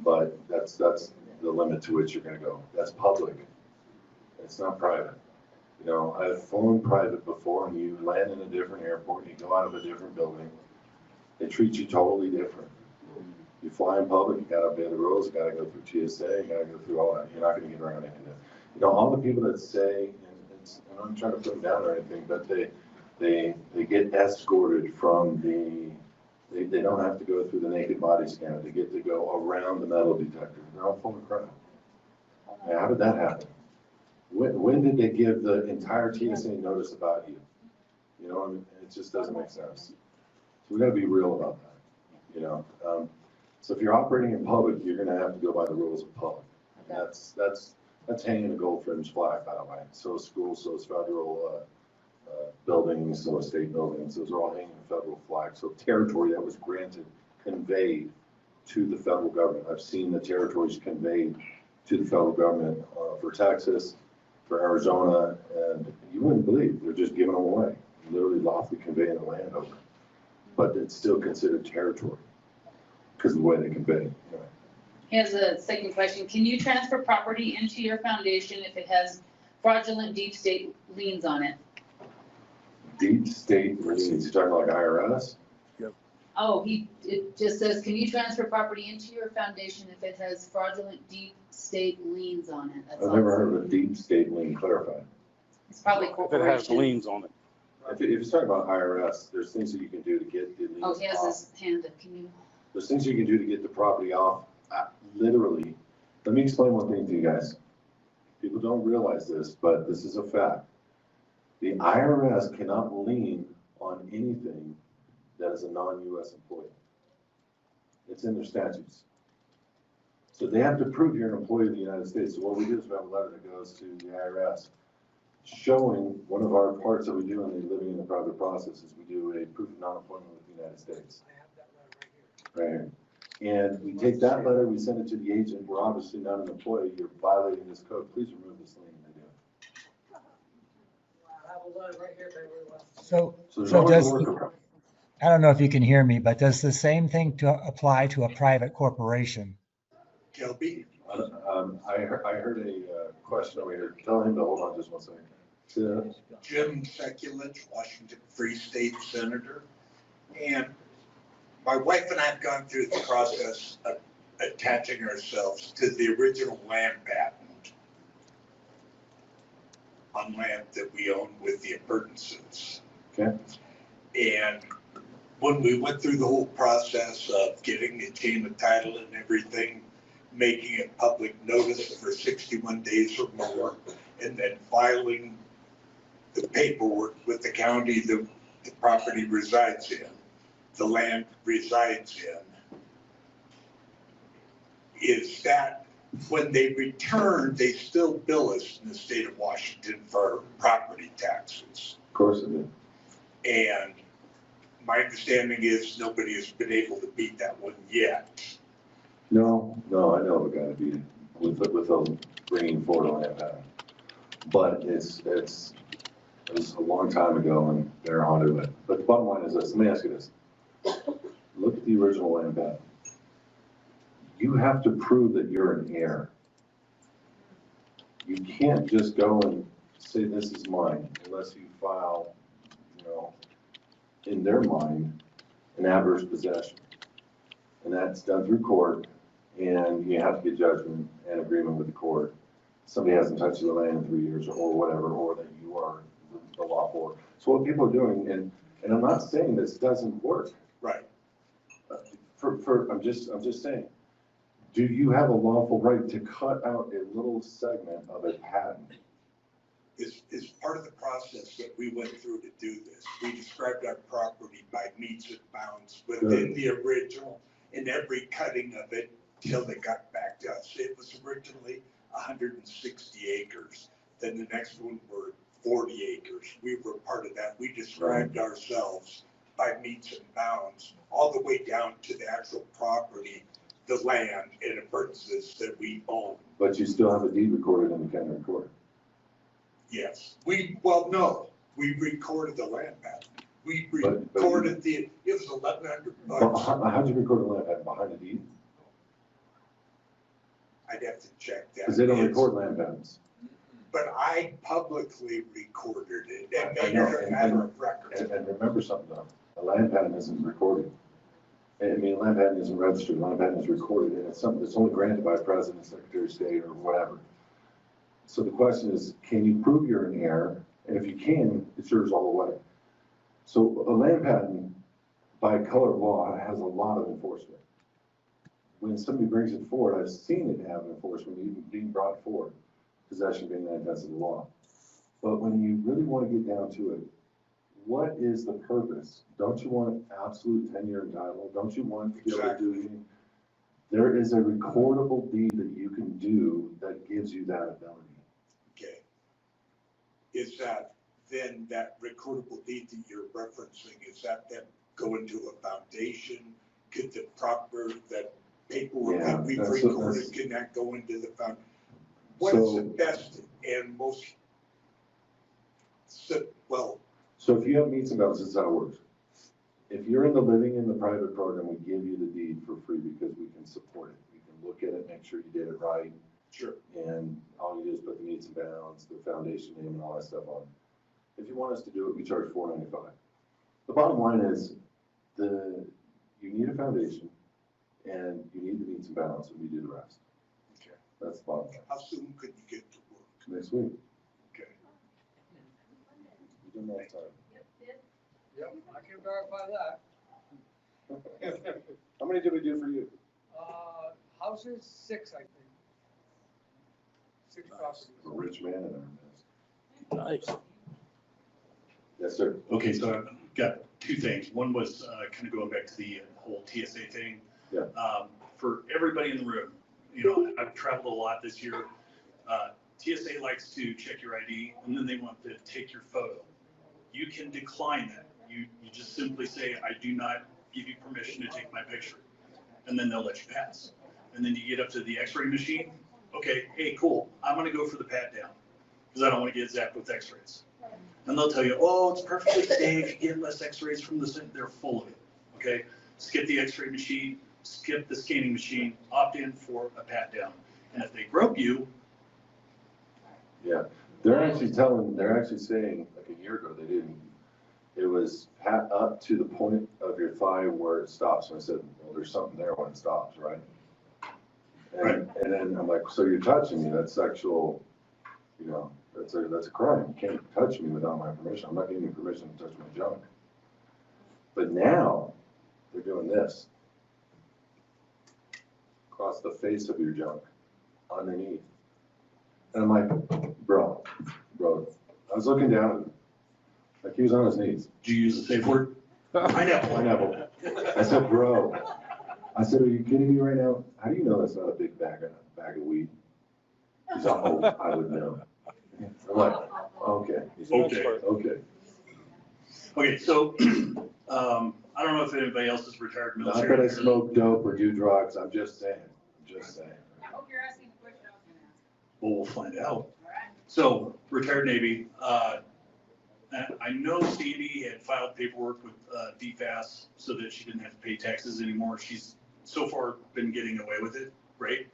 [SPEAKER 3] But that's the limit to which you're going to go. That's public. It's not private. You know, I've flown private before, and you land in a different airport, and you go out of a different building. They treat you totally different. You fly in public, you gotta obey the rules, you gotta go through TSA, you gotta go through all that. You're not gonna get around any of that. You know, all the people that say, and I'm trying to put them down or anything, but they get escorted from they don't have to go through the naked body scanner. They get to go around the metal detector. They're all full of crap. Now, how did that happen? When did they give the entire TSA notice about you? You know, I mean, it just doesn't make sense. So we got to be real about that. You know, so if you're operating in public, you're going to have to go by the rules of public. And that's hanging a gold fringe flag, by the way. So is schools, so is federal buildings, so is state buildings. Those are all hanging a federal flag. So territory that was granted, conveyed to the federal government. I've seen the territories conveyed to the federal government for Texas. for Arizona, and you wouldn't believe, they're just giving them away, literally lawfully conveying the land over. But it's still considered territory because of the way they convey it.
[SPEAKER 2] Here's a second question. Can you transfer property into your foundation if it has fraudulent deep state liens on it?
[SPEAKER 3] Deep state liens, you're talking like IRS?
[SPEAKER 2] Oh, it just says, can you transfer property into your foundation if it has fraudulent deep state liens on it? That's
[SPEAKER 3] I've
[SPEAKER 2] all.
[SPEAKER 3] never heard of a deep state lien clarified.
[SPEAKER 2] It's probably
[SPEAKER 16] If it has
[SPEAKER 2] corporation.
[SPEAKER 16] liens on it.
[SPEAKER 3] If it's talking about IRS, there's things that you can do to get the liens
[SPEAKER 2] Oh, he has
[SPEAKER 3] off.
[SPEAKER 2] his hand up. Can you?
[SPEAKER 3] There's things you can do to get the property off, literally. Let me explain one thing to you guys. People don't realize this, but this is a fact. The IRS cannot lien on anything that is a non-US employee. It's in their statutes. So they have to prove you're an employee of the United States. So what we do is we have a letter that goes to the IRS showing one of our parts that we do in the living in the private process is we do a proof of non-employment with the United States.
[SPEAKER 15] I have that letter right here.
[SPEAKER 3] Right here. And we take that letter, we send it to the agent. We're obviously not an employee. You're violating this code. Please remove this lien. They do.
[SPEAKER 15] I have a letter right here, very well.
[SPEAKER 3] So there's
[SPEAKER 17] So
[SPEAKER 3] always a
[SPEAKER 17] does,
[SPEAKER 3] workaround.
[SPEAKER 17] I don't know if you can hear me, but does the same thing apply to a private corporation?
[SPEAKER 13] Kelby?
[SPEAKER 3] I heard a question over here. Tell him to hold on just one second.
[SPEAKER 18] Jim Sekulich, Washington Free State Senator. And my wife and I have gone through the process of attaching ourselves to the original land patent on land that we own with the appurtenances.
[SPEAKER 3] Okay.
[SPEAKER 18] And when we went through the whole process of getting the chain of title and everything, making it public notice for 61 days or more, and then filing the paperwork with the county the property resides in, the land resides in, is that when they return, they still bill us in the state of Washington for property taxes.
[SPEAKER 3] Of course it is.
[SPEAKER 18] And my understanding is nobody has been able to beat that one yet.
[SPEAKER 3] No, I know we gotta beat it with them bringing forward a land patent. But it was a long time ago and they're onto it. But the bottom line is this, let me ask you this. Look at the original land patent. You have to prove that you're an heir. You can't just go and say this is mine unless you file, in their mind, an adverse possession. And that's done through court, and you have to get judgment and agreement with the court. Somebody hasn't touched the land in 3 years or whatever, or that you are the lawful. So what people are doing, and I'm not saying this doesn't work.
[SPEAKER 18] Right.
[SPEAKER 3] I'm just saying, do you have a lawful right to cut out a little segment of a patent?
[SPEAKER 18] Is part of the process that we went through to do this. We described our property by meets and bounds within the original, and every cutting of it till they got back to us. It was originally 160 acres. Then the next one were 40 acres. We were part of that. We described ourselves by meets and bounds, all the way down to the actual property, the land and appurtenances that we own.
[SPEAKER 3] But you still have a deed recorded in the county recorder.
[SPEAKER 18] Yes, we recorded the land patent. We recorded it was $1,100.
[SPEAKER 3] How'd you record a land patent? Behind a deed?
[SPEAKER 18] I'd have to check that.
[SPEAKER 3] Because they don't record land patents.
[SPEAKER 18] But I publicly recorded it and
[SPEAKER 3] I
[SPEAKER 18] made
[SPEAKER 3] know,
[SPEAKER 18] it a matter of record.
[SPEAKER 3] And remember something though, a land patent isn't recorded. I mean, a land patent isn't registered, a land patent is recorded, and it's something that's only granted by a president, secretary of state, or whatever. So the question is, can you prove you're an heir? And if you can, it's yours all the way. So a land patent, by color of law, has a lot of enforcement. When somebody brings it forward, I've seen it have enforcement even being brought forward, possession being 9/10 of the law. But when you really want to get down to it, what is the purpose? Don't you want absolute tenure and title? Don't you want to be able to do anything? There is a recordable deed that you can do that gives you that ability.
[SPEAKER 18] Okay. Is that then that recordable deed that you're referencing, is that then go into a foundation? Could the proper, that paperwork that we've recorded, can that go into the foundation? What is
[SPEAKER 8] So-
[SPEAKER 18] the best and most, well,
[SPEAKER 3] So if you have meets and bounds, this is how it works. If you're in the living in the private program, we give you the deed for free because we can support it. We can look at it, make sure you did it right,
[SPEAKER 18] sure,
[SPEAKER 3] and all you do is put the meets and bounds, the foundation name and all that stuff on. If you want us to do it, we charge $4.95. The bottom line is, you need a foundation and you need the meets and bounds, and we do the rest.
[SPEAKER 18] okay.
[SPEAKER 3] That's the bottom line.
[SPEAKER 18] How soon could you get to work?
[SPEAKER 3] Next week.
[SPEAKER 18] Okay.
[SPEAKER 3] You don't have time.
[SPEAKER 15] Yep, I can verify that.
[SPEAKER 3] How many did we do for you?
[SPEAKER 15] Houses, 6, I think. 6 properties.
[SPEAKER 3] A rich man in our midst.
[SPEAKER 16] Nice.
[SPEAKER 3] Yes, sir.
[SPEAKER 19] Okay, so I've got two things. One was kind of going back to the whole TSA thing.
[SPEAKER 3] Yeah.
[SPEAKER 19] For everybody in the room, you know, I've traveled a lot this year. TSA likes to check your ID and then they want to take your photo. You can decline that. You just simply say, I do not give you permission to take my picture. And then they'll let you pass. And then you get up to the x-ray machine. Okay, hey, cool. I'm going to go for the pat down because I don't want to get zapped with x-rays. And they'll tell you, oh, it's perfectly safe. You get less x-rays from the center. They're full of it. Okay, skip the x-ray machine, skip the scanning machine, opt in for a pat down. And if they grope you,
[SPEAKER 3] Yeah, they're actually saying, like a year ago, they didn't. It was pat up to the point of your thigh where it stops. And I said, well, there's something there when it stops, right? And then I'm like, so you're touching me, that's sexual, you know, that's a crime. You can't touch me without my permission. I'm not giving you permission to touch my junk. But now, they're doing this. Across the face of your junk, underneath. And I'm like, bro, I was looking down at him, like he was on his knees.
[SPEAKER 19] do you use a safe word?
[SPEAKER 3] Pineapple. I said, bro, I said, are you kidding me right now? How do you know that's not a big bag of weed? He's like, oh, I would know. I'm like, okay. Okay.
[SPEAKER 19] Okay, so I don't know if anybody else is retired
[SPEAKER 3] Not
[SPEAKER 19] military.
[SPEAKER 3] that I smoke dope or do drugs, I'm just saying.
[SPEAKER 2] I hope you're asking the question I was gonna ask.
[SPEAKER 19] Well, we'll find out. So, retired Navy, I know Sandy had filed paperwork with DFAS so that she didn't have to pay taxes anymore. She's so far been getting away with it, right?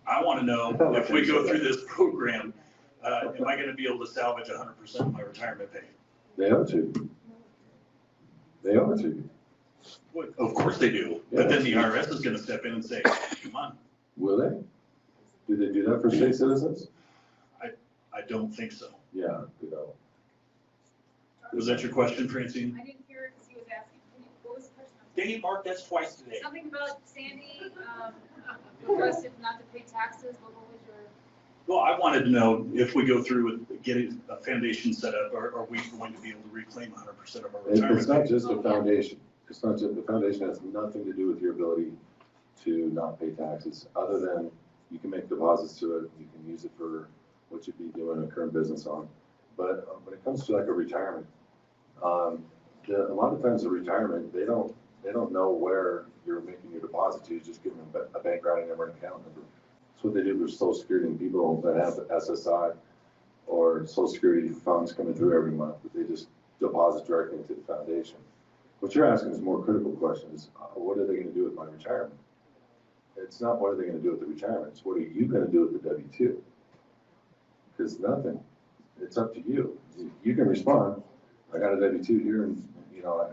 [SPEAKER 19] I want to know, if we go through this program, am I going to be able to salvage 100% of my retirement pay?
[SPEAKER 3] They owe it to you. They owe it to you.
[SPEAKER 19] Well, of course they do, but then the IRS is going to step in and say, come on.
[SPEAKER 3] Will they? Do they do that for state citizens?
[SPEAKER 19] I don't think so.
[SPEAKER 3] Yeah, they don't.
[SPEAKER 19] Was that your question, Francine?
[SPEAKER 2] I didn't hear it because he was asking, what was the question?
[SPEAKER 1] Dave marked that's twice today.
[SPEAKER 2] Something about Sandy, requested not to pay taxes, what was your?
[SPEAKER 19] Well, I wanted to know if we go through with getting a foundation set up, are we going to be able to reclaim 100% of our retirement?
[SPEAKER 3] It's not just a foundation. It's not just, the foundation has nothing to do with your ability to not pay taxes, other than you can make deposits to it, you can use it for what you'd be doing a current business on. But when it comes to like a retirement, a lot of times the retirement, they don't know where you're making your deposit to, you just give them a bank routing number and account number. That's what they do with Social Security and people that have SSI or Social Security funds coming through every month, but they just deposit directly into the foundation. What you're asking is a more critical question is, what are they going to do with my retirement? It's not what are they going to do with the retirement, it's what are you going to do with the W-2? Because nothing, it's up to you. You can respond, I got a W-2 here and, you know,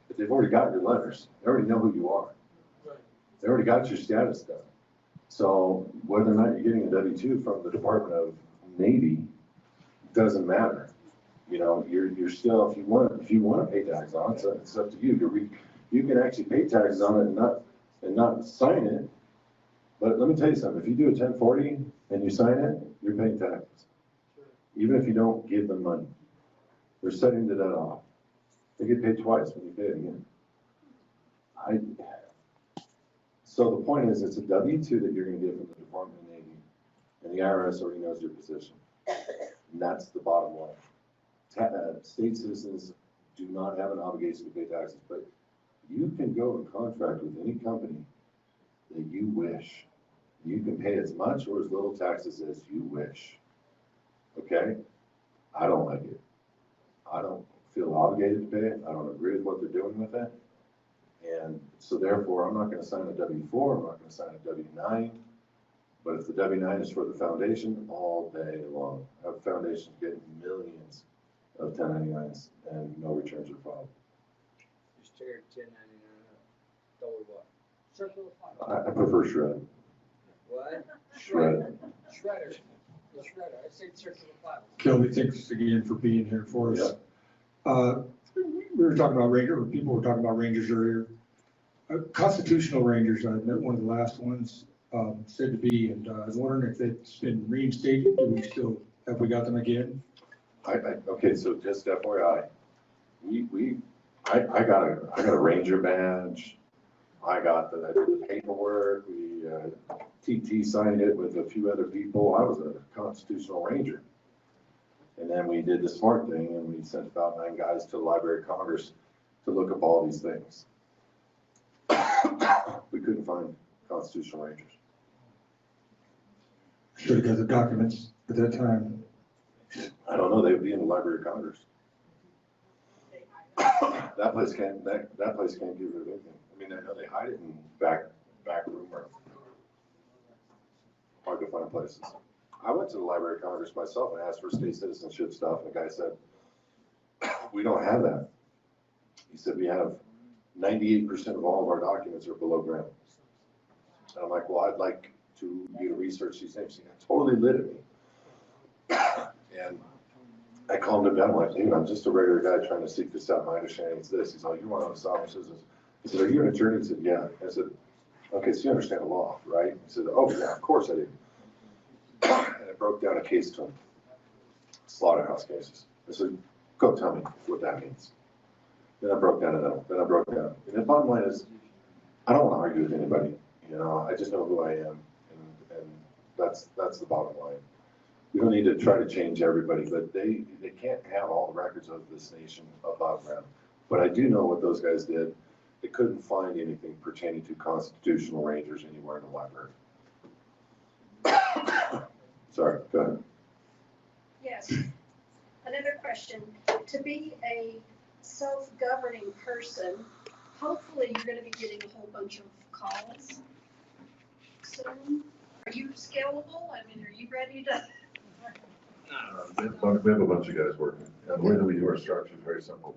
[SPEAKER 3] but they've already got your letters. They already know who you are. They already got your status done. So whether or not you're getting a W-2 from the Department of Navy doesn't matter. You know, you're still, if you want to pay taxes on it, it's up to you. You can actually pay taxes on it and not sign it. But let me tell you something, if you do a 1040 and you sign it, you're paying taxes. Even if you don't give them money. They're setting the debt off. They get paid twice when you pay it again. So the point is, it's a W-2 that you're going to get from the Department of Navy, and the IRS already knows your position. And that's the bottom line. State citizens do not have an obligation to pay taxes, but you can go and contract with any company that you wish. You can pay as much or as little taxes as you wish. Okay? I don't like it. I don't feel obligated to pay it. I don't agree with what they're doing with it. And so therefore, I'm not gonna sign a W-4, I'm not gonna sign a W-9. But if the W-9 is for the foundation, all day long. Our foundation's getting millions of 1099s and no returns are filed.
[SPEAKER 10] Just tear 1099 up. Dollar what? Circle of life.
[SPEAKER 3] I prefer shred.
[SPEAKER 10] What?
[SPEAKER 3] Shred.
[SPEAKER 10] Shredder. The shredder. I said circle of life.
[SPEAKER 11] Kelby, thanks again for being here for us. We were talking about people were talking about rangers earlier. Constitutional rangers, I met one of the last ones, said to be, and I was wondering if it's been reinstated, have we got them again?
[SPEAKER 3] Okay, so just FYI, I got a ranger badge. I did the paperwork. TT signed it with a few other people. I was a constitutional ranger. And then we did the smart thing and we sent about 9 guys to the Library of Congress to look up all these things. We couldn't find constitutional rangers.
[SPEAKER 11] Should have got the documents at that time.
[SPEAKER 3] I don't know, they would be in the Library of Congress. That place can't get rid of anything. I mean, I know they hide it in back room or hard to find places. I went to the Library of Congress myself and asked for state citizenship stuff, and the guy said, we don't have that. He said, we have 98% of all of our documents are below ground. And I'm like, well, I'd like to you to research these things. He totally lit at me. And I calmed him down. I'm like, dude, I'm just a regular guy trying to seek this out. My understanding is this. He's like, you want to know sovereign citizens? He said, are you an attorney? He said, yeah. I said, okay, so you understand the law, right? He said, oh, yeah, of course I do. And I broke down a case to him, slaughterhouse cases. I said, go tell me what that means. Then I broke down another. Then I broke down. And the bottom line is, I don't want to argue with anybody. You know, I just know who I am, and that's the bottom line. We don't need to try to change everybody, but they can't have all the records of this nation above ground. But I do know what those guys did. They couldn't find anything pertaining to constitutional rangers anywhere in the library. Sorry, go ahead.
[SPEAKER 6] Yes. Another question. To be a self-governing person, hopefully you're going to be getting a whole bunch of calls soon. Are you scalable? I mean, are you ready to?
[SPEAKER 3] We have a bunch of guys working. And the way that we do our structure is very simple.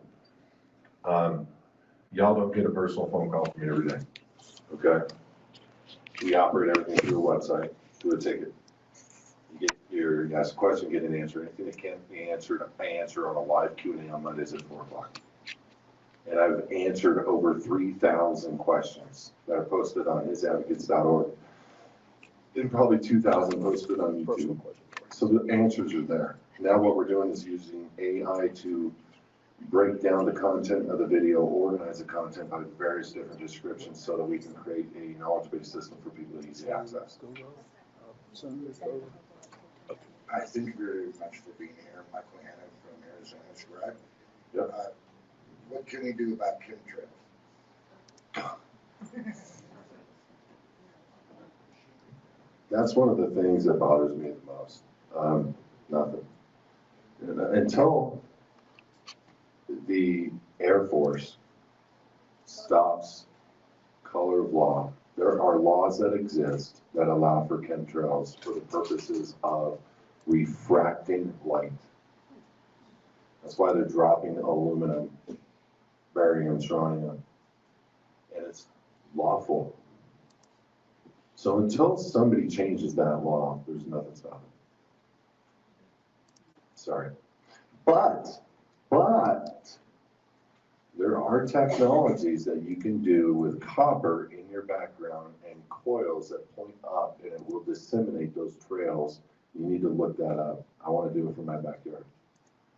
[SPEAKER 3] Y'all don't get a personal phone call from me every day. Okay? We operate everything through a website, through a ticket. You ask a question, get an answer. Anything that can't be answered, I answer on a live Q&A on Mondays at 4 o'clock. And I've answered over 3,000 questions that are posted on hisadvocates.org. And probably 2,000 posted on YouTube. So the answers are there. Now what we're doing is using AI to break down the content of the video, organize the content by various different descriptions so that we can create a knowledge-based system for people to easily access.
[SPEAKER 18] I thank you very much for being here. Michael Hannon from Arizona, correct?
[SPEAKER 3] Yep.
[SPEAKER 18] What can we do about chemtrails?
[SPEAKER 3] That's one of the things that bothers me the most. Nothing. Until the Air Force stops color of law, there are laws that exist that allow for chemtrails for the purposes of refracting light. That's why they're dropping aluminum, barium, strontium, and it's lawful. So until somebody changes that law, there's nothing stopping. Sorry. But there are technologies that you can do with copper in your background and coils that point up, and it will disseminate those trails. You need to look that up. I want to do it for my backyard.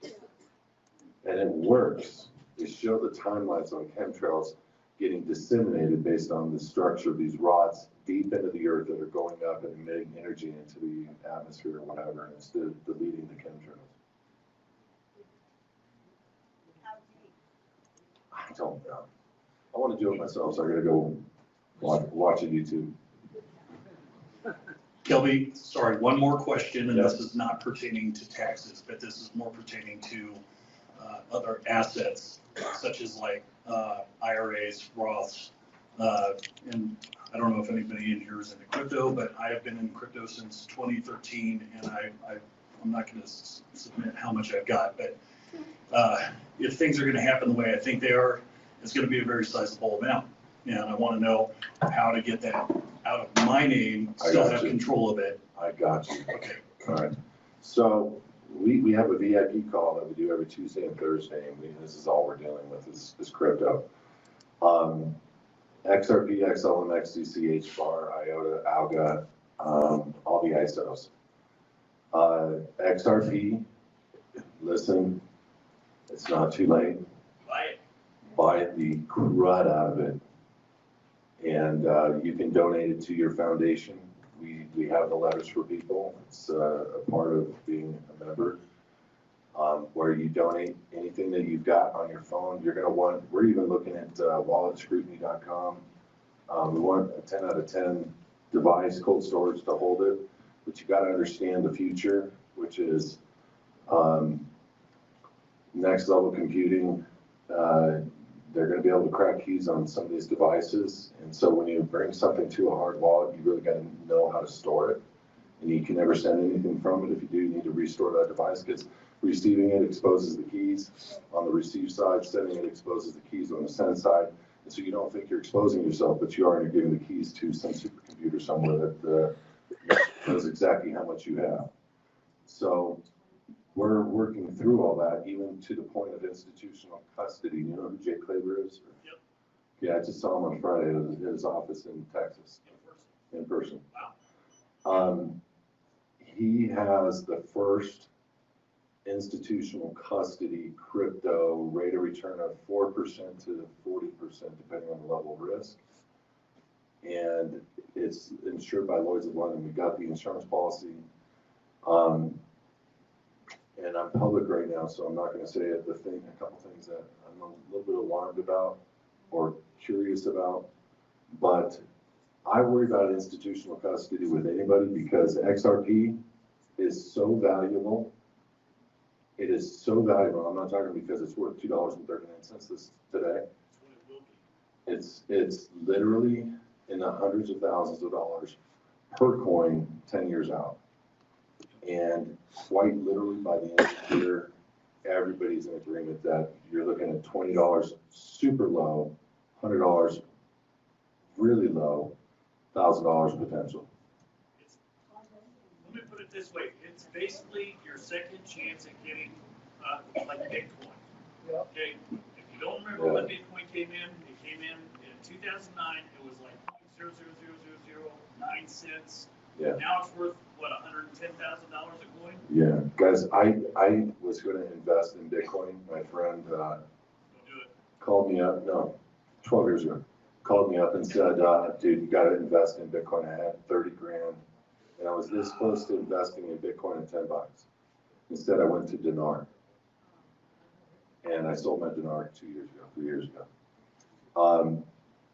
[SPEAKER 3] And it works. They show the timelines on chemtrails getting disseminated based on the structure of these rods deep into the earth that are going up and emitting energy into the atmosphere or whatever, instead of deleting the chemtrails. I don't know. I want to do it myself, so I gotta go watch a YouTube.
[SPEAKER 19] Kelby, sorry, one more question, and this is not pertaining to taxes, but this is more pertaining to other assets, such as like IRAs, Roths, and I don't know if anybody in here is into crypto, but I have been in crypto since 2013, and I'm not going to submit how much I've got, but if things are going to happen the way I think they are, it's going to be a very sizable amount. And I want to know how to get that out of my name, still have control of it.
[SPEAKER 3] I got you.
[SPEAKER 19] Okay.
[SPEAKER 3] All right. So we have a VIP call that we do every Tuesday and Thursday, and this is all we're dealing with is crypto. XRP, XLM, XDC, HBAR, IOTA, ALGA, all the ISOs. XRP, listen, it's not too late.
[SPEAKER 19] Buy it.
[SPEAKER 3] Buy the crud out of it. And you can donate it to your foundation. We have the letters for people. It's a part of being a member. Where you donate anything that you've got on your phone, you're gonna want, we're even looking at walletscrutiny.com. We want a 10 out of 10 device, cold storage to hold it, but you gotta understand the future, which is next level computing. They're going to be able to crack keys on some of these devices. And so when you bring something to a hard wallet, you really got to know how to store it. And you can never send anything from it. If you do, you need to restore that device, because receiving it exposes the keys on the receive side, sending it exposes the keys on the send side. And so you don't think you're exposing yourself, but you are, and you're giving the keys to some supercomputer somewhere that knows exactly how much you have. So we're working through all that, even to the point of institutional custody. You know who Jay Klaber is?
[SPEAKER 19] Yep.
[SPEAKER 3] Yeah, I just saw him on Friday at his office in Texas. In person.
[SPEAKER 19] Wow.
[SPEAKER 3] He has the first institutional custody crypto rate of return of 4% to 40%, depending on the level of risk. And it's insured by Lloyd's of London. We got the insurance policy. And I'm public right now, so I'm not going to say it. A couple things that I'm a little bit alarmed about or curious about, but I worry about institutional custody with anybody because XRP is so valuable. It is so valuable. I'm not talking because it's worth $2.39 this today. It's literally in the hundreds of thousands of dollars per coin 10 years out. And quite literally by the end of the year, everybody's in agreement that you're looking at $20 super low, $100 really low, $1,000 potential.
[SPEAKER 19] Let me put it this way. It's basically your second chance at getting like Bitcoin. Okay. If you don't remember when Bitcoin came in, it came in 2009. It was like 0.00009 cents.
[SPEAKER 3] Yeah.
[SPEAKER 19] Now it's worth what, $110,000 a coin?
[SPEAKER 3] Yeah, guys, I was going to invest in Bitcoin. My friend called me up, 12 years ago, called me up and said, dude, you got to invest in Bitcoin. I had 30 grand and I was this close to investing in Bitcoin at $10. Instead, I went to dinar and I sold my dinar 3 years ago.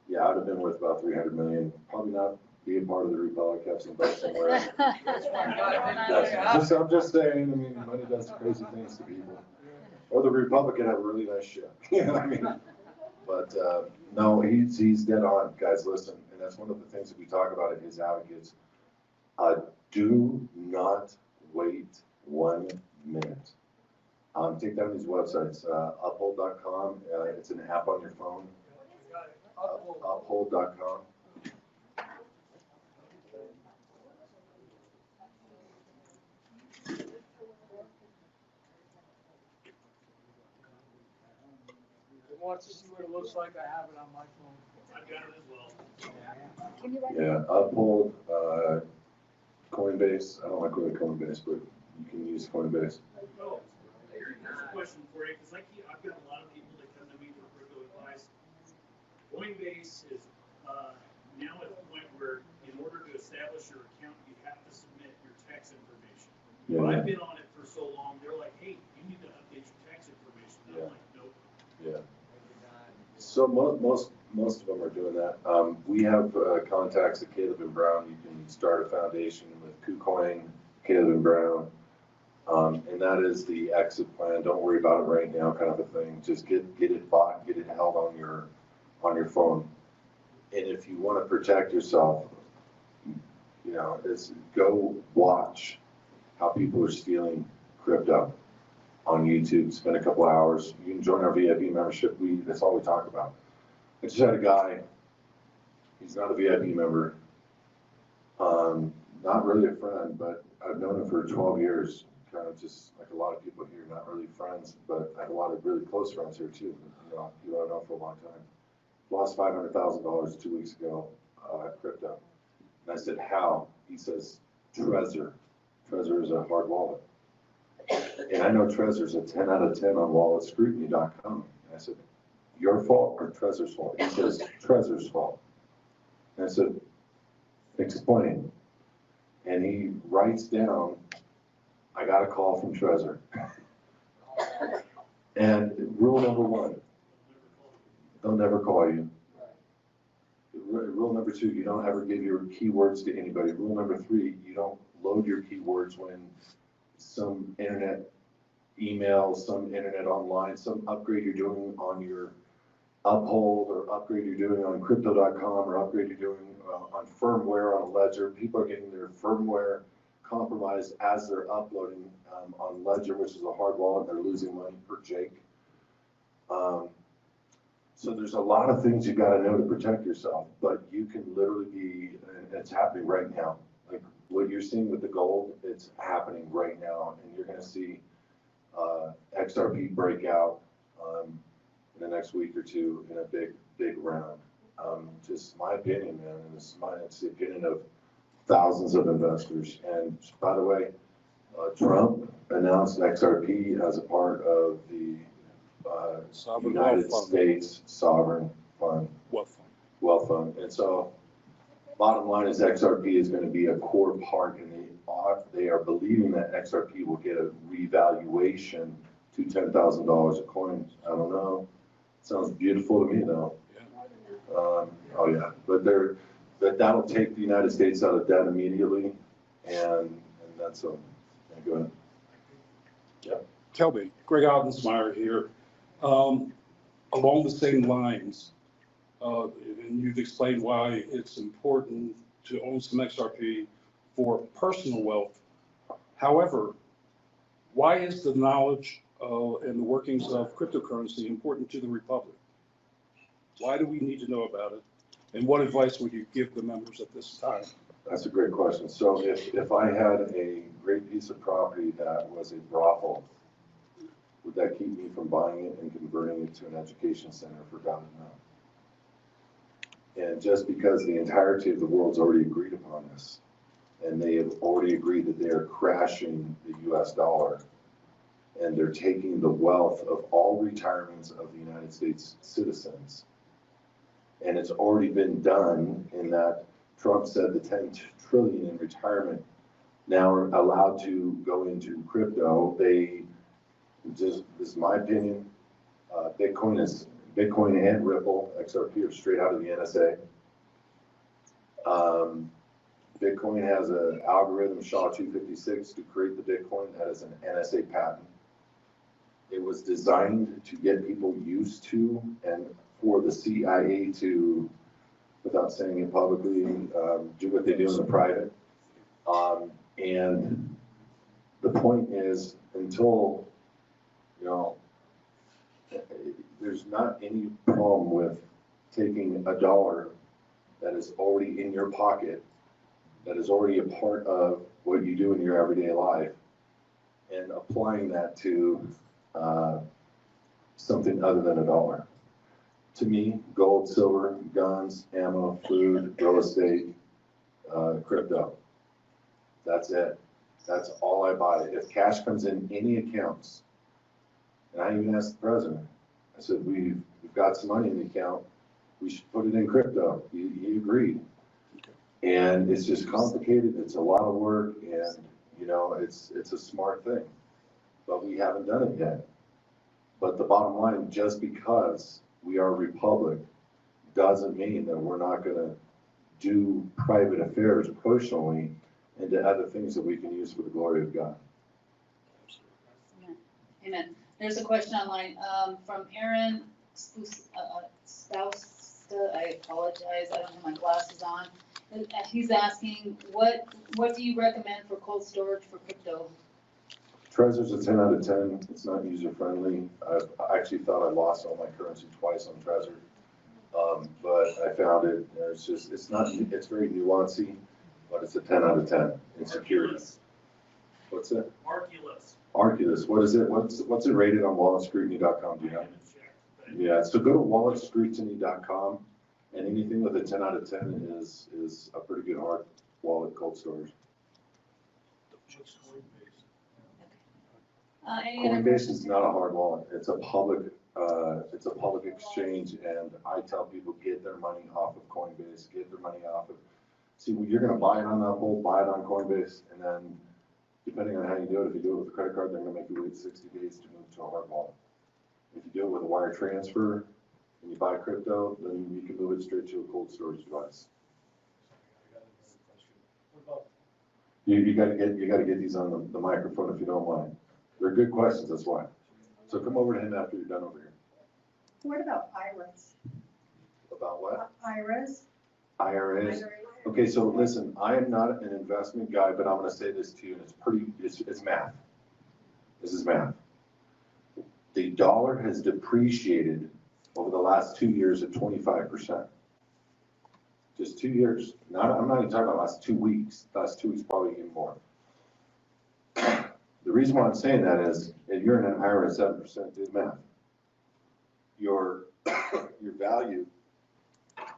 [SPEAKER 3] Yeah, I'd have been worth about 300 million, probably not being part of the Republic, have some bucks somewhere. I'm just saying, I mean, money does crazy things to people. Or the Republic could have a really nice ship, you know what I mean? But no, he's dead on, guys, listen, and that's one of the things that we talk about at His Advocates. Do not wait 1 minute. Take down these websites, uphold.com, it's an app on your phone, uphold.com.
[SPEAKER 15] Wants to see what it looks like, I have it on my phone.
[SPEAKER 19] I've got it as well.
[SPEAKER 2] Can you write?
[SPEAKER 3] Yeah, Uphold, Coinbase. I don't like going to Coinbase, but you can use Coinbase.
[SPEAKER 19] Oh, here's a question for you, because I've got a lot of people that come to me for crypto advice. Coinbase is now at the point where in order to establish your account, you have to submit your tax information.
[SPEAKER 3] Yeah.
[SPEAKER 19] I've been on it for so long, they're like, hey, you need to update your tax information. And I'm like, nope.
[SPEAKER 3] Yeah. So most of them are doing that. We have contacts at Caleb and Brown. You can start a foundation with KuCoin, Caleb Brown. And that is the exit plan. Don't worry about it right now, kind of a thing. Just get it bought, get it held on your phone. And if you want to protect yourself, you know, is go watch how people are stealing crypto on YouTube. Spend a couple hours. You can join our VIP membership. That's all we talk about. I just had a guy. He's not a VIP member. Not really a friend, but I've known him for 12 years. Kind of just like a lot of people here, not really friends, but I have a lot of really close friends here too. You know, people I've known for a long time. Lost $500,000 2 weeks ago crypto. And I said, how? He says, Trezor. Trezor is a hard wallet. And I know Trezor's a 10 out of 10 on walletscrutiny.com. And I said, your fault or Trezor's fault? He says, Trezor's fault. And I said, explain. And he writes down, I got a call from Trezor. And rule number one, they'll never call you. Rule number two, you don't ever give your keywords to anybody. Rule number three, you don't load your keywords when some internet email, some internet online, some upgrade you're doing on your Uphold or upgrade you're doing on crypto.com or upgrade you're doing on firmware on a ledger. People are getting their firmware compromised as they're uploading on Ledger, which is a hard wallet. They're losing money per Jake. So there's a lot of things you got to know to protect yourself, but you can literally be, and it's happening right now. Like what you're seeing with the gold, it's happening right now, and you're going to see XRP break out in the next week or two in a big round. Just my opinion, man, and it's the opinion of thousands of investors. And by the way, Trump announced XRP as a part of the United States Sovereign Fund, Wealth Fund. And so bottom line is XRP is going to be a core part, and they are believing that XRP will get a revaluation to $10,000 a coin. I don't know. Sounds beautiful to me though. Oh yeah, but that'll take the United States out of debt immediately, and that's go ahead. Yeah.
[SPEAKER 16] Kelby, Greg Ottensmeyer here. Along the same lines, and you've explained why it's important to own some XRP for personal wealth. However, why is the knowledge and the workings of cryptocurrency important to the Republic? Why do we need to know about it? And what advice would you give the members at this time?
[SPEAKER 3] That's a great question. So if I had a great piece of property that was a brothel, would that keep me from buying it and converting it to an education center for God? No. And just because the entirety of the world's already agreed upon this, and they have already agreed that they are crashing the US dollar, and they're taking the wealth of all retirements of the United States citizens. And it's already been done in that Trump said the 10 trillion in retirement now are allowed to go into crypto. This is my opinion, Bitcoin and Ripple, XRP are straight out of the NSA. Bitcoin has an algorithm, SHA-256, to create the Bitcoin. That is an NSA patent. It was designed to get people used to, and for the CIA to, without saying it publicly, do what they do in the private. And the point is, until, you know, there's not any problem with taking a dollar that is already in your pocket, that is already a part of what you do in your everyday life, and applying that to something other than a dollar. To me, gold, silver, guns, ammo, food, real estate, crypto. That's it. That's all I buy. If cash comes in any accounts, and I even asked the president, I said, we've got some money in the account, we should put it in crypto. He agreed. And it's just complicated, it's a lot of work, and you know, it's a smart thing, but we haven't done it yet. But the bottom line, just because we are a republic doesn't mean that we're not gonna do private affairs personally and to other things that we can use for the glory of God.
[SPEAKER 2] Amen. There's a question online, from Aaron Spouse, I apologize, I don't have my glasses on. He's asking, what do you recommend for cold storage for crypto?
[SPEAKER 3] Trezor's a 10 out of 10. It's not user friendly. I actually thought I lost all my currency twice on Trezor. But I found it, it's very nuancy, but it's a 10 out of 10 in security. What's it? Arculus, what is it? What's it rated on walletscrutiny.com, do you know? Yeah, so go to walletscrutiny.com, and anything with a 10 out of 10 is a pretty good hard wallet cold storage. Coinbase is not a hard wallet. It's a public exchange, and I tell people get their money off of Coinbase, get their money off of. See, you're going to buy it on Apple, buy it on Coinbase, and then depending on how you do it, if you do it with a credit card, they're going to make you wait 60 days to move to a hard wallet. If you do it with a wire transfer and you buy crypto, then you can move it straight to a cold storage device. You got to get these on the microphone if you don't mind. They're good questions, that's why. So come over to him after you're done over here.
[SPEAKER 6] What about IRAs?
[SPEAKER 3] About what?
[SPEAKER 6] IRAs?
[SPEAKER 3] IRAs. Okay, so listen, I am not an investment guy, but I'm going to say this to you, and it's math. This is math. The dollar has depreciated over the last 2 years at 25%. Just 2 years. I'm not even talking about last 2 weeks. Last 2 weeks, probably even more. The reason why I'm saying that is, if you're in an IRA at 7%, do the math. Your value, sorry,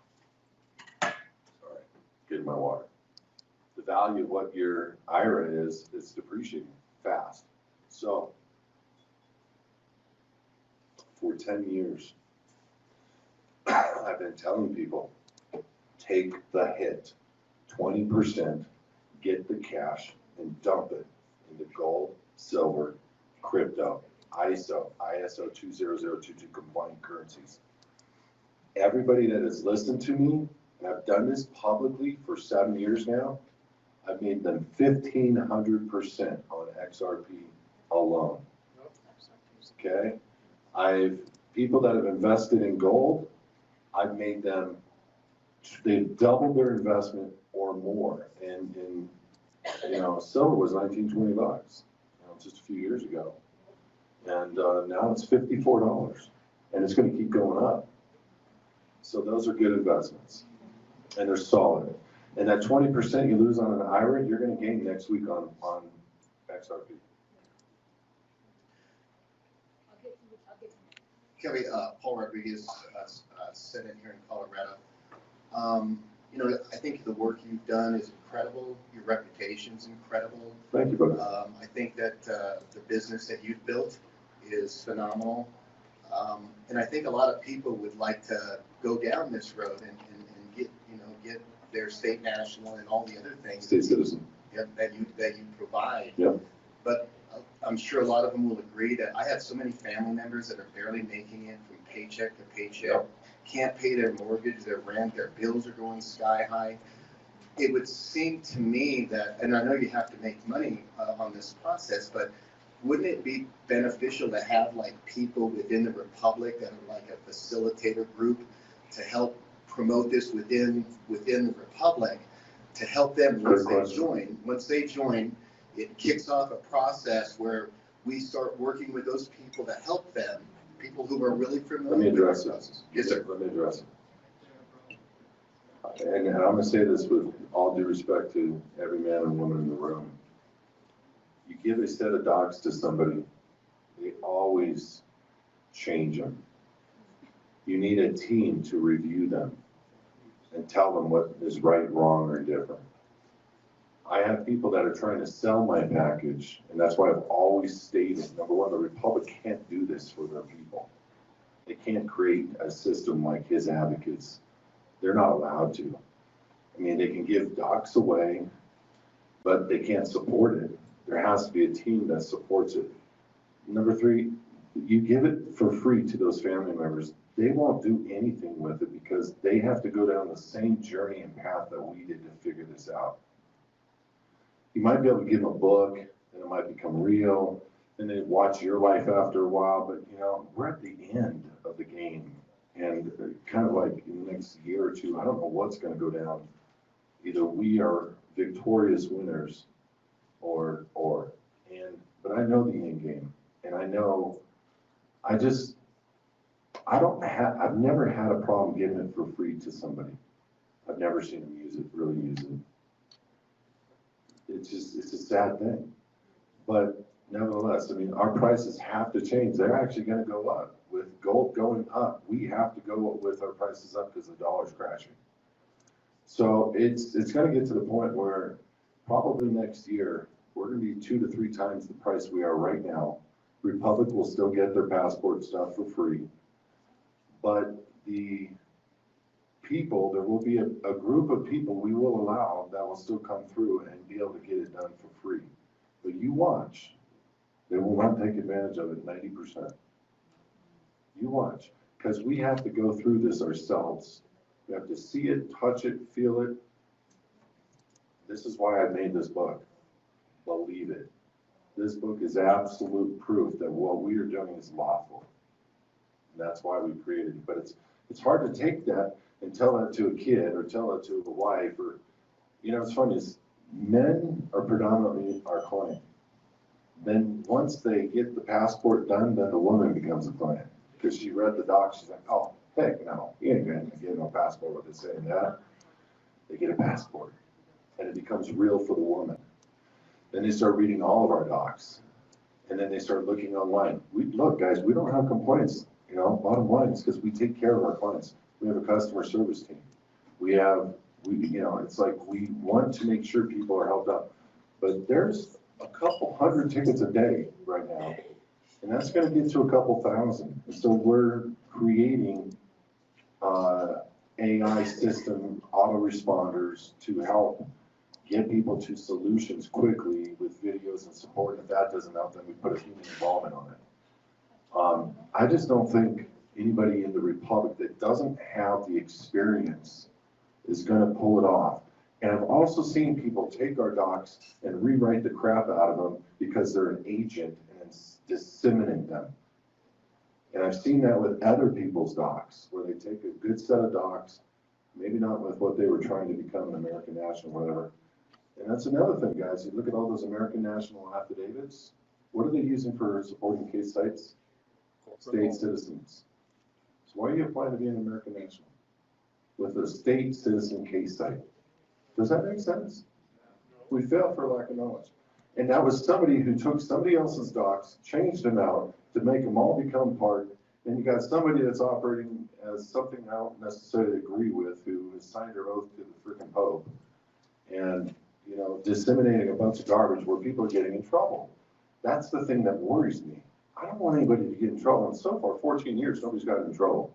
[SPEAKER 3] getting my water. The value of what your IRA is depreciating fast. So, for 10 years, I've been telling people, take the hit, 20%, get the cash and dump it into gold, silver, crypto, ISO 20022 compliant currencies. Everybody that has listened to me, and I've done this publicly for 7 years now, I've made them 1,500% on XRP alone. Okay? People that have invested in gold, I've made them, they've doubled their investment or more. And silver was 19, 20 bucks, just a few years ago. And now it's $54, and it's going to keep going up. So those are good investments, and they're solid. And that 20% you lose on an IRA, you're going to gain next week on XRP.
[SPEAKER 20] Kelby, Paul Rodriguez, Senate here in Colorado. I think the work you've done is incredible. Your reputation's incredible.
[SPEAKER 3] Thank you, brother.
[SPEAKER 20] I think that the business that you've built is phenomenal. And I think a lot of people would like to go down this road and get their state national and all the other things.
[SPEAKER 3] State citizen.
[SPEAKER 20] That you provide.
[SPEAKER 3] Yep.
[SPEAKER 20] But I'm sure a lot of them will agree that I have so many family members that are barely making it from paycheck to paycheck. Yep. Can't pay their mortgage, their rent, their bills are going sky high. It would seem to me that, and I know you have to make money on this process, but wouldn't it be beneficial to have like people within the Republic that are like a facilitator group to help promote this within the Republic, to help them once they join, it kicks off a process where we start working with those people to help them, people who are really familiar.
[SPEAKER 3] Let me address
[SPEAKER 20] with
[SPEAKER 3] this.
[SPEAKER 20] Yes, sir.
[SPEAKER 3] Let me address it. And I'm going to say this with all due respect to every man and woman in the room. You give a set of docs to somebody, they always change them. You need a team to review them and tell them what is right, wrong, or indifferent. I have people that are trying to sell my package, and that's why I've always stated, number one, the Republic can't do this for their people. They can't create a system like his advocates. They're not allowed to. I mean, they can give docs away, but they can't support it. There has to be a team that supports it. Number three, you give it for free to those family members. They won't do anything with it because they have to go down the same journey and path that we did to figure this out. You might be able to give them a book, and it might become real, and they watch your life after a while, but you know, we're at the end of the game. And kind of like in the next year or two, I don't know what's gonna go down. Either we are victorious winners or, but I know the end game. And I know, I've never had a problem giving it for free to somebody. I've never seen them really use it. It's a sad thing. But nevertheless, I mean, our prices have to change. They're actually gonna go up. With gold going up, we have to go with our prices up because the dollar's crashing. So it's gonna get to the point where probably next year, we're gonna be 2 to 3 times the price we are right now. Republic will still get their passport stuff for free. But the people, there will be a group of people we will allow that will still come through and be able to get it done for free. But you watch, they will not take advantage of it 90%. You watch, because we have to go through this ourselves. We have to see it, touch it, feel it. This is why I made this book. Believe it. This book is absolute proof that what we are doing is lawful. And that's why we created it. But it's hard to take that and tell that to a kid or tell it to a wife or, you know, it's funny is men are predominantly our client. Then once they get the passport done, then the woman becomes a client because she read the doc. She's like, oh, heck no, you ain't gonna get no passport with it saying that. They get a passport and it becomes real for the woman. Then they start reading all of our docs and then they start looking online. Look, guys, we don't have complaints. You know, bottom line is because we take care of our clients. We have a customer service team. You know, it's like we want to make sure people are helped out. But there's a couple hundred tickets a day right now, and that's going to get to a couple thousand. And so we're creating AI system autoresponders to help get people to solutions quickly with videos and support. If that doesn't help, then we put a human involvement on it. I just don't think anybody in the Republic that doesn't have the experience is going to pull it off. And I've also seen people take our docs and rewrite the crap out of them because they're an agent and disseminate them. And I've seen that with other people's docs, where they take a good set of docs, maybe not with what they were trying to become an American national, whatever. And that's another thing, guys. You look at all those American national affidavits. What are they using for supporting case sites? State citizens. So why are you applying to be an American national with a state citizen case site? Does that make sense? We fail for lack of knowledge. And that was somebody who took somebody else's docs, changed them out to make them all become part. And you got somebody that's operating as something I don't necessarily agree with, who has signed their oath to the freaking Pope, and you know, disseminating a bunch of garbage where people are getting in trouble. That's the thing that worries me. I don't want anybody to get in trouble. And so far, 14 years, nobody's gotten in trouble.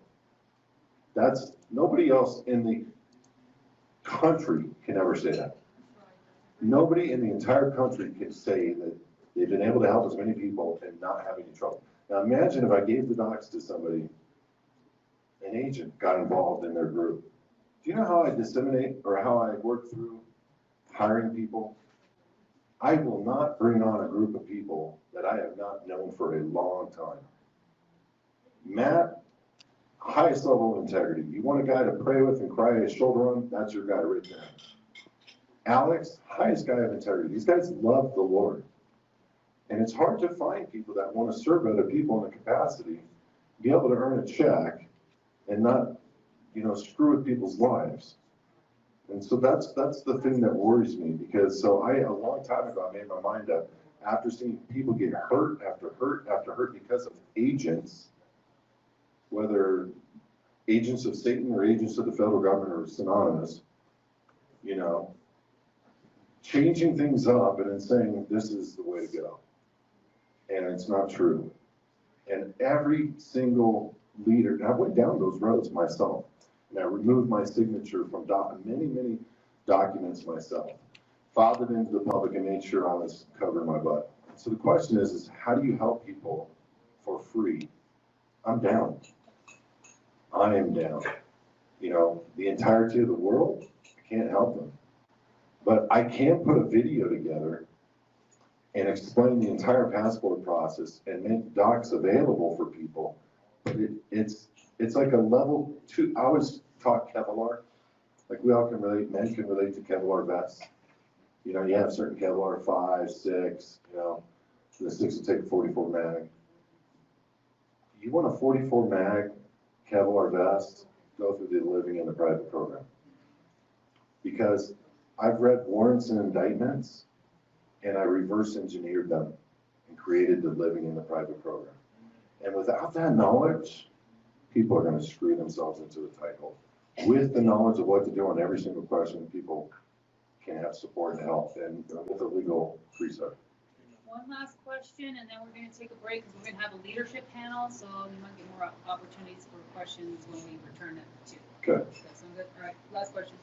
[SPEAKER 3] That's nobody else in the country can ever say that. Nobody in the entire country can say that they've been able to help as many people and not have any trouble. Now imagine if I gave the docs to somebody, an agent got involved in their group. Do you know how I disseminate or how I work through hiring people? I will not bring on a group of people that I have not known for a long time. Matt, highest level of integrity. You want a guy to pray with and cry his shoulder on? That's your guy right there. Alex, highest guy of integrity. These guys love the Lord. And it's hard to find people that want to serve other people in a capacity, be able to earn a check and not, you know, screw with people's lives. And so that's the thing that worries me, because a long time ago, I made my mind up after seeing people get hurt after hurt after hurt because of agents, whether agents of Satan or agents of the federal government are synonymous, you know, changing things up and then saying this is the way to go. And it's not true. And every single leader, and I went down those roads myself, and I removed my signature from many documents myself, filed it into the public, and made sure I was covering my butt. So the question is how do you help people for free? I'm down. I am down. You know, the entirety of the world, I can't help them. But I can put a video together and explain the entire passport process and make docs available for people. But it's like a level 2. I was taught Kevlar, like we all can relate, men can relate to Kevlar vests. You know, you have certain Kevlar 5, 6, you know, the 6 will take 44 mag. You want a 44 mag Kevlar vest, go through the living in the private program. Because I've read warrants and indictments, and I reverse engineered them and created the living in the private program. And without that knowledge, people are gonna screw themselves into a tight hole. With the knowledge of what to do on every single question, people can have support and help, and with a legal precept.
[SPEAKER 2] One last question, and then we're gonna take a break, because we're gonna have a leadership panel, so you might get more opportunities for questions when we return it to.
[SPEAKER 3] Okay.
[SPEAKER 2] That sound good? All right, last question.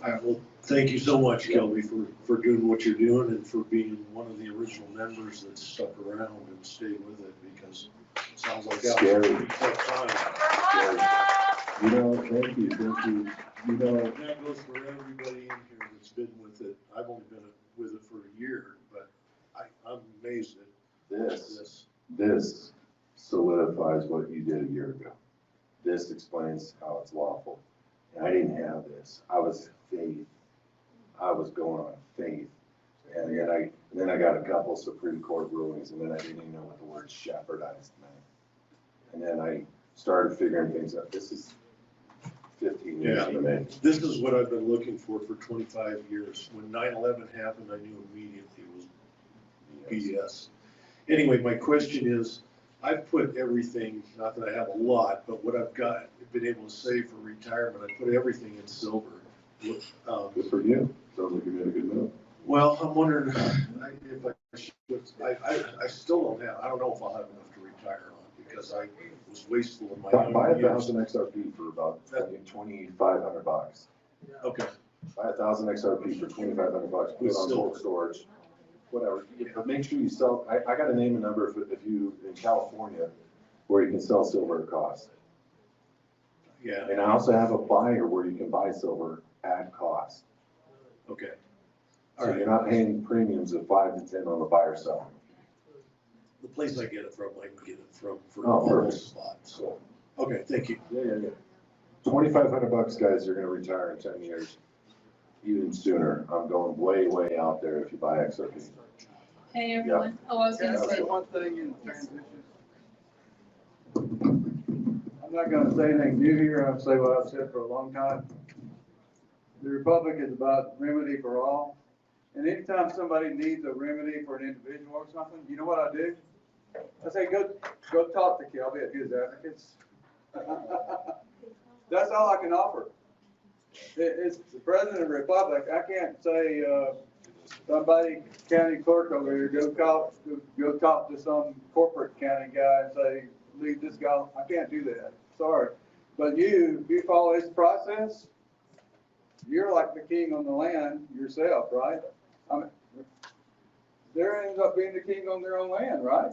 [SPEAKER 15] All right, well, thank you so much, Kelby, for doing what you're doing and for being one of the original members that stuck around and stayed with it, because it sounds like that was a pretty tough time.
[SPEAKER 3] You know, thank you. You know,
[SPEAKER 15] And that goes for everybody in here that's been with it. I've only been with it for a year, but I'm amazed at
[SPEAKER 3] this solidifies what you did a year ago. This explains how it's lawful. And I didn't have this. I was faith. I was going on faith. And then I got a couple Supreme Court rulings, and then I didn't even know what the word shepherdized meant. And then I started figuring things out. This is 15 years in the making.
[SPEAKER 15] This is what I've been looking for 25 years. When 9/11 happened, I knew immediately it was BS. Anyway, my question is, I've put everything, not that I have a lot, but what I've got, been able to save for retirement, I put everything in silver.
[SPEAKER 3] Good for you. Sounds like you made a good move.
[SPEAKER 15] Well, I'm wondering if I should, I still don't have, I don't know if I'll have enough to retire on, because I was wasteful in my
[SPEAKER 3] Buy
[SPEAKER 15] young years.
[SPEAKER 3] 1,000 XRP for about $2,500.
[SPEAKER 15] Okay.
[SPEAKER 3] Buy 1,000 XRP for $2,500. Put it on cold storage, whatever. But make sure you sell. I got a name and number if you in California where you can sell silver at cost.
[SPEAKER 15] Yeah.
[SPEAKER 3] And I also have a buyer where you can buy silver at cost.
[SPEAKER 15] Okay.
[SPEAKER 3] So you're not paying premiums of 5 to 10 on the buyer side.
[SPEAKER 15] The place I get it from, I can get it from for
[SPEAKER 3] Oh, perfect.
[SPEAKER 15] almost spot. So, okay, thank you.
[SPEAKER 3] Yeah. $2,500, guys. You're going to retire in 10 years, even sooner. I'm going way out there if you buy XRP.
[SPEAKER 2] Hey, everyone. Oh, I was gonna say.
[SPEAKER 5] One thing in transition. I'm not gonna say anything new here. I'll say what I've said for a long time. The Republic is about remedy for all. And anytime somebody needs a remedy for an individual or something, you know what I do? I say, go talk to Kelby at his advocates. That's all I can offer. It's the president of the Republic. I can't say, somebody, county clerk over here, go talk to some corporate county guy and say, leave this guy. I can't do that. Sorry. But you follow his process, you're like the king on the land yourself, right? I mean, there ends up being the king on their own land, right?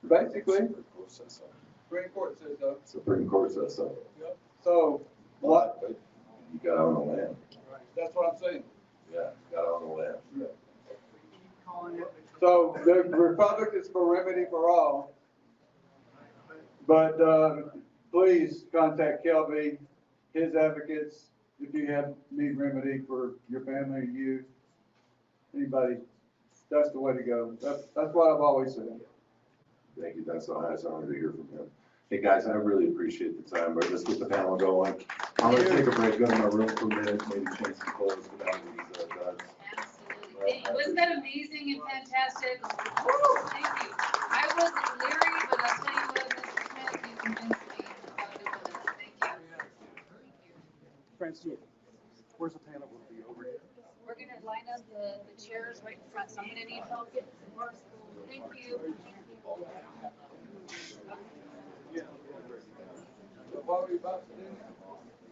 [SPEAKER 5] Basically. Supreme Court says so.
[SPEAKER 3] Supreme Court says so.
[SPEAKER 5] Yep. So what?
[SPEAKER 3] You got to own the land.
[SPEAKER 5] Right. That's what I'm saying.
[SPEAKER 3] Yeah, you got to own the land.
[SPEAKER 5] Yeah. So the Republic is for remedy for all. But please contact Kelby, his advocates, if you need remedy for your family, you, anybody. That's the way to go. That's what I've always said.
[SPEAKER 3] Thank you. That's the highest honor to hear from him. Hey guys, I really appreciate the time, but let's get the panel going. I'm gonna take a break, go to my room for a minute, maybe change some clothes, get out of these duds.
[SPEAKER 2] Absolutely. Wasn't that amazing and fantastic? Woo, thank you. I was leery, but I'll tell you what, Mr. Smith, you convinced me about doing this. Thank you.
[SPEAKER 5] Francine, where's the panel going to be over here?
[SPEAKER 2] We're gonna line up the chairs right in front, so I'm gonna need help getting some more. Thank you.
[SPEAKER 5] What are we about to do?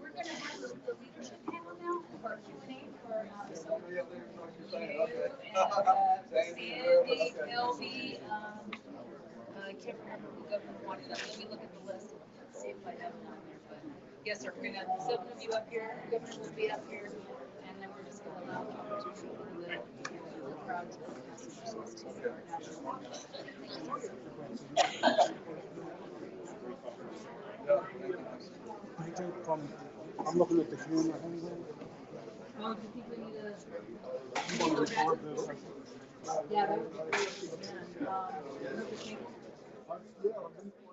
[SPEAKER 2] We're gonna have the leadership panel now for Q&A for, so you and Sandy, Kelby, I can't remember who governor wanted us. Let me look at the list and see if I have them on there, but yes, sir, we're gonna have 7 of you up here, governor will be up here, and then we're just gonna
[SPEAKER 16] I'm looking at the camera.
[SPEAKER 2] Oh, do people need to? You want to record this? Yeah, that would be great if you can.